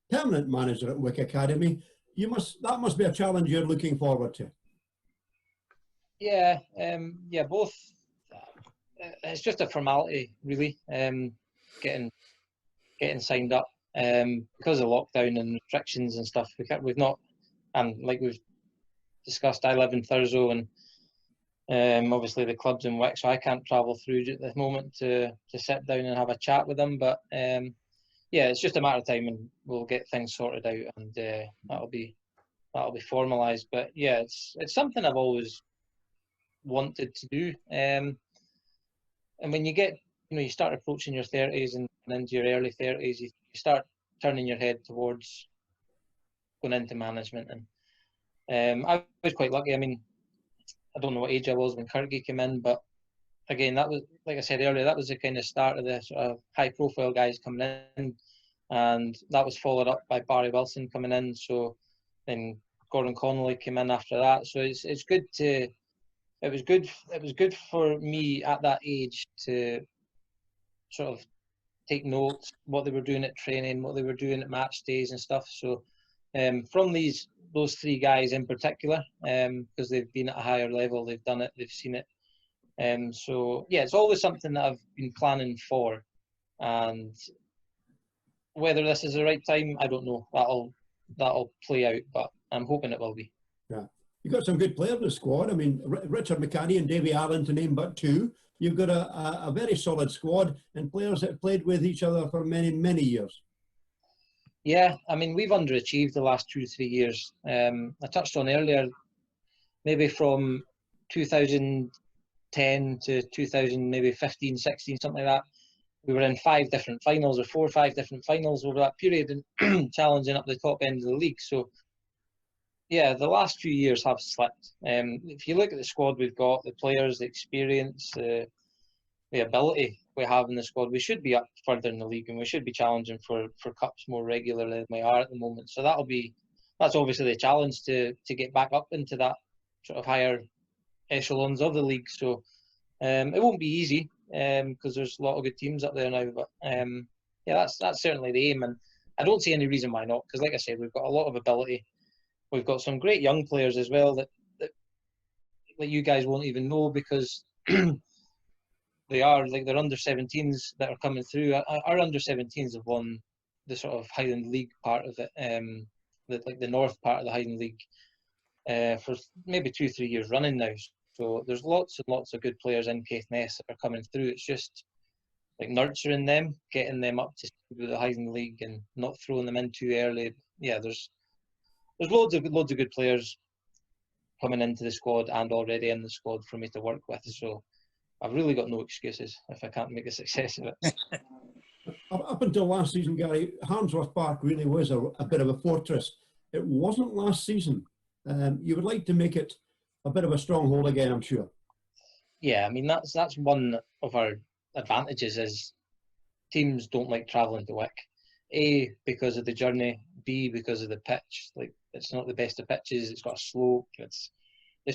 permanent manager at Wick Academy. That must be a challenge you're looking forward to. Yeah, both. It's just a formality, really. Getting signed up. Because of lockdown and restrictions and stuff, we've not, and like we've discussed, I live in Thurso, and obviously the club's in Wick, so I can't travel through at the moment to sit down and have a chat with them. But yeah, it's just a matter of time, and we'll get things sorted out, and that'll be formalised. But yeah, it's something I've always wanted to do. And when you get, you start approaching your 30s and into your early 30s, you start turning your head towards going into management. And I was quite lucky. I mean, I don't know what age I was when Kirky came in, but again, that was, like I said earlier, that was the kind of start of the sort of high-profile guys coming in, and that was followed up by Barry Wilson coming in. So then Gordon Connolly came in after that. So it's good to. It was good for me at that age to sort of take notes, what they were doing at training, what they were doing at match days and stuff. So from those three guys in particular, because they've been at a higher level, they've done it, they've seen it. So yeah, it's always something that I've been planning for, and whether this is the right time, I don't know. That'll play out, but I'm hoping it will be. Yeah. You've got some good players in the squad. I mean, Richard McCanny and Davy Allen, to name but two. You've got a very solid squad and players that have played with each other for many, many years. Yeah, I mean, we've underachieved the last 2-3 years. I touched on earlier, maybe from 2010 to 2000, maybe 15, 16, something like that. We were in 5 different finals, or 4 or 5 different finals over that period, and challenging up the top end of the league. So yeah, the last few years have slipped. If you look at the squad we've got, the players, the experience, the ability we have in the squad, we should be up further in the league, and we should be challenging for cups more regularly than we are at the moment. So that's obviously the challenge to get back up into that sort of higher echelons of the league. So it won't be easy because there's a lot of good teams up there now. But yeah, that's certainly the aim, and I don't see any reason why not. Because like I said, we've got a lot of ability. We've got some great young players as well that you guys won't even know, because they're under 17s that are coming through. Our under 17s have won the sort of Highland League part of it, the north part of the Highland League, for maybe 2-3 years running now. So there's lots and lots of good players in Caithness that are coming through. It's just like nurturing them, getting them up to speed with the Highland League, and not throwing them in too early. Yeah, there's loads of good players coming into the squad and already in the squad for me to work with. So I've really got no excuses if I can't make a success of it. Up until last season, Gary, Harmsworth Park really was a bit of a fortress. It wasn't last season. You would like to make it a bit of a stronghold again, I'm sure. Yeah, I mean, that's one of our advantages, is teams don't like travelling to Wick. A, because of the journey. be because of the pitch. Like, it's not the best of pitches. It's got a slope. It's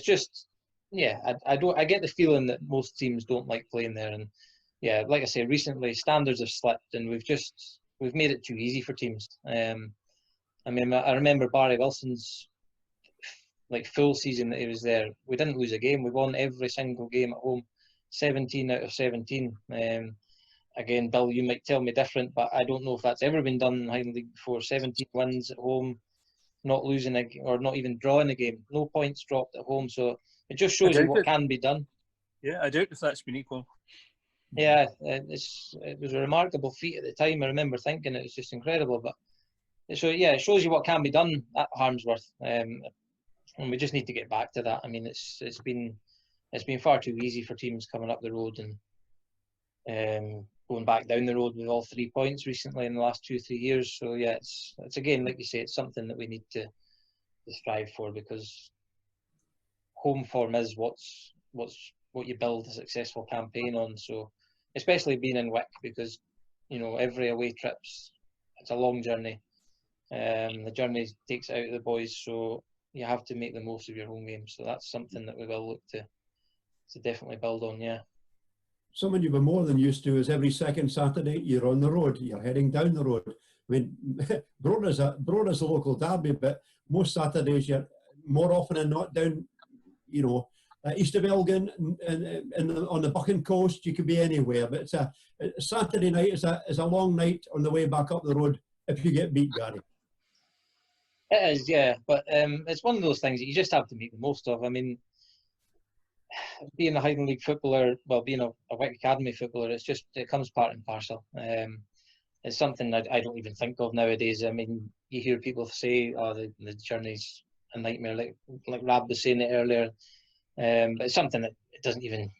just, yeah. I get the feeling that most teams don't like playing there. And yeah, like I say, recently standards have slipped, and we've made it too easy for teams. I mean, I remember Barry Wilson's like full season that he was there. We didn't lose a game. We won every single game at home, 17 out of 17. Again, Bill, you might tell me different, but I don't know if that's ever been done in Highland League before. 17 wins at home, not losing or not even drawing a game. No points dropped at home. So it just shows you what can be done. Yeah, I doubt if that's been equal. Yeah, it was a remarkable feat at the time. I remember thinking it was just incredible. But so yeah, it shows you what can be done at Harmsworth, and we just need to get back to that. I mean, it's been far too easy for teams coming up the road and going back down the road with all 3 points recently in the last 2-3 years. So yeah, it's again, like you say, it's something that we need to strive for, because home form is what you build a successful campaign on. So especially being in Wick, because every away trip's, it's a long journey. The journey takes it out of the boys, so you have to make the most of your home games. So that's something that we will look to definitely build on. Yeah. Something you've been more than used to is every second Saturday you're on the road, you're heading down the road. I mean, Broder's a local derby, but most Saturdays you're more often than not down, east of Elgin and on the Buchan coast. You could be anywhere, but it's a Saturday night is a long night on the way back up the road if you get beat, Gary. It is, yeah, but it's one of those things that you just have to make the most of. I mean, being a Highland League footballer, well, being a Wick Academy footballer, it comes part and parcel. It's something I don't even think of nowadays. I mean, you hear people say, "Oh, the journey's a nightmare," like Rab was saying it earlier. But it's something that it doesn't even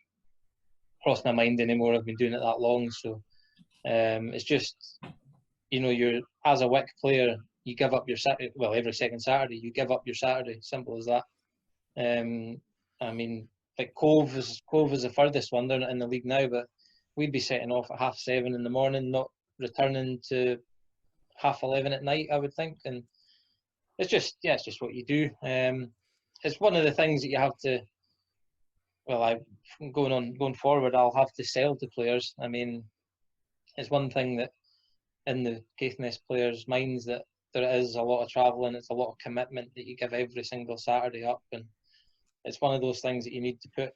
cross my mind anymore. I've been doing it that long, so it's just, you're, as a Wick player, you give up your Saturday. Well, every second Saturday, you give up your Saturday. Simple as that. I mean, like Cove is the furthest one. They're not in the league now, but we'd be setting off at 7:30 in the morning, not returning to 11:30 at night, I would think. And it's just what you do. It's one of the things that you have to. Well, going forward, I'll have to sell to players. I mean, it's one thing that in the Caithness players' minds that there is a lot of travelling, it's a lot of commitment that you give every single Saturday up, and it's one of those things that you need to put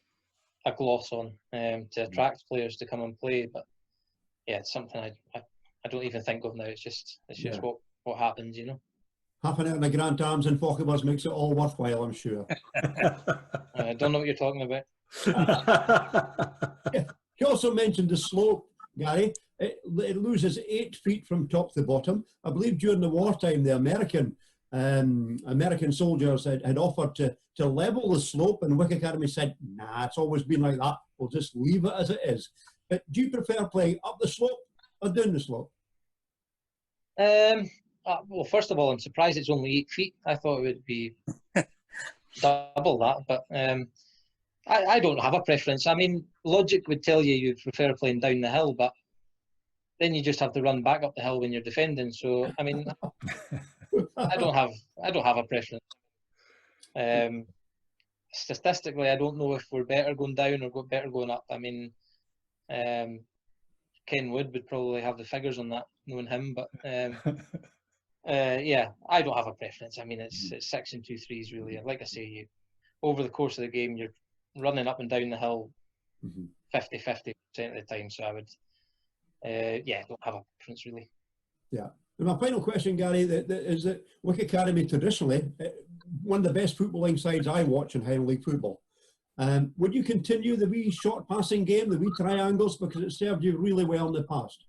a gloss on to attract players to come and play. But yeah, it's something I don't even think of now. It's just what happens, Half an hour in the Grand Arms and Fochabers makes it all worthwhile, I'm sure. I don't know what you're talking about. You also mentioned the slope, Gary. It loses 8 feet from top to bottom. I believe during the wartime, the American soldiers had offered to level the slope, and Wick Academy said, "Nah, it's always been like that. We'll just leave it as it is." But do you prefer playing up the slope or down the slope? Well, first of all, I'm surprised it's only 8 feet. I thought it would be double that, but I don't have a preference. I mean, logic would tell you prefer playing down the hill, but then you just have to run back up the hill when you're defending. So, I mean, I don't have a preference. Statistically, I don't know if we're better going down or better going up. I mean, Ken Wood would probably have the figures on that, knowing him. But yeah, I don't have a preference. I mean, it's 6 and 2 3s really. Like I say, over the course of the game, you're running up and down the hill 50% of the time. So I would, don't have a preference really. Yeah. And my final question, Gary, is that Wick Academy traditionally one of the best footballing sides I watch in Highland League football. Would you continue the wee short passing game, the wee triangles, because it served you really well in the past?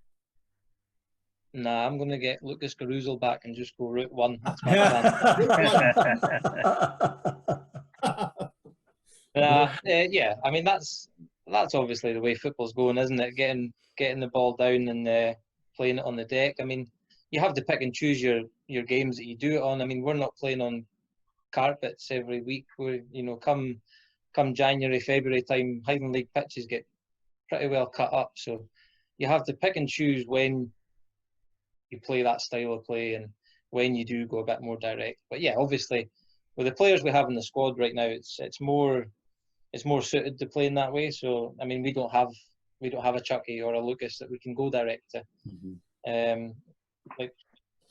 Nah, I'm going to get Lucas Garuzel back and just go route 1. That's my plan. Yeah, I mean that's obviously the way football's going, isn't it? Getting the ball down and playing it on the deck. I mean, you have to pick and choose your games that you do it on. I mean, we're not playing on carpets every week. We, come January, February time, Highland League pitches get pretty well cut up. So you have to pick and choose when you play that style of play. And when you do go a bit more direct. But yeah, obviously, with the players we have in the squad right now, it's more suited to playing that way. So I mean, we don't have a Chucky or a Lucas that we can go direct to. Like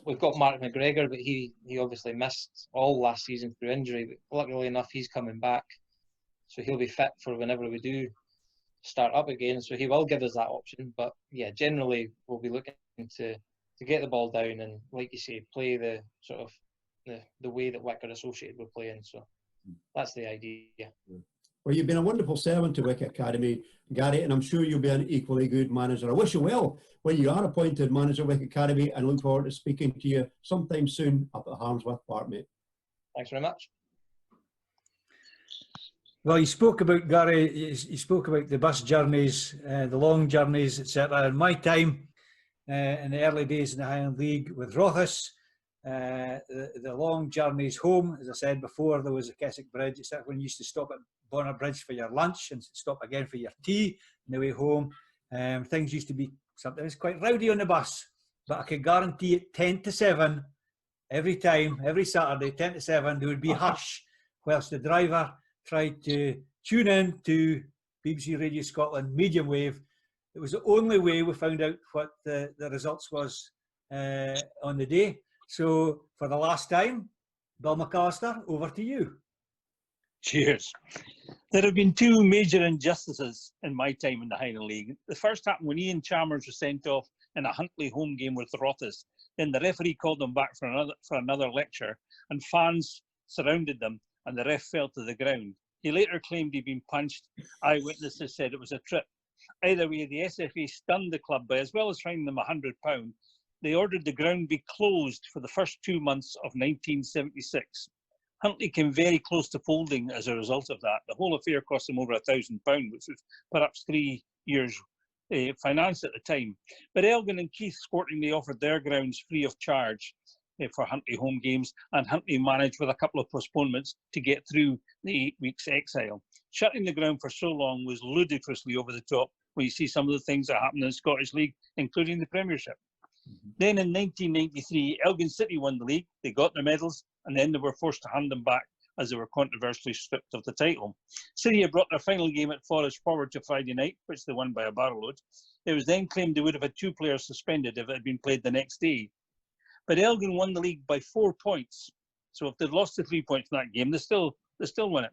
we've got Mark McGregor, but he obviously missed all last season through injury. But luckily enough, he's coming back, so he'll be fit for whenever we do start up again. So he will give us that option. But yeah, generally we'll be looking to get the ball down and, like you say, play the sort of the way that Wick are associated with playing. So that's the idea. Well, you've been a wonderful servant to Wick Academy, Gary, and I'm sure you'll be an equally good manager. I wish you well when you are appointed manager of Wick Academy, and look forward to speaking to you sometime soon up at Harmsworth Park, mate. Thanks very much. Well, you spoke about, Gary, you spoke about the bus journeys, the long journeys, etc. In my time, in the early days in the Highland League with Rothes, the long journeys home, as I said before, there was a Keswick Bridge. It's when you used to stop at Bonner Bridge for your lunch and stop again for your tea on the way home. Things used to be sometimes quite rowdy on the bus, but I can guarantee it 10 to 7 every time, every Saturday, 10 to 7, there would be hush whilst the driver tried to tune in to BBC Radio Scotland medium wave. It was the only way we found out what the results was on the day. So for the last time, Bill McAllister, over to you. Cheers. There have been two major injustices in my time in the Highland League. The first happened when Ian Chalmers was sent off in a Huntly home game with Rothes. Then the referee called him back for another lecture, and fans surrounded them, and the ref fell to the ground. He later claimed he'd been punched. Eyewitnesses said it was a trip. Either way, the SFA stunned the club by, as well as fining them £100, they ordered the ground be closed for the first 2 months of 1976. Huntly came very close to folding as a result of that. The whole affair cost them over £1,000, which was perhaps 3 years' finance at the time. But Elgin and Keith sportingly offered their grounds free of charge for Huntly home games, and Huntly managed with a couple of postponements to get through the 8 weeks exile. Shutting the ground for so long was ludicrously over the top when you see some of the things that happened in the Scottish League, including the Premiership. Then in 1993, Elgin City won the league. They got their medals, and then they were forced to hand them back as they were controversially stripped of the title. City had brought their final game at Forest forward to Friday night, which they won by a barrowload. It was then claimed they would have had 2 players suspended if it had been played the next day. But Elgin won the league by 4 points. So if they'd lost the 3 points in that game, they still won it.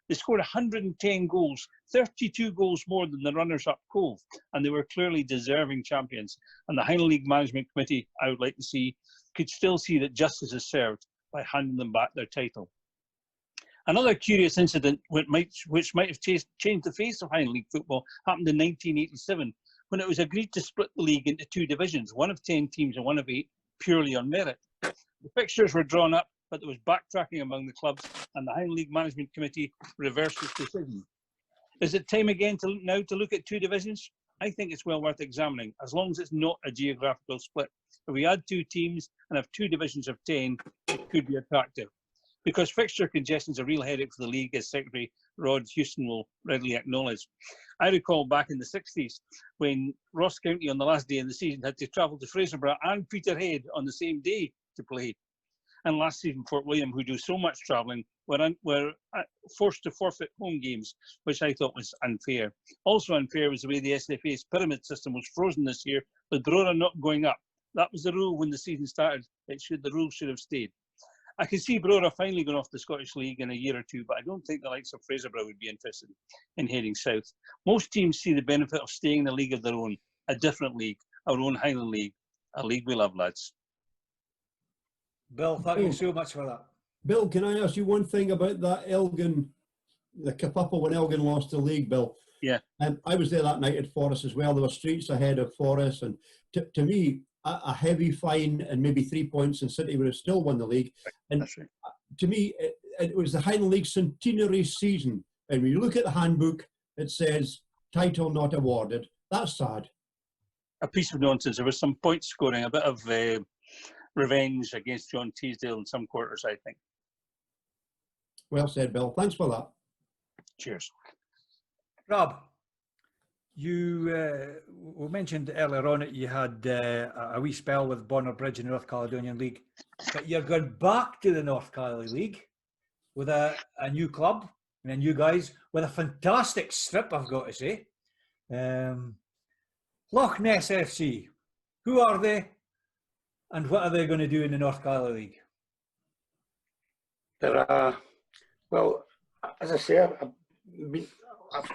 They scored 110 goals, 32 goals more than the runners-up Cove, and they were clearly deserving champions. And the Highland League Management Committee, I would like to see, could still see that justice is served by handing them back their title. Another curious incident which might have changed the face of Highland League football happened in 1987, when it was agreed to split the league into 2 divisions, one of 10 teams and one of 8, purely on merit. The fixtures were drawn up, but there was backtracking among the clubs, and the Highland League Management Committee reversed its decision. Is it time again to look at 2 divisions? I think it's well worth examining, as long as it's not a geographical split. If we add 2 teams and have 2 divisions of 10, it could be attractive. Because fixture congestion is a real headache for the league, as Secretary Rod Houston will readily acknowledge. I recall back in the 60s when Ross County on the last day of the season had to travel to Fraserburgh and Peterhead on the same day to play. And last season, Fort William, who do so much travelling, were forced to forfeit home games, which I thought was unfair. Also unfair was the way the SFA's pyramid system was frozen this year, with Brora not going up. That was the rule when the season started. The rule should have stayed. I can see Brora finally going off the Scottish League in a year or 2, but I don't think the likes of Fraserburgh would be interested in heading south. Most teams see the benefit of staying in a league of their own, a different league, our own Highland League, a league we love, lads. Bill, thank you so much for that. Bill, can I ask you one thing about that Elgin, the kerfuffle when Elgin lost the league, Bill? Yeah. I was there that night at Forest as well. There were streets ahead of Forest, and to me, a heavy fine and maybe 3 points, and City would have still won the league. And That's right. To me, it was the Highland League centenary season. And when you look at the handbook, it says title not awarded. That's sad. A piece of nonsense. There was some point scoring, a bit of revenge against John Teasdale in some quarters, I think. Well said, Bill. Thanks for that. Cheers. Rob, you we mentioned earlier on that you had a wee spell with Bonner Bridge in the North Caledonian League. but you're going back to the North Cali League with a new club and a new guys with a fantastic strip, I've got to say. Loch Ness FC, who are they and what are they going to do in the North Cali League? Well, as I say,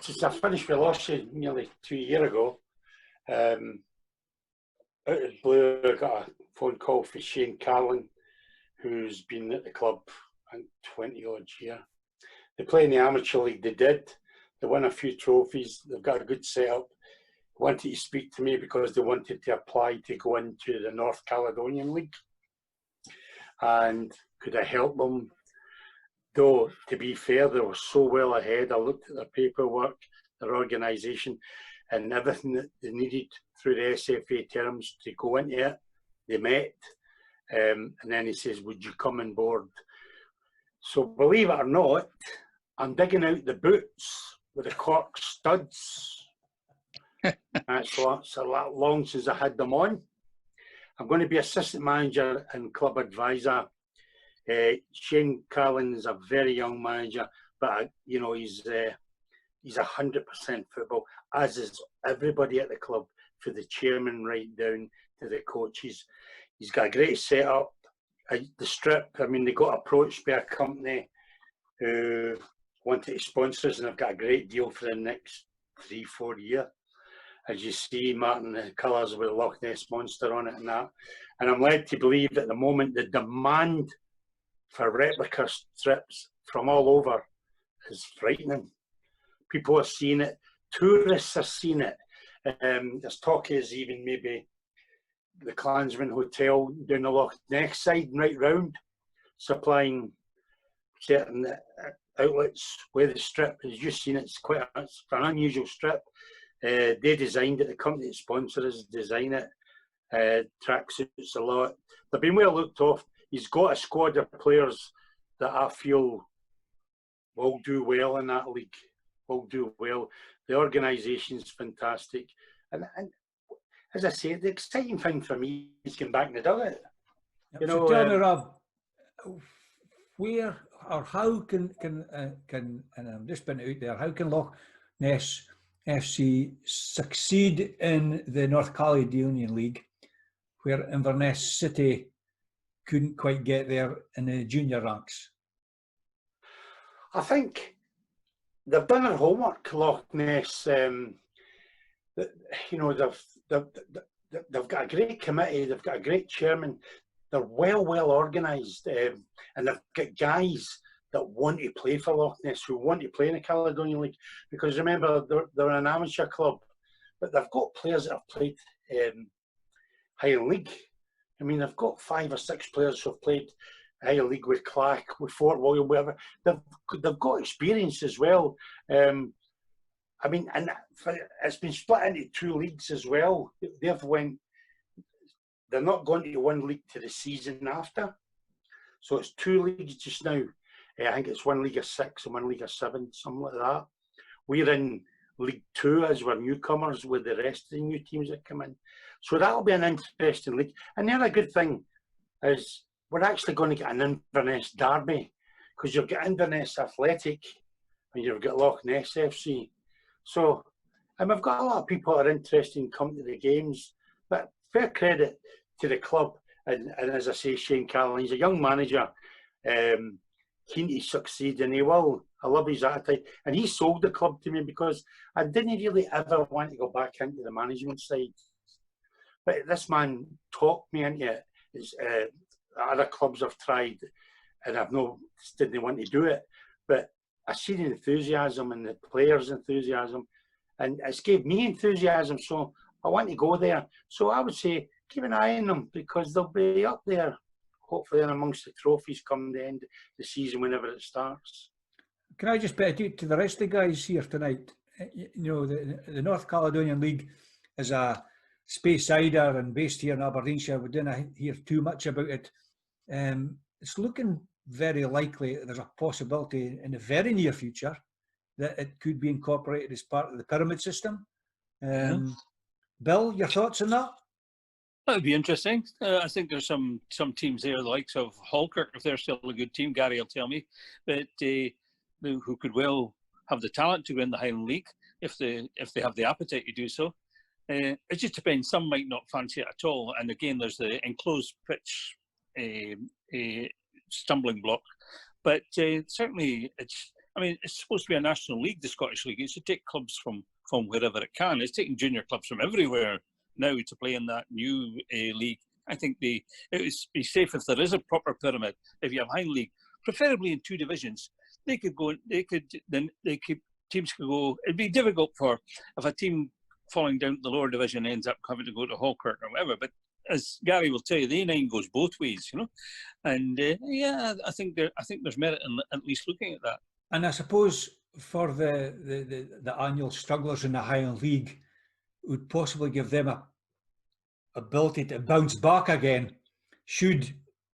since I finished with Lossie nearly 2 years ago, out of the blue, I got a phone call from Shane Carlin, who's been at the club for 20 odd years. They play in the amateur league, they won a few trophies, they've got a good setup. Wanted to speak to me because they wanted to apply to go into the North Caledonian League. And could I help them? Though, to be fair, they were so well ahead. I looked at their paperwork, their organisation, and everything that they needed through the SFA terms to go into it, they met. And then he says, would you come on board? So believe it or not, I'm digging out the boots with the cork studs. That's a lot long since I had them on. I'm going to be assistant manager and club advisor. Shane Carlin is a very young manager, but you know he's 100% football, as is everybody at the club, for the chairman right down to the coaches. He's got a great setup. The strip, I mean, they got approached by a company who wanted to sponsor us, and I've got a great deal for the next 3-4 years. As you see, Martin, the colours with the Loch Ness Monster on it and that. And I'm led to believe at the moment the demand for replica strips from all over is frightening. People are seeing it. Tourists are seeing it. There's talk is even maybe the Clansman Hotel down the Loch Ness side and right round, supplying certain outlets where the strip, as you've seen, it's an unusual strip. They designed it, the company that sponsors us design it. Tracksuits a lot. They've been well looked off. He's got a squad of players that I feel will do well in that league, will do well. The organisation's fantastic. And as I say, the exciting thing for me is getting back in the dugout. You know, tell me, Rob, where or how can and I'm just putting it out there, how can Loch Ness FC succeed in the North Caledonian League, where Inverness City couldn't quite get there in the junior ranks? I think they've done their homework, Loch Ness. You know, they've got a great committee, they've got a great chairman, they're well organised, and they've got guys that want to play for Loch Ness, who want to play in the Caledonian League. Because remember, they're an amateur club, but they've got players that have played Highland League. I mean, they've got 5 or 6 players who have played Highland League with Clack, with Fort William, whatever. They've got experience as well. I mean, and it's been split into 2 leagues as well. They're not going to one league to the season after. So it's 2 leagues just now. I think it's 1 league of 6 and 1 league of 7, something like that. We're in League 2 as we're newcomers with the rest of the new teams that come in. So that'll be an interesting league. And the other good thing is we're actually going to get an Inverness derby, because you've got Inverness Athletic and you've got Loch Ness FC. So, and we've got a lot of people that are interested in coming to the games. But fair credit to the club. And as I say, Shane Carlin, he's a young manager. Keen to succeed, and he will. I love his attitude, and he sold the club to me because I didn't really ever want to go back into the management side, but this man talked me into it. Other clubs have tried, and didn't want to do it, but I see the enthusiasm and the players' enthusiasm, and it's gave me enthusiasm, so I want to go there. So I would say keep an eye on them, because they'll be up there, hopefully, and amongst the trophies come the end of the season, whenever it starts. Can I just put it to the rest of the guys here tonight? You know, the North Caledonian League is a Speyside and based here in Aberdeenshire. We didn't hear too much about it. It's looking very likely that there's a possibility in the very near future that it could be incorporated as part of the pyramid system. Bill, your thoughts on that? That would be interesting. I think there's some teams there, the likes of Falkirk, if they're still a good team. Gary will tell me, but who could well have the talent to win the Highland League if they have the appetite to do so. It just depends. Some might not fancy it at all. And again, there's the enclosed pitch stumbling block. But certainly, it's supposed to be a national league, the Scottish League. It's to take clubs from wherever it can. It's taking junior clubs from everywhere now to play in that new league. I think it would be safe if there is a proper pyramid. If you have Highland League, preferably in 2 divisions, teams could go. It'd be difficult if a team falling down to the lower division ends up having to go to Falkirk or whatever. But as Gary will tell you, the A9 goes both ways, And I think there's merit in at least looking at that. And I suppose for the annual strugglers in the Highland League, would possibly give them a ability to bounce back again, should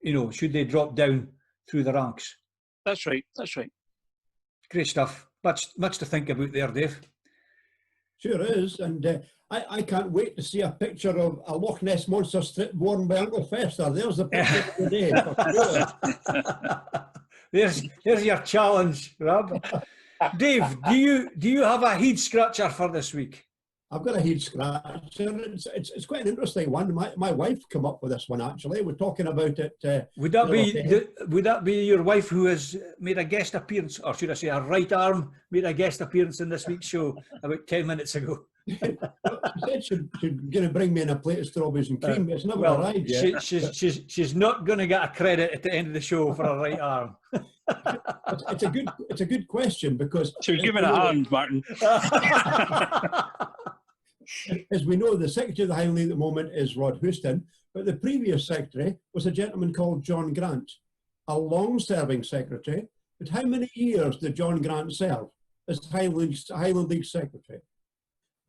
they drop down through the ranks. That's right. Great stuff. Much to think about there, Dave. Sure is, and I can't wait to see a picture of a Loch Ness Monster strip worn by Uncle Fester. There's the picture of the day. There's your challenge, Rob. Dave, do you have a head scratcher for this week? I've got a head scratcher. It's quite an interesting one. My wife came up with this one, actually. We're talking about it. Would that be your wife who has made a guest appearance, or should I say her right arm made a guest appearance in this week's show about 10 minutes ago? She said she's going to bring me in a plate of strawberries and cream, but it's never arrived yet. She's not going to get a credit at the end of the show for her right arm. It's a good question, because she was given a hand, Martin. As we know, the Secretary of the Highland League at the moment is Rod Houston, but the previous Secretary was a gentleman called John Grant, a long-serving Secretary. But how many years did John Grant serve as Highland League Secretary?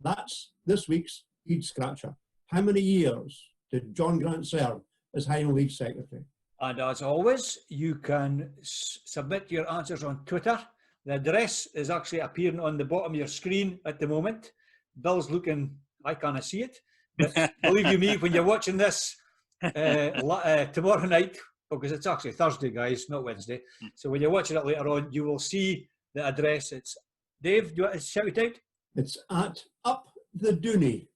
That's this week's head scratcher. How many years did John Grant serve as Highland League Secretary? And as always, you can submit your answers on Twitter. The address is actually appearing on the bottom of your screen at the moment. Bill's looking, I can't see it, but believe you me, when you're watching this tomorrow night, because it's actually Thursday, guys, not Wednesday. So when you're watching it later on, you will see the address. It's, Dave, do you want to shout it out? It's at Up the Dooney.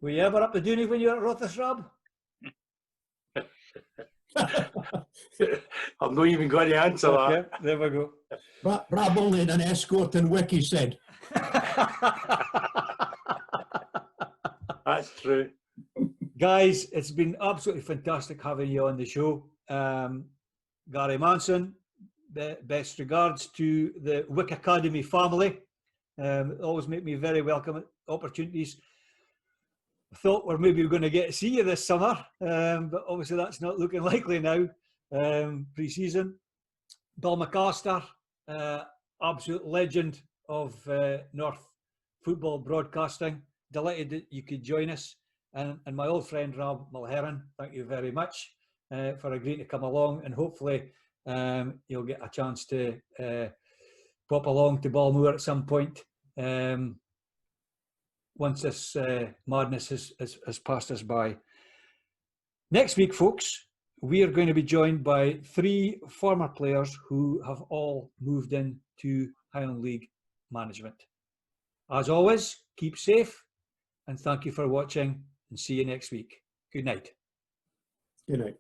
Were you ever up the Dooney when you were at Rothus, Rob? I've not even got the answer to Okay, there we go. Brab only had an escort in Wiki said. That's true. Guys, it's been absolutely fantastic having you on the show. Gary Manson, best regards to the Wick Academy family. Always make me very welcome at opportunities. I thought we're maybe going to get to see you this summer, but obviously that's not looking likely now, pre-season. Bill McAllister, absolute legend of North football broadcasting. Delighted that you could join us. And my old friend Rob Mulherron, thank you very much for agreeing to come along, and hopefully you'll get a chance to pop along to Balmoor at some point once this madness has passed us by. Next week, folks, we are going to be joined by 3 former players who have all moved into Highland League management. As always, keep safe, and thank you for watching, and see you next week. Good night. Good night.